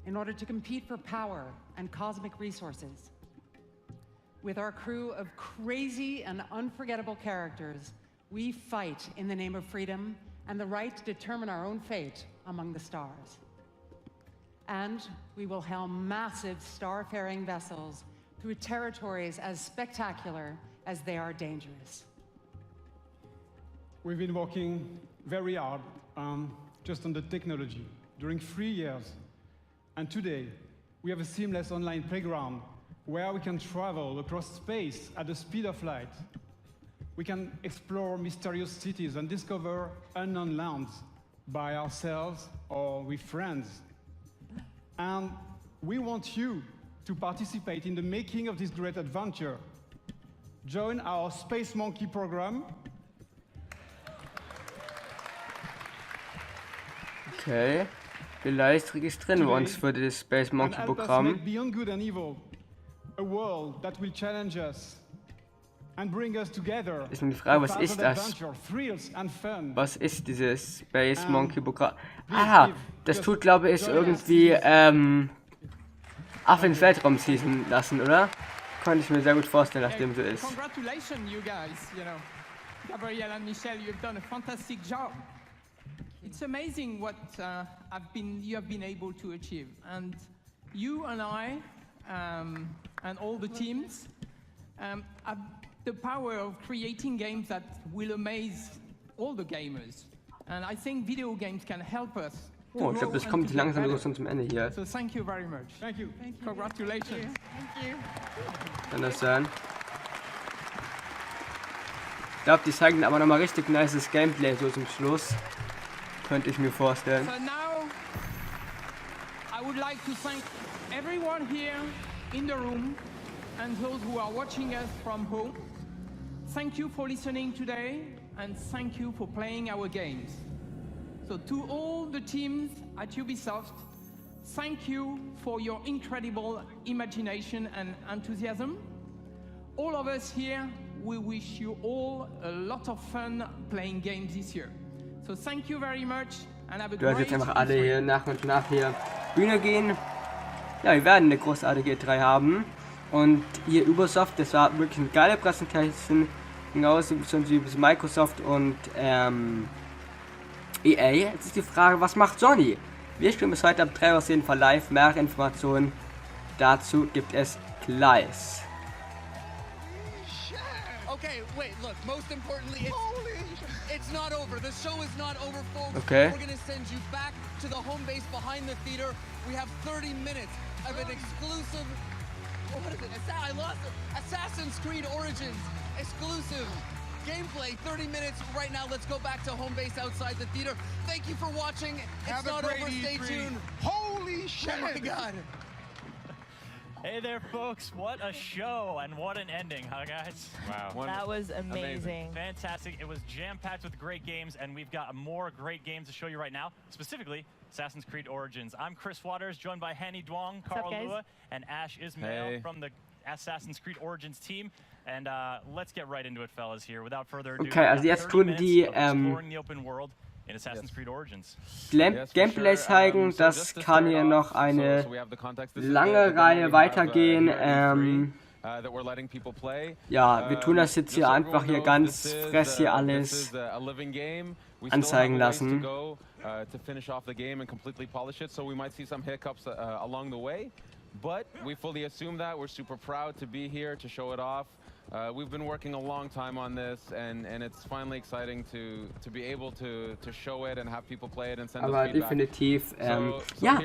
Speaker 22: in order to compete for power and cosmic resources. With our crew of crazy and unforgettable characters, we fight in the name of freedom and the right to determine our own fate among the stars. And we will helm massive star-faring vessels through territories as spectacular as they are dangerous.
Speaker 8: We've been working very hard just on the technology during 3 years. And today, we have a seamless online playground where we can travel across space at the speed of light. We can explore mysterious cities and discover unknown lands by ourselves or with friends. And we want you to participate in the making of this great adventure. Join our Space Monkey program.
Speaker 1: Okay, vielleicht registrieren wir uns für das Space Monkey Programm.
Speaker 8: Beyond good and evil, a world that will challenge us and bring us together.
Speaker 1: Ist nur die Frage, was ist das? Was ist dieses Space Monkey Programm? Ah, das tut, glaube ich, ist irgendwie Affe ins Weltraum schießen lassen, oder? Könnte ich mir sehr gut vorstellen, dass dem so ist.
Speaker 21: Congratulations, you guys. You know, Gabriel and Michelle, you've done a fantastic job. It's amazing what you have been able to achieve, and you and I and all the teams have the power of creating games that will amaze all the gamers. And I think video games can help us.
Speaker 1: Oh, ich glaube, das kommt langsam so zum Ende hier.
Speaker 21: So thank you very much.
Speaker 8: Thank you.
Speaker 21: Congratulations.
Speaker 2: Thank you.
Speaker 1: Kann das sein? Ich glaube, die zeigen aber nochmal richtig nices Gameplay so zum Schluss. Könnte ich mir vorstellen.
Speaker 21: So now, I would like to thank everyone here in the room and those who are watching us from home. Thank you for listening today and thank you for playing our games. So to all the teams at Ubisoft, thank you for your incredible imagination and enthusiasm. All of us here, we wish you all a lot of fun playing games this year. So thank you very much and have a
Speaker 1: Du hast
Speaker 21: great
Speaker 1: jetzt einfach alle hier nach und nach hier Bühne gehen. Ja, wir werden eine großartige E3 haben. Und hier Ubisoft, das war wirklich eine geile Präsentation. Genauso wie Microsoft und EA. Jetzt ist die Frage, was macht Sony? Wir spielen bis heute ab 3 Uhr auf jeden Fall live. Mehr Informationen dazu gibt es gleich.
Speaker 4: Okay, wait, look, most importantly, it's not over. The show is not over, folks.
Speaker 1: Okay.
Speaker 4: We're gonna send you back to the home base behind the theater. We have 30 minutes of an exclusive, what is it? I lost it. Assassin's Creed Origins exclusive gameplay. 30 minutes right now. Let's go back to home base outside the theater. Thank you for watching. It's not over. Stay tuned.
Speaker 23: Holy shit!
Speaker 4: Oh my God.
Speaker 10: Hey there, folks. What a show and what an ending, huh, guys?
Speaker 13: Wow. That was amazing.
Speaker 10: Fantastic. It was jam-packed with great games, and we've got more great games to show you right now, specifically Assassin's Creed Origins. I'm Chris Waters, joined by Hanny Duong, Carl Lua, and Ash Ismail from the Assassin's Creed Origins team. And let's get right into it, fellas, here. Without further ado,
Speaker 1: okay, also jetzt tun die Gameplay zeigen, das kann hier noch eine lange Reihe weitergehen. Ja, wir tun das jetzt hier einfach hier ganz fress hier alles anzeigen lassen.
Speaker 24: But we fully assume that. We're super proud to be here to show it off. We've been working a long time on this, and it's finally exciting to be able to show it and have people play it and send us feedback.
Speaker 1: Aber definitiv, ja,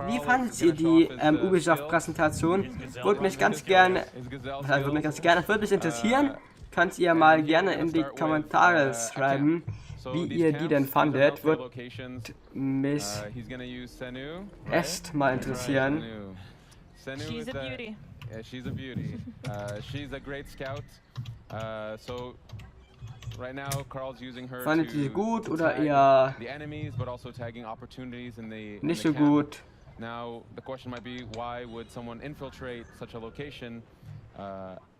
Speaker 1: wie fandet ihr die Ubisoft-Präsentation? Würde mich ganz gerne, das würde mich interessieren. Könnt ihr mal gerne in die Kommentare schreiben, wie ihr die denn fandet, wird mich echt mal interessieren.
Speaker 13: She's a beauty.
Speaker 24: Yeah, she's a beauty. She's a great scout. So right now, Carl's using her
Speaker 1: fandet ihr sie gut
Speaker 24: to
Speaker 1: oder
Speaker 24: tag
Speaker 1: eher
Speaker 24: the enemies, but also tagging opportunities in the
Speaker 1: nicht so gut?
Speaker 24: Now the question might be, why would someone infiltrate such a location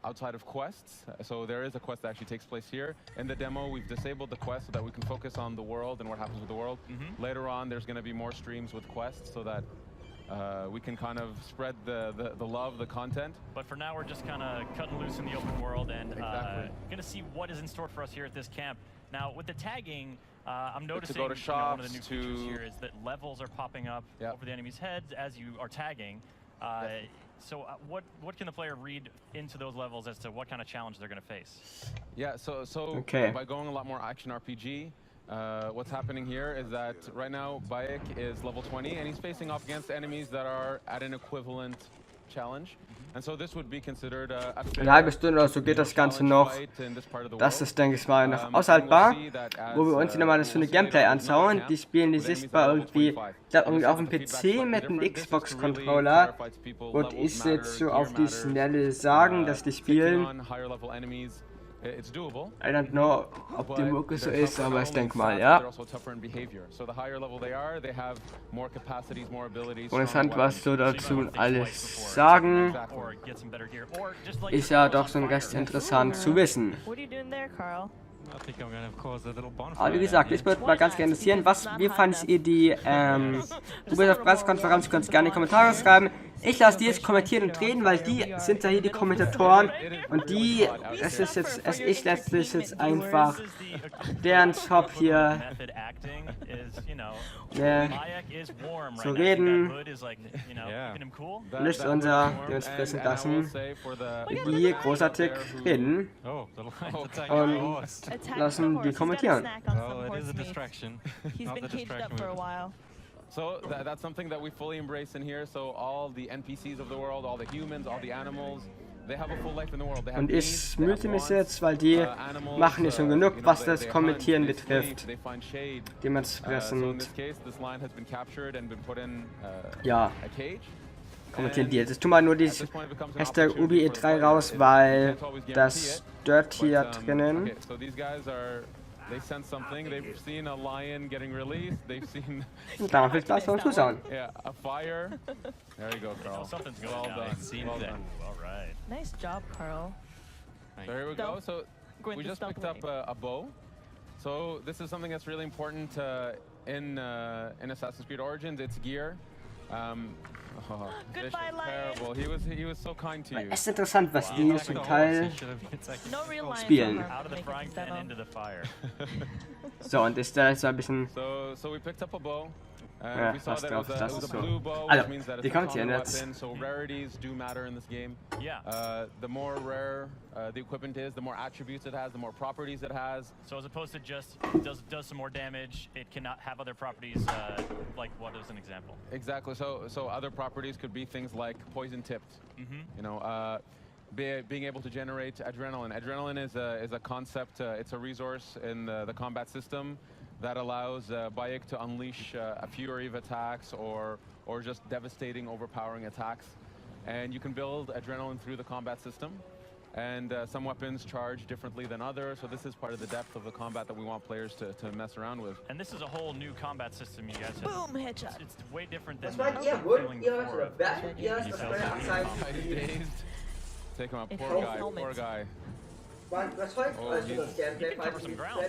Speaker 24: outside of quests? So there is a quest that actually takes place here. In the demo, we've disabled the quest so that we can focus on the world and what happens with the world. Later on, there's going to be more streams with quests so that we can kind of spread the love, the content.
Speaker 10: But for now, we're just kind of cutting loose in the open world and going to see what is in store for us here at this camp. Now, with the tagging, I'm noticing
Speaker 24: to go to
Speaker 10: one
Speaker 24: shops,
Speaker 10: of the new features here is that levels are popping up over the enemy's heads as you are tagging. So what can the player read into those levels as to what kind of challenge they're going to face?
Speaker 24: Yeah, so by going a lot more action RPG, what's happening here is that right now Bayek is level 20 and he's facing off against enemies that are at an equivalent challenge. And so this would be considered
Speaker 1: eine halbe Stunde oder so geht das Ganze noch. Das ist, denke ich mal, noch aushaltbar. Wo wir uns nochmal das Stunde Gameplay anschauen. Die spielen die sichtbar irgendwie, irgendwie auf dem PC mit einem Xbox-Controller. Und ich jetzt so auf die Schnelle sagen, dass die spielen. I don't know, ob die Mucke so ist, aber ich denke mal, ja. Interessant, was so dazu alles sagen. Ist ja doch so ein recht interessant zu wissen. Aber wie gesagt, ich würde mal ganz gerne interessieren, wie fandet ihr die Ubisoft Pressekonferenz? Könnt ihr gerne in die Kommentare schreiben. Ich lasse die jetzt kommentieren und reden, weil die sind ja hier die Kommentatoren und die, es ist jetzt, ich letztlich jetzt einfach deren Job hier zu reden, nicht unser dementsprechend lassen, die großartig reden und lassen die kommentieren.
Speaker 24: So that's something that we fully embrace in here. So all the NPCs of the world, all the humans, all the animals, they have a full life in the world. They have
Speaker 1: Und ich müde mich jetzt, weil die machen ja schon genug, was das Kommentieren betrifft. Dementsprechend, ja, kommentieren die. Jetzt tun wir nur die Hashtag UbiE3 raus, weil das stört hier drinnen.
Speaker 24: They sense something. They've seen a lion getting released. They've seen.
Speaker 1: Dann viel Spaß beim Zuschauen.
Speaker 24: Yeah, a fire. There you go, Carl.
Speaker 10: Something's going
Speaker 24: well
Speaker 10: on.
Speaker 24: done. Well done.
Speaker 10: All right.
Speaker 13: Nice job, Carl.
Speaker 24: So here we go. So we just picked up a bow. So this is something that's really important in Assassin's Creed Origins. It's gear.
Speaker 13: Goodbye,
Speaker 24: terrible. He was so kind to you.
Speaker 1: Es ist interessant, was die zum Teil spielen. So, und ist da jetzt so ein bisschen.
Speaker 24: So we picked up a bow.
Speaker 1: Ja, was drauf, das ist so. Also, die kommt hier jetzt.
Speaker 24: So rarities do matter in this game.
Speaker 10: Yeah.
Speaker 24: The more rare the equipment is, the more attributes it has, the more properties it has.
Speaker 10: So as opposed to just does some more damage, it cannot have other properties. Like what is an example?
Speaker 24: Exactly. So other properties could be things like poison tipped. You know, being able to generate adrenaline. Adrenaline is a concept. It's a resource in the combat system that allows Bayek to unleash a fury of attacks or just devastating, overpowering attacks. And you can build adrenaline through the combat system. And some weapons charge differently than others, so this is part of the depth of the combat that we want players to mess around with.
Speaker 10: And this is a whole new combat system you guys have.
Speaker 13: Boom, headshot.
Speaker 10: It's way different than
Speaker 24: Take him out, poor guy. Oh,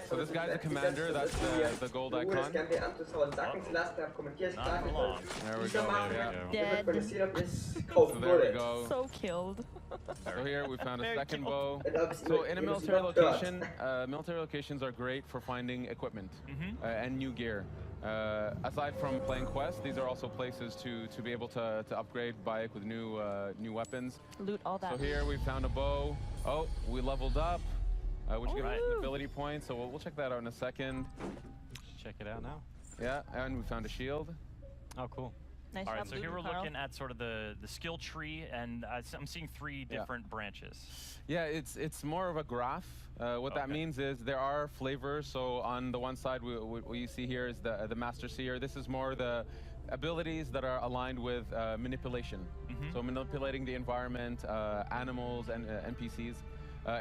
Speaker 24: so this guy's a commander, that's the gold icon. There we go,
Speaker 13: Dead.
Speaker 24: So there we go.
Speaker 13: So killed.
Speaker 24: So here we found a second bow. So in a military location, military locations are great for finding equipment and new gear. Aside from playing quests, these are also places to be able to upgrade Bayek with new weapons.
Speaker 13: Loot all that.
Speaker 24: So here we found a bow. Oh, we leveled up, which gives us an ability point. So we'll check that out in a second.
Speaker 10: Check it out now.
Speaker 24: Yeah, and we found a shield.
Speaker 10: Oh, cool.
Speaker 13: Nice
Speaker 10: all right,
Speaker 13: job,
Speaker 10: so here we're
Speaker 13: Carl.
Speaker 10: looking at sort of the skill tree, and I'm seeing 3 different branches.
Speaker 24: Yeah, it's more of a graph. What that means is there are flavors. So on the one side, what you see here is the Master Seer. This is more the abilities that are aligned with manipulation. So manipulating the environment, animals, and NPCs.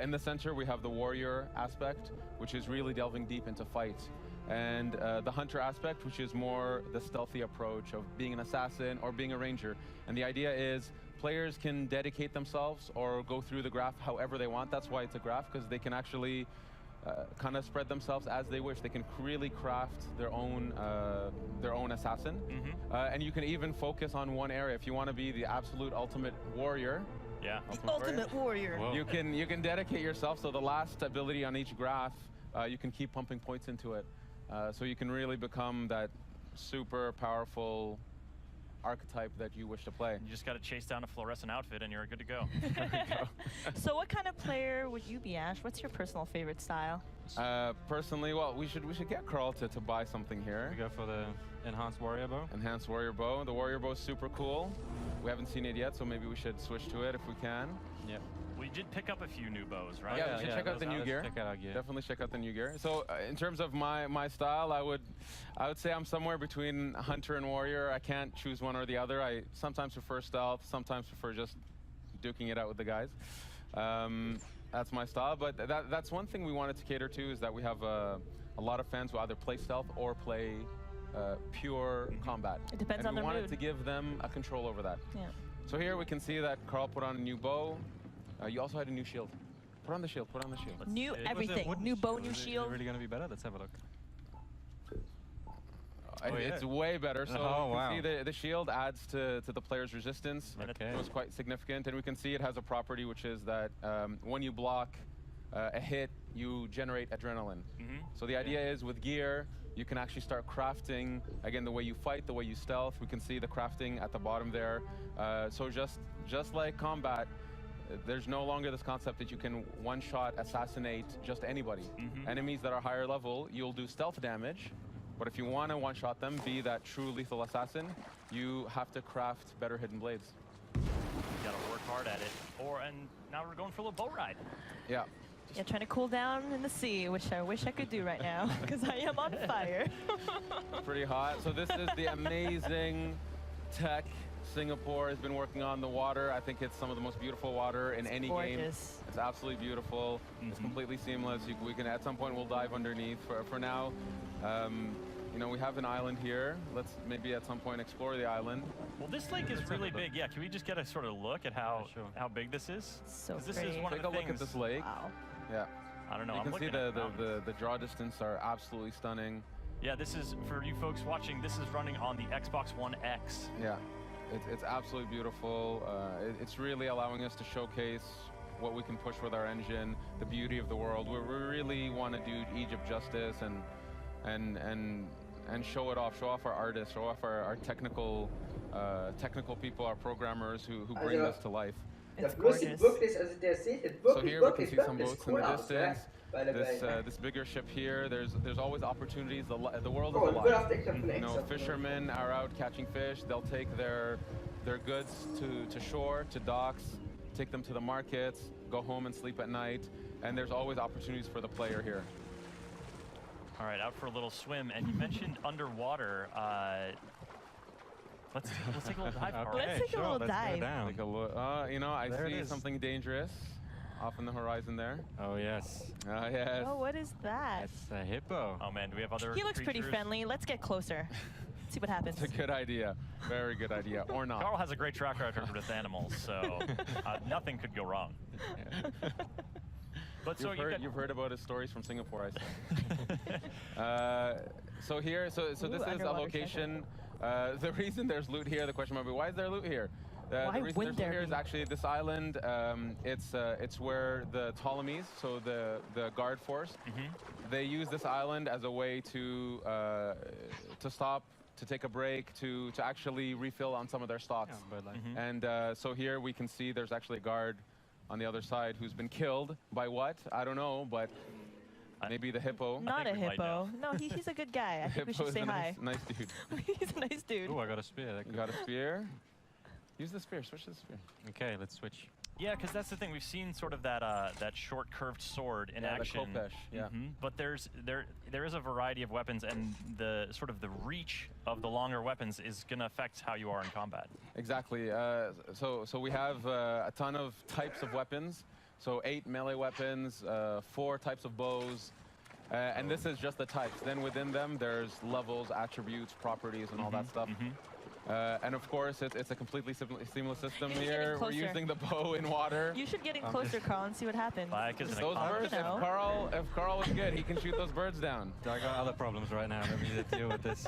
Speaker 24: In the center, we have the warrior aspect, which is really delving deep into fight. And the hunter aspect, which is more the stealthy approach of being an assassin or being a ranger. And the idea is players can dedicate themselves or go through the graph however they want. That's why it's a graph, because they can actually kind of spread themselves as they wish. They can really craft their own assassin. And you can even focus on one area. If you want to be the absolute ultimate warrior,
Speaker 13: Ultimate warrior.
Speaker 24: you can dedicate yourself. So the last ability on each graph, you can keep pumping points into it. So you can really become that super powerful archetype that you wish to play.
Speaker 10: You just got to chase down a fluorescent outfit and you're good to go.
Speaker 13: So what kind of player would you be, Ash? What's your personal favorite style?
Speaker 24: Personally, well, we should get Carl to buy something here.
Speaker 9: We go for the enhanced warrior bow.
Speaker 24: Enhanced warrior bow. The warrior bow is super cool. We haven't seen it yet, so maybe we should switch to it if we can.
Speaker 9: Yep.
Speaker 10: We did pick up a few new bows, right?
Speaker 24: Yeah, we should check out the new gear.
Speaker 9: Check out our gear.
Speaker 24: Definitely check out the new gear. So in terms of my style, I would say I'm somewhere between hunter and warrior. I can't choose one or the other. I sometimes prefer stealth, sometimes prefer just duking it out with the guys. That's my style, but that's one thing we wanted to cater to, is that we have a lot of fans who either play stealth or play pure combat.
Speaker 13: It depends on
Speaker 24: their mood. We wanted to give them a control over that.
Speaker 13: Yeah.
Speaker 24: So here we can see that Carl put on a new bow. You also had a new shield. Put on the shield, put on the shield.
Speaker 13: New everything. New bow, new shield.
Speaker 9: Is it really going to be better? Let's have a look.
Speaker 24: It's way better. So
Speaker 9: oh,
Speaker 24: you can see the shield adds to the player's resistance.
Speaker 9: Okay.
Speaker 24: So it's quite significant. And we can see it has a property, which is that when you block a hit, you generate adrenaline. So the idea is with gear, you can actually start crafting, again, the way you fight, the way you stealth. We can see the crafting at the bottom there. So just like combat, there's no longer this concept that you can one-shot assassinate just anybody. Enemies that are higher level, you'll do stealth damage, but if you want to one-shot them, be that true lethal assassin, you have to craft better hidden blades.
Speaker 10: You gotta work hard at it. And now we're going for a little boat ride.
Speaker 24: Yeah.
Speaker 13: Yeah, trying to cool down in the sea, which I wish I could do right now, because I am on fire.
Speaker 24: Pretty hot. So this is the amazing tech Singapore has been working on. The water. I think it's some of the most beautiful water in any game. It's absolutely beautiful. It's completely seamless. We can, at some point, we'll dive underneath. For now, you know, we have an island here. Let's maybe at some point explore the island.
Speaker 10: Well, this lake is really big. Yeah, can we just get a sort of look at how big this is?
Speaker 13: So
Speaker 10: this is one
Speaker 24: Take
Speaker 10: of the
Speaker 24: a look at this lake.
Speaker 13: Wow.
Speaker 24: Yeah.
Speaker 10: I don't know.
Speaker 24: You
Speaker 10: I'm
Speaker 24: can see
Speaker 10: looking
Speaker 24: the draw distance are absolutely stunning.
Speaker 10: Yeah, this is, for you folks watching, this is running on the Xbox One X.
Speaker 24: Yeah. It's absolutely beautiful. It's really allowing us to showcase what we can push with our engine, the beauty of the world. We really want to do Egypt justice and show it off, show off our artists, show off our technical people, our programmers who bring this to life.
Speaker 1: It's gorgeous.
Speaker 24: So here we can see some boats in the distance. This bigger ship here, there's always opportunities. The world is alive. You know, fishermen are out catching fish. They'll take their goods to shore, to docks, take them to the markets, go home and sleep at night. And there's always opportunities for the player here.
Speaker 10: All right, out for a little swim. And you mentioned underwater. Let's take a little dive.
Speaker 13: Okay, let's take a little dive.
Speaker 24: Take a look. You know, I see something dangerous off in the horizon there.
Speaker 9: Oh, yes.
Speaker 24: Yes.
Speaker 13: Oh, what is that?
Speaker 9: It's a hippo.
Speaker 10: Oh, man, do we have other
Speaker 13: He looks pretty friendly. Let's get closer. See what happens.
Speaker 24: It's a good idea. Very good idea. Or not.
Speaker 10: Carl has a great track record with animals, so nothing could go wrong.
Speaker 24: Yeah.
Speaker 10: But so
Speaker 24: you've heard about his stories from Singapore, I see. So here, so this is a location. The reason there's loot here, the question might be, why is there loot here? The reason there's loot here is actually this island. It's where the Ptolemies, so the guard force, they use this island as a way to stop, to take a break, to actually refill on some of their stocks.
Speaker 9: Yeah,
Speaker 24: and so here we can see there's actually a guard on the other side who's been killed by what? I don't know, but maybe the hippo.
Speaker 13: Not a hippo. No, he's a good guy. I think we should say hi.
Speaker 24: Nice dude.
Speaker 13: He's a nice dude.
Speaker 9: Oh, I got a spear.
Speaker 24: You got a spear? Use the spear. Switch to the spear.
Speaker 9: Okay, let's switch.
Speaker 10: Yeah, because that's the thing. We've seen sort of that short curved sword in action.
Speaker 24: The Kopesh, yeah.
Speaker 10: But there is a variety of weapons, and the sort of the reach of the longer weapons is going to affect how you are in combat.
Speaker 24: Exactly. So we have a ton of types of weapons. So 8 melee weapons, 4 types of bows, and this is just the types. Then within them, there's levels, attributes, properties, and all that stuff. And of course, it's a completely seamless system
Speaker 13: You should get
Speaker 24: here.
Speaker 13: in
Speaker 24: We're
Speaker 13: closer.
Speaker 24: using the bow in water.
Speaker 13: You should get in closer, Carl, and see what happens.
Speaker 24: Those birds, if Carl is good, he can shoot those birds down.
Speaker 9: I got other problems right now. Let me deal with this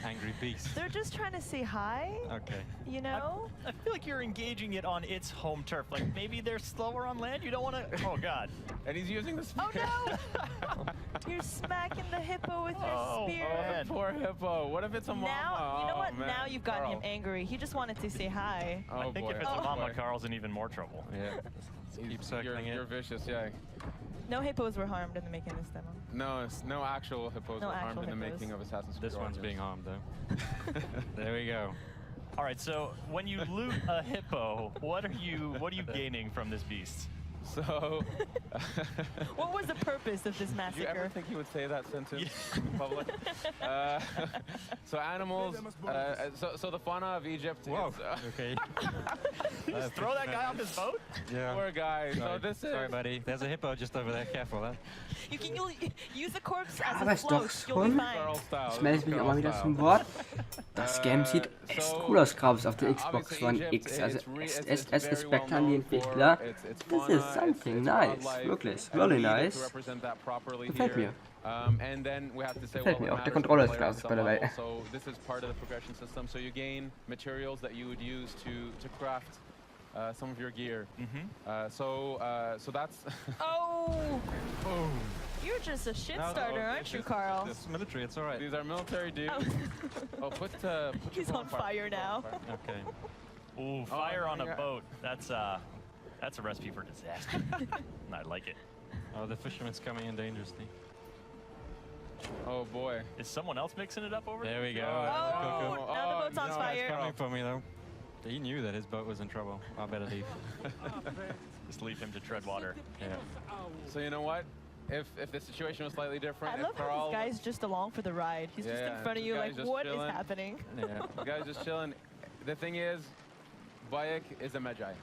Speaker 9: angry beast.
Speaker 13: They're just trying to say hi.
Speaker 9: Okay.
Speaker 13: You know?
Speaker 10: I feel like you're engaging it on its home turf. Like maybe they're slower on land. You don't want to. Oh God.
Speaker 24: And he's using the spear.
Speaker 13: Oh no! You're smacking the hippo with your spear.
Speaker 24: Oh, poor hippo. What if it's a mama?
Speaker 13: Now, you know what?
Speaker 24: Man.
Speaker 13: Now you've gotten
Speaker 24: Carl.
Speaker 13: him angry. He just wanted to say hi.
Speaker 24: Oh,
Speaker 10: I think if it's a mama, Carl's in even more trouble.
Speaker 24: Yeah.
Speaker 9: Keep circling
Speaker 24: You're vicious, yeah.
Speaker 13: No hippos were harmed in the making of this demo.
Speaker 24: No, no actual hippos
Speaker 13: No
Speaker 24: were harmed
Speaker 13: actual
Speaker 24: in the
Speaker 13: hippos.
Speaker 24: making of Assassin's Creed.
Speaker 9: This one's being harmed, though. There we go.
Speaker 10: All right. So when you loot a hippo, what are you gaining from this beast?
Speaker 24: So,
Speaker 13: What was the purpose of this
Speaker 24: did you ever
Speaker 13: massacre?
Speaker 24: think you would say that sentence in public? So animals, so the fauna of Egypt
Speaker 9: Whoa,
Speaker 24: is...
Speaker 9: okay.
Speaker 10: Just throw that guy off his boat?
Speaker 9: Yeah.
Speaker 24: Poor guy. So this
Speaker 9: Sorry,
Speaker 24: is...
Speaker 9: buddy. There's a hippo just over there. Careful, huh?
Speaker 13: You can use the corpse as
Speaker 1: Aber
Speaker 13: a
Speaker 1: ist doch
Speaker 13: float. You'll be
Speaker 1: schon.
Speaker 13: fine.
Speaker 1: Jetzt melde ich mich auch mal wieder zum Wort. Das Game sieht echt cool aus, gerade auf der Xbox One X. Also es Respekt an die Entwickler. This is something nice. Wirklich. Really nice. Gefällt mir. Gefällt mir auch. Der Controller ist klasse, by the way.
Speaker 24: So this is part of the progression system. So you gain materials that you would use to craft some of your gear. So that's...
Speaker 13: Oh! You're just a shit starter, aren't you, Carl?
Speaker 9: It's military, it's alright.
Speaker 24: These are military dudes. Oh, put
Speaker 13: He's
Speaker 24: your
Speaker 13: on fire now.
Speaker 9: Okay.
Speaker 10: Ooh, fire on a
Speaker 24: yeah.
Speaker 10: boat. That's a recipe for disaster. I like it.
Speaker 9: Oh, the fisherman's coming in dangerously.
Speaker 24: Oh boy.
Speaker 10: Is someone else mixing it up over
Speaker 9: There we go.
Speaker 13: Oh, now the boat's on
Speaker 9: No,
Speaker 13: fire.
Speaker 9: it's coming for me, though. He knew that his boat was in trouble. I better leave.
Speaker 10: Just leave him to tread water.
Speaker 9: Yeah.
Speaker 24: So you know what? If the situation was slightly different,
Speaker 13: I love how this guy's just along for the ride. He's just in front of you like, what is happening?
Speaker 24: Yeah, the guy's just chilling. The thing is, Bayek is a Magi.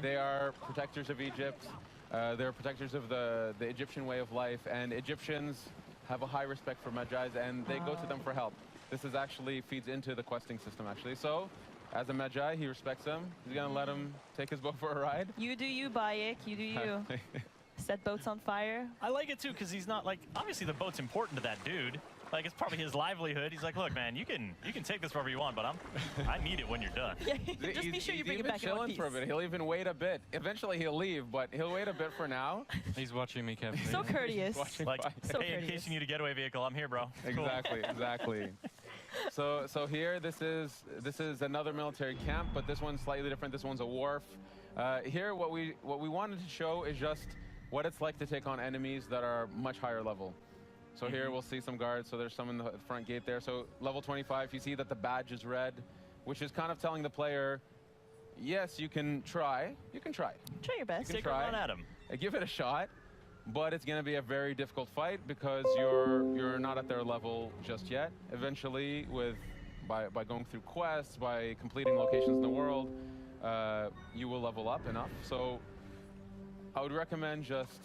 Speaker 24: They are protectors of Egypt. They're protectors of the Egyptian way of life, and Egyptians have a high respect for Magi's, and they go to them for help. This is actually feeds into the questing system, actually. So, as a Magi, he respects them. He's gonna let him take his boat for a ride.
Speaker 13: You do you, Bayek. You do you. Set boats on fire.
Speaker 10: I like it too because he's not like, obviously the boat's important to that dude. Like it's probably his livelihood. He's like, look, man, you can take this wherever you want, but I need it when you're done.
Speaker 13: Yeah, just be sure you bring it back in one piece.
Speaker 24: For a bit. He'll even wait a bit. Eventually he'll leave, but he'll wait a bit for now.
Speaker 9: He's watching me carefully.
Speaker 13: So courteous.
Speaker 10: Like,
Speaker 13: So
Speaker 10: hey, in
Speaker 13: courteous.
Speaker 10: case you need a getaway vehicle, I'm here, bro. Cool.
Speaker 24: Exactly. So here, this is another military camp, but this one's slightly different. This one's a wharf. Here, what we wanted to show is just what it's like to take on enemies that are much higher level. So here we'll see some guards. So there's some in the front gate there. So level 25, you see that the badge is red, which is kind of telling the player, yes, you can try. You can try.
Speaker 13: Try your best.
Speaker 10: Take a run at him.
Speaker 24: Give it a shot, but it's going to be a very difficult fight because you're not at their level just yet. Eventually, by going through quests, by completing locations in the world, you will level up enough. So I would recommend just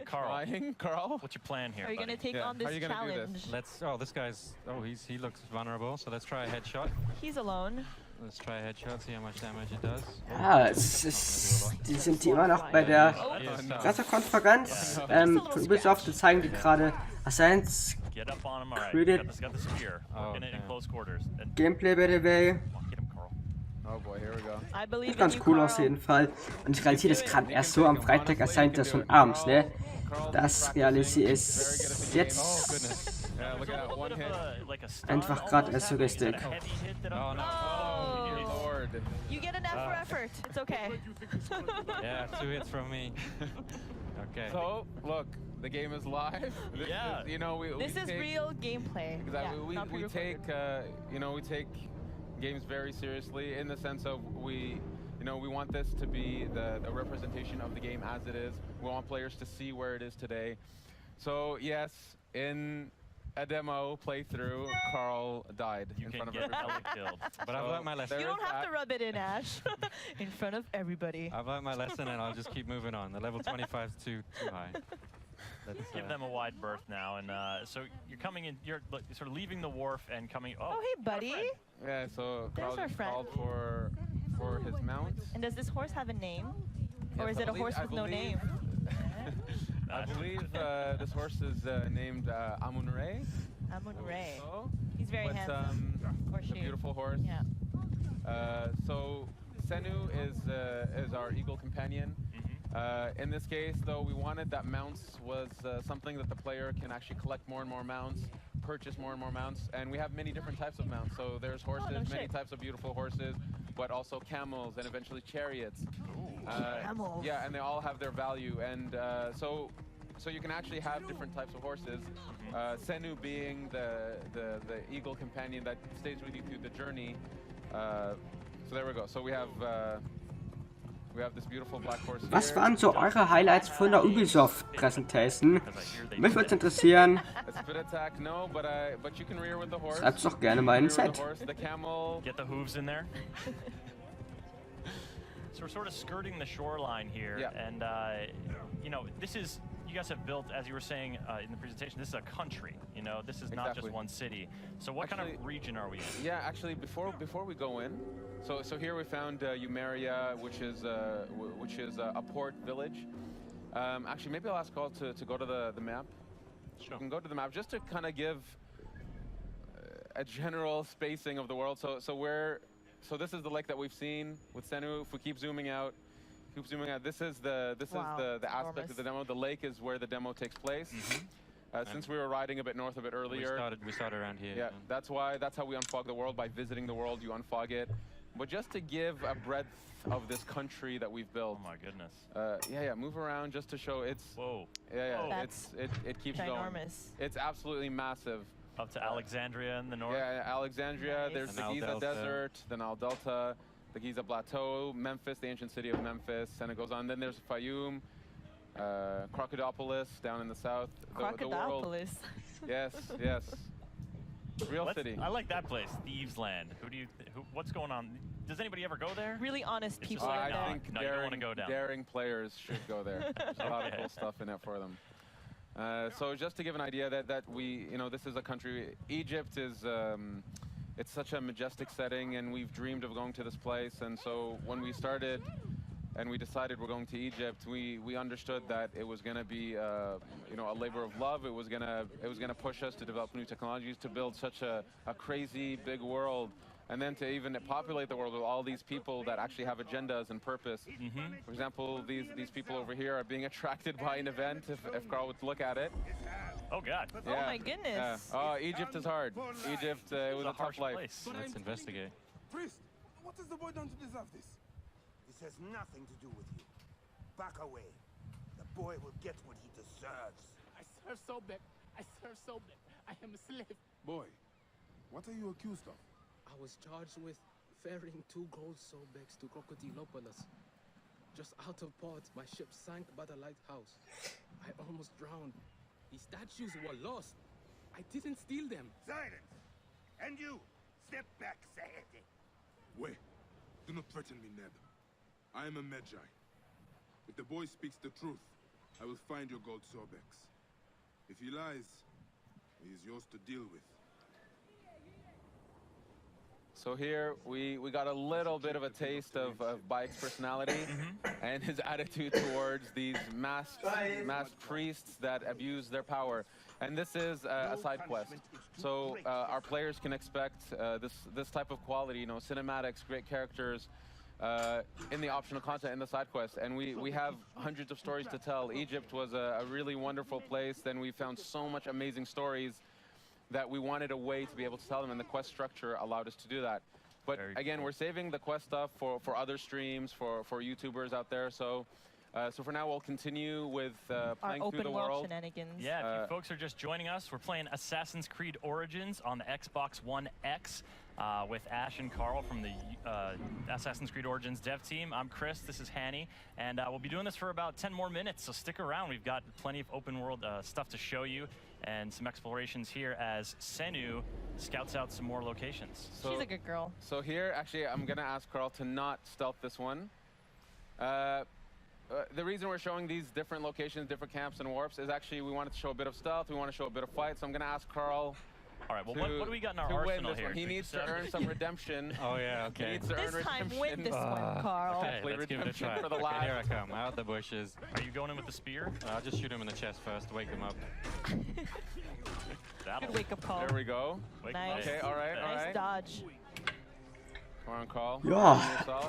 Speaker 24: trying. Carl,
Speaker 10: what's your plan here?
Speaker 13: Are you going to take on this challenge?
Speaker 9: Let's. Oh, this guy's. Oh, he looks vulnerable. So let's try a headshot.
Speaker 13: He's alone.
Speaker 9: Let's try a headshot. See how much damage it does.
Speaker 1: Ja, die sind immer noch bei der Pressekonferenz von Ubisoft. Da zeigen die gerade Assassin's Creed Gameplay, by the way.
Speaker 24: Oh boy, here we go.
Speaker 1: Sieht ganz cool aus jeden Fall. Und ich realisiere das gerade erst so am Freitag, erscheint das schon abends, ne? Das realisiere ich jetzt einfach gerade erst so richtig.
Speaker 13: You get an F for effort. It's okay.
Speaker 9: Yeah, 2 hits from me. Okay.
Speaker 24: So, look, the game is live.
Speaker 13: This is real gameplay.
Speaker 24: Exactly.
Speaker 13: Yeah,
Speaker 24: we take, we take games very seriously in the sense of we want this to be the representation of the game as it is. We want players to see where it is today. So yes, in a demo playthrough, Carl died in front of everybody.
Speaker 10: Killed.
Speaker 9: But I've learned my lesson.
Speaker 13: You don't have to rub it in, Ash. In front of everybody.
Speaker 9: I've learned my lesson and I'll just keep moving on. The level 25 is too high. Let's
Speaker 10: give them a wide berth now. And so you're coming in, you're sort of leaving the wharf and coming.
Speaker 13: Oh, hey, buddy.
Speaker 24: Yeah, so
Speaker 13: There's
Speaker 24: Carl
Speaker 13: our
Speaker 24: just
Speaker 13: friend.
Speaker 24: called for his mount.
Speaker 13: And does this horse have a name? Or
Speaker 24: Yes,
Speaker 13: is it
Speaker 24: I
Speaker 13: a horse
Speaker 24: believe-
Speaker 13: with no name?
Speaker 24: I believe this horse is named Amun-Re.
Speaker 13: Amun-Re.
Speaker 24: So,
Speaker 13: He's very
Speaker 24: but,
Speaker 13: handsome. Or
Speaker 24: It's a
Speaker 13: she.
Speaker 24: beautiful horse.
Speaker 13: Yeah.
Speaker 24: So Senu is our eagle companion. In this case, though, we wanted that mounts was something that the player can actually collect more and more mounts, purchase more and more mounts, and we have many different types of mounts. So there's horses, many types of beautiful horses, but also camels and eventually chariots.
Speaker 13: Camels.
Speaker 24: Yeah, and they all have their value, and so you can actually have different types of horses. Senu being the eagle companion that stays with you through the journey. So there we go. So we have this beautiful black horse here.
Speaker 1: Was waren so eure Highlights von der Ubisoft-Präsentation? Mich würde es interessieren.
Speaker 24: Spit attack, no, but you can rear with the horse.
Speaker 1: Schreibt's doch gerne mal in Chat.
Speaker 24: The camel.
Speaker 10: Get the hooves in there. So we're sort of skirting the shoreline here, and you know, this is, you guys have built, as you were saying in the presentation, this is a country. You know, this is not just one city. So what kind of region are we in?
Speaker 24: Yeah, actually, before we go in, so here we found Umeria, which is a port village. Actually, maybe I'll ask Carl to go to the map. Sure. You can go to the map just to kind of give a general spacing of the world. So this is the lake that we've seen with Senu. If we keep zooming out, this is the aspect of the demo. The lake is where the demo takes place. Since we were riding a bit north of it earlier,
Speaker 9: we started around here.
Speaker 24: Yeah, that's how we unfog the world. By visiting the world, you unfog it. But just to give a breadth of this country that we've built.
Speaker 10: Oh my goodness.
Speaker 24: Yeah, move around just to show it's.
Speaker 10: Whoa.
Speaker 24: Yeah,
Speaker 13: That's
Speaker 24: it keeps
Speaker 13: ginormous.
Speaker 24: going. It's absolutely massive.
Speaker 10: Up to Alexandria in the north.
Speaker 24: Yeah, Alexandria.
Speaker 13: Nice.
Speaker 24: There's the
Speaker 9: Nile
Speaker 24: Giza
Speaker 9: Delta.
Speaker 24: Desert, the Nile Delta, the Giza Plateau, Memphis, the ancient city of Memphis, and it goes on. Then there's Fayum, Crocodilopolis down in the south. The world.
Speaker 13: Crocodilopolis.
Speaker 24: Yes. Real city.
Speaker 10: I like that place, Thieves Land. What's going on? Does anybody ever go there?
Speaker 13: Really honest
Speaker 10: It's
Speaker 13: people
Speaker 10: just
Speaker 13: like
Speaker 10: like,
Speaker 13: that.
Speaker 24: I think
Speaker 10: no, you don't want to go down.
Speaker 24: daring players should go there. There's a lot of cool stuff in it for them. So just to give an idea that we, this is a country. Egypt is, it's such a majestic setting, and we've dreamed of going to this place. And so when we started, and we decided we're going to Egypt, we understood that it was going to be, a labor of love. It was gonna push us to develop new technologies, to build such a crazy big world. And then to even populate the world with all these people that actually have agendas and purpose. For example, these people over here are being attracted by an event, if Carl would look at it.
Speaker 10: Oh, God.
Speaker 24: Yeah.
Speaker 13: Oh, my goodness.
Speaker 24: Yeah. Oh, Egypt is hard. Egypt, it was a tough life.
Speaker 10: Place.
Speaker 9: Let's investigate.
Speaker 5: Priest, what has the boy done to deserve this? This has nothing to do with you. Back away. The boy will get what he deserves.
Speaker 11: I serve Sobek. I serve Sobek. I am a slave.
Speaker 5: Boy, what are you accused of?
Speaker 14: I was charged with ferrying 2 gold Sobex to Crocodilopolis. Just out of port, my ship sank by the lighthouse. I almost drowned. The statues were lost. I didn't steal them.
Speaker 5: Silence! And you, step back, Saete. Wait, do not threaten me, Ned. I am a Magi. If the boy speaks the truth, I will find your gold Sobex. If he lies, he is yours to deal with.
Speaker 24: So here we got a little bit of a taste of Bayek's personality and his attitude towards these masked priests that abuse their power. And this is a side quest. So our players can expect this type of quality, cinematics, great characters, in the optional content in the side quest. And we have hundreds of stories to tell. Egypt was a really wonderful place. Then we found so much amazing stories that we wanted a way to be able to tell them, and the quest structure allowed us to do that. But again, we're saving the quest stuff for other streams, for YouTubers out there. So for now, we'll continue with playing
Speaker 13: our
Speaker 24: through the
Speaker 13: open world
Speaker 24: world.
Speaker 13: shenanigans.
Speaker 10: Yeah, if you folks are just joining us, we're playing Assassin's Creed Origins on the Xbox One X with Ash and Carl from the Assassin's Creed Origins dev team. I'm Chris, this is Hanny, and we'll be doing this for about 10 more minutes, so stick around. We've got plenty of open world stuff to show you, and some explorations here as Senu scouts out some more locations.
Speaker 13: She's a good girl.
Speaker 24: So here, actually, I'm going to ask Carl to not stealth this one. the reason we're showing these different locations, different camps and warps is actually we wanted to show a bit of stealth, we want to show a bit of fight, so I'm going to ask Carl.
Speaker 10: All right, well, what do we got in our arsenal here?
Speaker 24: He needs to earn some redemption.
Speaker 9: Oh, yeah, okay.
Speaker 24: He needs to earn redemption.
Speaker 13: This time, win this one, Carl.
Speaker 9: Okay, let's give it a try.
Speaker 24: For the
Speaker 9: Okay, here I come, out the bushes.
Speaker 10: Are you going in with the spear?
Speaker 9: I'll just shoot him in the chest first, wake him up.
Speaker 13: Good wake-up call.
Speaker 24: There we go.
Speaker 13: Nice.
Speaker 24: Okay, all right, all
Speaker 13: Nice
Speaker 24: right.
Speaker 13: dodge.
Speaker 1: Ja,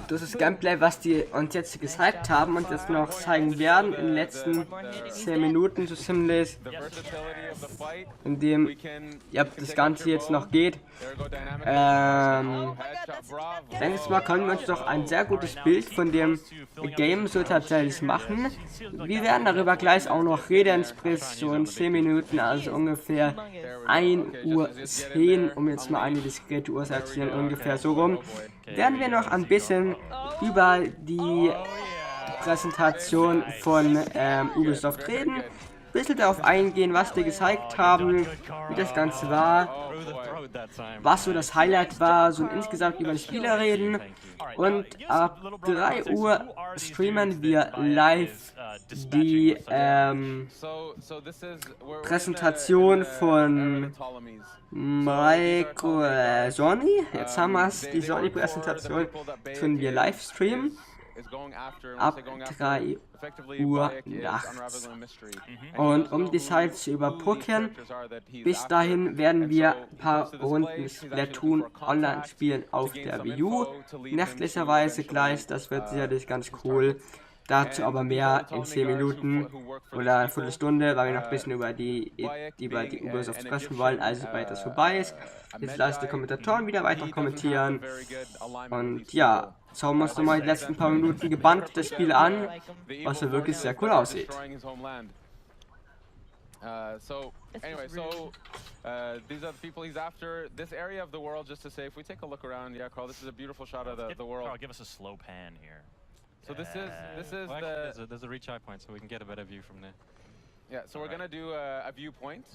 Speaker 1: das ist Gameplay, was die uns jetzt gezeigt haben und jetzt noch zeigen werden in den letzten 10 Minuten so ziemlich, in dem ja, das Ganze jetzt noch geht. Nächstes Mal können wir uns doch ein sehr gutes Bild von dem Game so tatsächlich machen. Wir werden darüber gleich auch noch reden, sprich so in 10 Minuten, also ungefähr 1:10 Uhr, um jetzt mal eine diskrete Uhr zu erzählen, ungefähr so rum. Werden wir noch ein bisschen über die Präsentation von Ubisoft reden, ein bisschen darauf eingehen, was die gezeigt haben, wie das Ganze war, was so das Highlight war, so insgesamt über die Spiele reden und ab 3 Uhr streamen wir live die Präsentation von Sony. Jetzt haben wir es, die Sony-Präsentation tun wir Livestream ab 3 Uhr nachts. Und um die Zeit zu überbrücken, bis dahin werden wir ein paar Runden Splatoon online spielen auf der Wii U. Nächtlicherweise gleich, das wird sicherlich ganz cool. Dazu aber mehr in 10 Minuten oder eine Viertelstunde, weil wir noch ein bisschen über die Ubisoft sprechen wollen, also sobald das vorbei ist. Jetzt lasst die Kommentatoren wieder weiter kommentieren. Und ja, schauen wir uns nochmal die letzten paar Minuten gebannt das Spiel an, was ja wirklich sehr cool aussieht.
Speaker 24: These are the people he's after. This area of the world, just to say, if we take a look around, yeah, Carl, this is a beautiful shot of the world.
Speaker 10: Carl, give us a slow pan here.
Speaker 24: So this is
Speaker 9: well, actually, there's a reach high point, so we can get a better view from there.
Speaker 24: Yeah, so we're gonna do a viewpoint.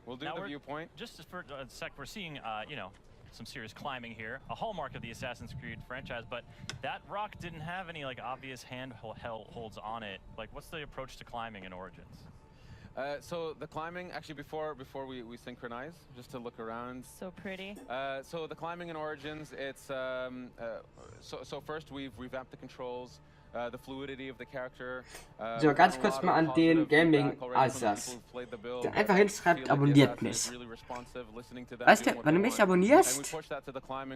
Speaker 24: We'll do the viewpoint.
Speaker 10: Just for a sec, we're seeing, you know, some serious climbing here, a hallmark of the Assassin's Creed franchise, but that rock didn't have any like obvious handholds on it. Like, what's the approach to climbing in Origins?
Speaker 24: So the climbing, actually before we synchronize, just to look around.
Speaker 13: So pretty.
Speaker 24: So the climbing in Origins, it's so first we've revamped the controls, the fluidity of the character.
Speaker 1: So, ganz kurz mal an den Gaming-Ansatz, der einfach hinschreibt, abonniert mich. Weißt du, wenn du mich abonnierst,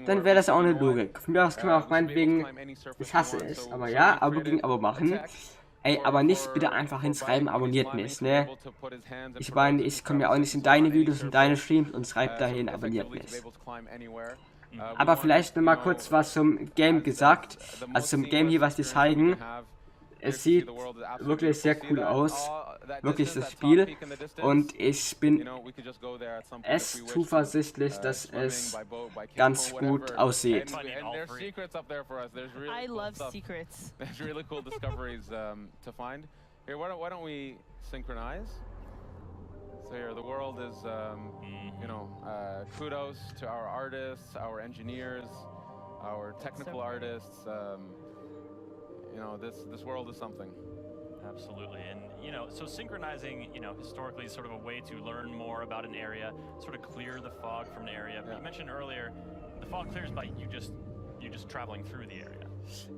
Speaker 1: dann wäre das auch eine Logik. Von mir aus kann man auch meinetwegen, ich hasse es, aber ja, Abo gegen Abo machen. Ey, aber nicht bitte einfach hinschreiben, abonniert mich, ne? Ich meine, ich komme ja auch nicht in deine Videos, in deine Streams und schreibe dahin, abonniert mich. Aber vielleicht noch mal kurz was zum Game gesagt, also zum Game hier, was die zeigen. Es sieht wirklich sehr cool aus, wirklich das Spiel, und ich bin echt zuversichtlich, dass es ganz gut aussieht.
Speaker 13: I love secrets.
Speaker 24: There's really cool discoveries to find. Here, why don't we synchronize? So here, the world is, you know, kudos to our artists, our engineers, our technical artists. You know, this world is something.
Speaker 10: Absolutely, and you know, so synchronizing, you know, historically is sort of a way to learn more about an area, sort of clear the fog from an area. But you mentioned earlier, the fog clears by you just traveling through the area.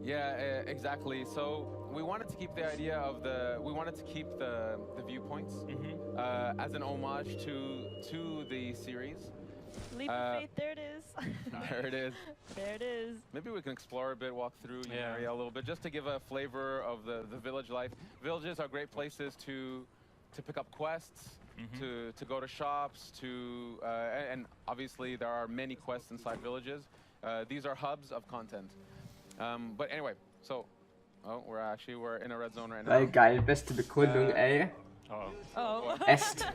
Speaker 24: Yeah, exactly. So we wanted to keep the idea of the viewpoints as an homage to the series.
Speaker 13: Leap of faith, there it is.
Speaker 24: There it is.
Speaker 13: There it is.
Speaker 24: Maybe we can explore a bit, walk through the area a little bit, just to give a flavor of the village life. Villages are great places to pick up quests, to go to shops, and obviously there are many quests inside villages. These are hubs of content. But anyway, so we're in a red zone right now.
Speaker 1: Weil geil, beste Begründung, ey.
Speaker 13: Oh.
Speaker 1: Est.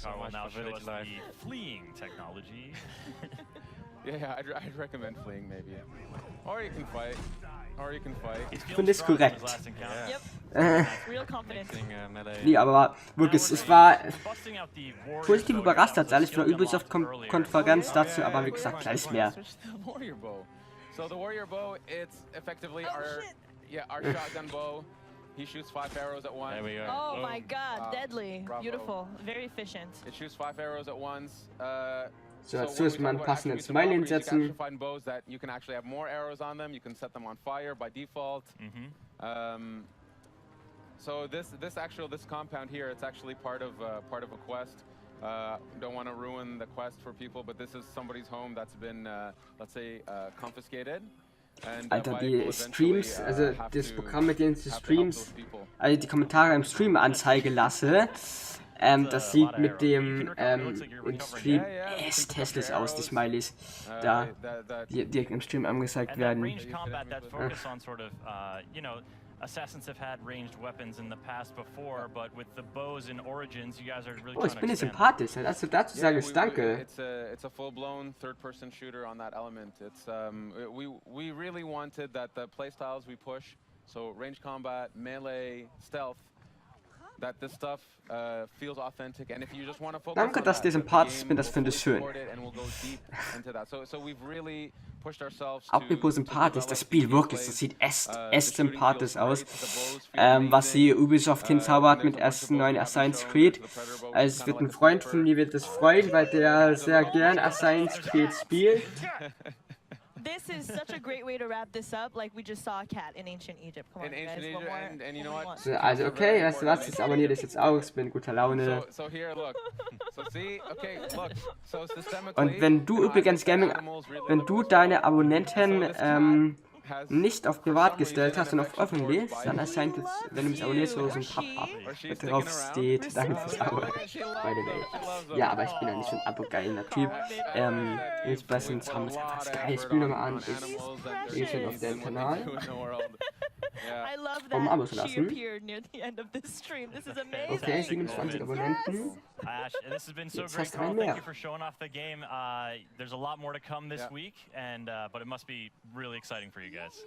Speaker 10: Carl will now show us the fleeing technology.
Speaker 24: Yeah, I'd recommend fleeing maybe. Or you can fight.
Speaker 1: Ich finde es korrekt.
Speaker 13: Real confidence.
Speaker 1: Nee, aber wirklich, es war positiv überrascht tatsächlich von der Ubisoft-Konferenz dazu, aber wie gesagt, gleich mehr.
Speaker 24: So the warrior bow, it's effectively Yeah, our shotgun bow. He shoots 5 arrows at once.
Speaker 10: There we go.
Speaker 13: Oh my God, deadly.
Speaker 24: Bravo.
Speaker 13: Beautiful. Very efficient.
Speaker 24: It shoots 5 arrows at once.
Speaker 1: So, dazu ist man einen passenden Smiley hinsetzen.
Speaker 24: You can find bows that you can actually have more arrows on them. You can set them on fire by default. So this compound here, it's actually part of a quest. Don't want to ruin the quest for people, but this is somebody's home that's been, let's say, confiscated. And,
Speaker 1: Alter, die Streams, also das Programm, mit dem ich die Streams, also die Kommentare im Stream anzeigen lasse, das sieht mit dem im Stream echt hässlich aus, die Smileys, da die im Stream angezeigt werden.
Speaker 10: Assassins have had ranged weapons in the past before, but with the bows in Origins, you guys are really
Speaker 1: ich bin sympathisch, also dazu sage ich danke.
Speaker 24: It's a full-blown third-person shooter on that element. It's we really wanted that the playstyles we push, so range combat, melee, stealth, that this stuff feels authentic, and if you just want to focus
Speaker 1: Danke, dass du sympathisch bist, das finde ich schön.
Speaker 24: So we've really pushed ourselves.
Speaker 1: Apropos sympathisch, das Spiel wirklich, das sieht echt sympathisch aus. Was sie Ubisoft hinzaubert mit ersten neuen Assassin's Creed. Also es wird ein Freund von mir wird das freuen, weil der sehr gern Assassin's Creed spielt.
Speaker 13: This is such a great way to wrap this up. Like we just saw a cat in ancient Egypt. Come on, guys.
Speaker 24: And you know what?
Speaker 1: So, also okay, weißt du was? Ich abonniere das jetzt auch. Ich bin in guter Laune.
Speaker 24: So here, look. So see, okay, look. So systemically.
Speaker 1: Und wenn du übrigens wenn du deine Abonnenten nicht auf privat gestellt hast und auf öffentlich, dann erscheint jetzt, wenn du mich abonnierst, so ein Pop-up, mit drauf steht, danke fürs Abo, by the way. Ja, aber ich bin ja nicht so ein abo-geiler Typ. Jetzt bei uns haben wir einfach das geile Spiel nochmal an. Ich bin auf dem Kanal.
Speaker 13: I love
Speaker 1: Um Abo zu
Speaker 13: that she
Speaker 1: lassen.
Speaker 13: appeared near the end of this stream. This is amazing.
Speaker 1: Okay, 27 Abonnenten.
Speaker 10: Ash, this has been so
Speaker 1: Jetzt
Speaker 10: great,
Speaker 1: hast du
Speaker 10: Carl.
Speaker 1: einen
Speaker 10: Thank
Speaker 1: mehr.
Speaker 10: you for showing off the game. There's a lot more to come this week, and but it must be really exciting for you guys.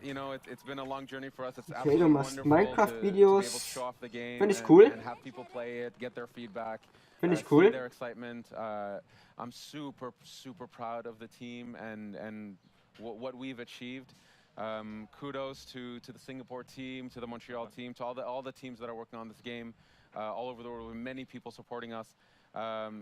Speaker 24: You know, it's been a long journey for us. It's
Speaker 1: Okay, du machst Minecraft-Videos. Finde ich
Speaker 24: and
Speaker 1: cool.
Speaker 24: have people play it, get their feedback,
Speaker 1: Finde ich
Speaker 24: see
Speaker 1: cool.
Speaker 24: their excitement. I'm super proud of the team and what we've achieved. Kudos to the Singapore team, to the Montreal team, to all the teams that are working on this game all over the world, with many people supporting us.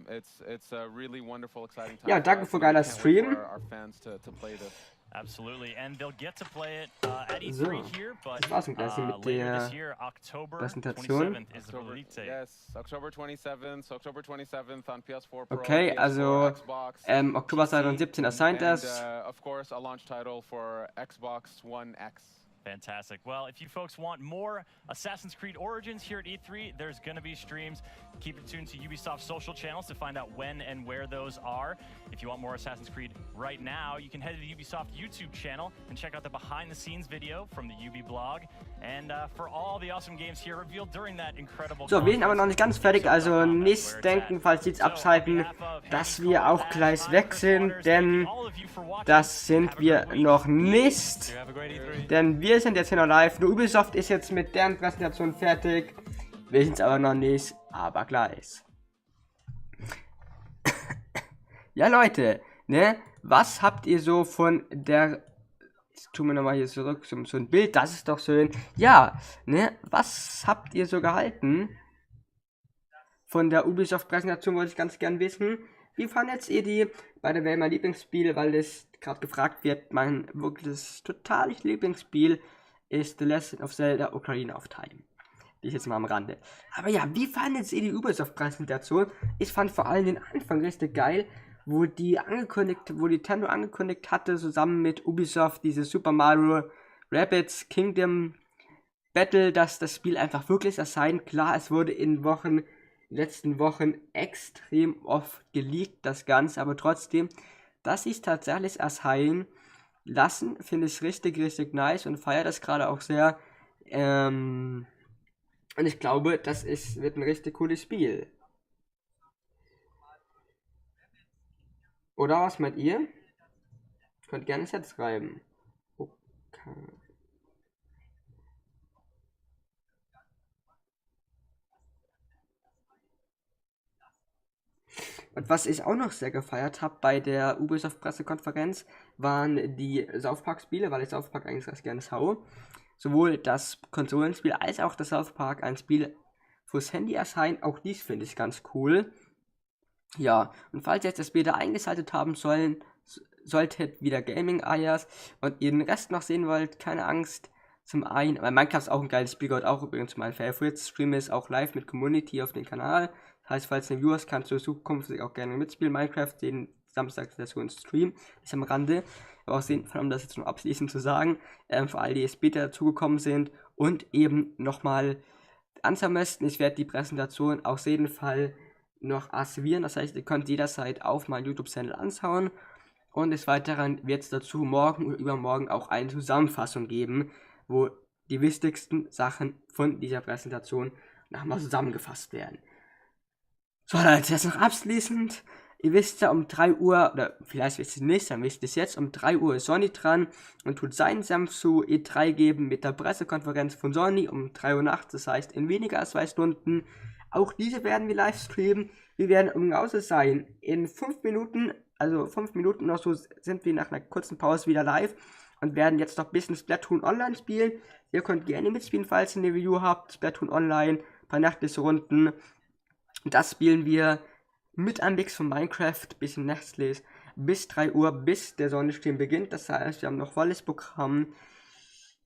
Speaker 24: It's a really wonderful, exciting time.
Speaker 1: Ja, danke für geiler Stream.
Speaker 24: For our fans to play this.
Speaker 10: Absolutely, and they'll get to play it at E3 here, but
Speaker 1: das war's im Gleichen mit
Speaker 10: later
Speaker 1: der
Speaker 10: this year, October
Speaker 1: Präsentation.
Speaker 10: 27th is the release date.
Speaker 24: Yes, October 27th on PS4 Pro.
Speaker 1: Okay, also Oktober 2017 erscheint es.
Speaker 24: And of course, a launch title for Xbox One X.
Speaker 10: Fantastic. Well, if you folks want more Assassin's Creed Origins here at E3, there's going to be streams. Keep it tuned to Ubisoft's social channels to find out when and where those are. If you want more Assassin's Creed right now, you can head to the Ubisoft YouTube channel and check out the behind-the-scenes video from the Ubi blog. And for all the awesome games here revealed during that incredible
Speaker 1: So, wir sind aber noch nicht ganz fertig, also nicht denken, falls Sie jetzt abschalten, dass wir auch gleich weg sind, denn das sind wir noch nicht. Denn wir sind jetzt hier noch live, nur Ubisoft ist jetzt mit deren Präsentation fertig. Wir sind es aber noch nicht, aber gleich. Ja Leute, ne, was habt ihr so von der... Jetzt tun wir nochmal hier zurück, so ein Bild, das ist doch schön. Ja, ne, was habt ihr so gehalten? Von der Ubisoft-Präsentation wollte ich ganz gern wissen. Wie fandet ihr die? By the way, mein Lieblingsspiel, weil das gerade gefragt wird, mein wirklich totales Lieblingsspiel ist The Legend of Zelda Ocarina of Time. Die ist jetzt mal am Rande. Aber ja, wie fandet ihr die Ubisoft-Präsentation? Ich fand vor allem den Anfang richtig geil, wo Nintendo angekündigt hatte, zusammen mit Ubisoft, diese Super Mario Rabbids Kingdom Battle, dass das Spiel einfach wirklich erscheint. Klar, es wurde in letzten Wochen extrem oft geleakt, das Ganze, aber trotzdem, dass sie es tatsächlich erscheinen lassen, finde ich richtig nice und feiere das gerade auch sehr. Und ich glaube, wird ein richtig cooles Spiel. Oder was meint ihr? Könnt gerne jetzt schreiben. Okay. Und was ich auch noch sehr gefeiert habe bei der Ubisoft Pressekonferenz, waren die South Park Spiele, weil ich South Park eigentlich ganz gerne schaue. sowohl das Konsolenspiel als auch das South Park ein Spiel fürs Handy erscheint. Auch dies finde ich ganz cool. Ja, und falls ihr jetzt das Beta eingeschaltet haben solltet wieder Gaming-Eiers und ihr den Rest noch sehen wollt, keine Angst. Zum einen, weil Minecraft ist auch ein geiles Spiel, gehört auch übrigens mein Favorite. Stream ist auch live mit Community auf dem Kanal. Das heißt, falls du Viewers kannst du zukünftig auch gerne mitspielen. Minecraft, den Samstag ist so ein Stream, ist am Rande. Aber auch sehen, um das jetzt noch abschließend zu sagen, für alle, die jetzt später dazugekommen sind und eben nochmal anschauen möchten, ich werde die Präsentation auf jeden Fall noch archivieren. Das heißt, ihr könnt jederzeit auf meinen YouTube-Channel anschauen. Und des Weiteren wird es dazu morgen oder übermorgen auch eine Zusammenfassung geben, wo die wichtigsten Sachen von dieser Präsentation nochmal zusammengefasst werden. So Leute, jetzt noch abschließend. Ihr wisst ja, um 3 Uhr, oder vielleicht wisst ihr es nicht, dann wisst ihr es jetzt, um 3 Uhr ist Sony dran und tut seinen Senf zu E3 geben mit der Pressekonferenz von Sony um 3 Uhr nachts, das heißt in weniger als 2 Stunden. Auch diese werden wir live streamen. Wir werden genauso sein. In 5 Minuten, also 5 Minuten noch so, sind wir nach einer kurzen Pause wieder live und werden jetzt noch ein bisschen Splatoon Online spielen. Ihr könnt gerne mitspielen, falls ihr eine Review habt. Splatoon Online, ein paar nachtliche Runden. Das spielen wir mit einem Mix von Minecraft, bisschen Nächtlich, bis 3 Uhr, bis der Sonnenstream beginnt. Das heißt, wir haben noch volles Programm.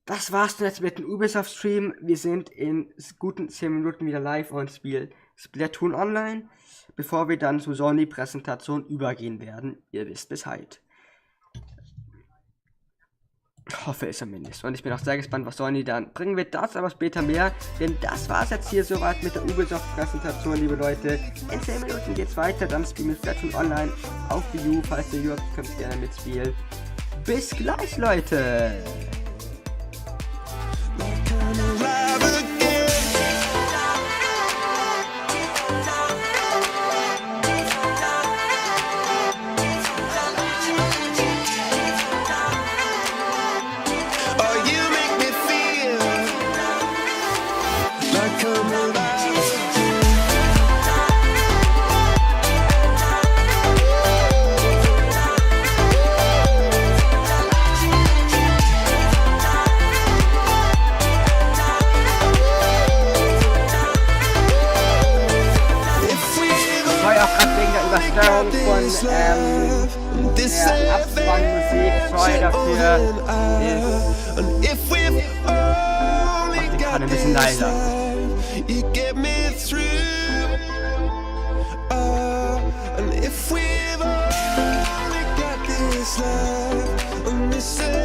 Speaker 1: Das war's dann jetzt mit dem Ubisoft-Stream. Wir sind in guten 10 Minuten wieder live und spielen Splatoon Online, bevor wir dann zur Sony-Präsentation übergehen werden. Ihr wisst Bescheid. Hoffe ich zumindest. Und ich bin auch sehr gespannt, was Sony dann bringen wird. Das aber später mehr. Denn das war's jetzt hier soweit mit der Ubisoft-Präsentation, liebe Leute. In 10 Minuten geht's weiter. Dann spielen wir Splatoon Online auf die U. Falls ihr habt, könnt ihr gerne mitspielen. Bis gleich, Leute. Übersteuerung von der Abspannmusik, sorry dafür, ist ich gerade ein bisschen leiser. And if we've only got this love,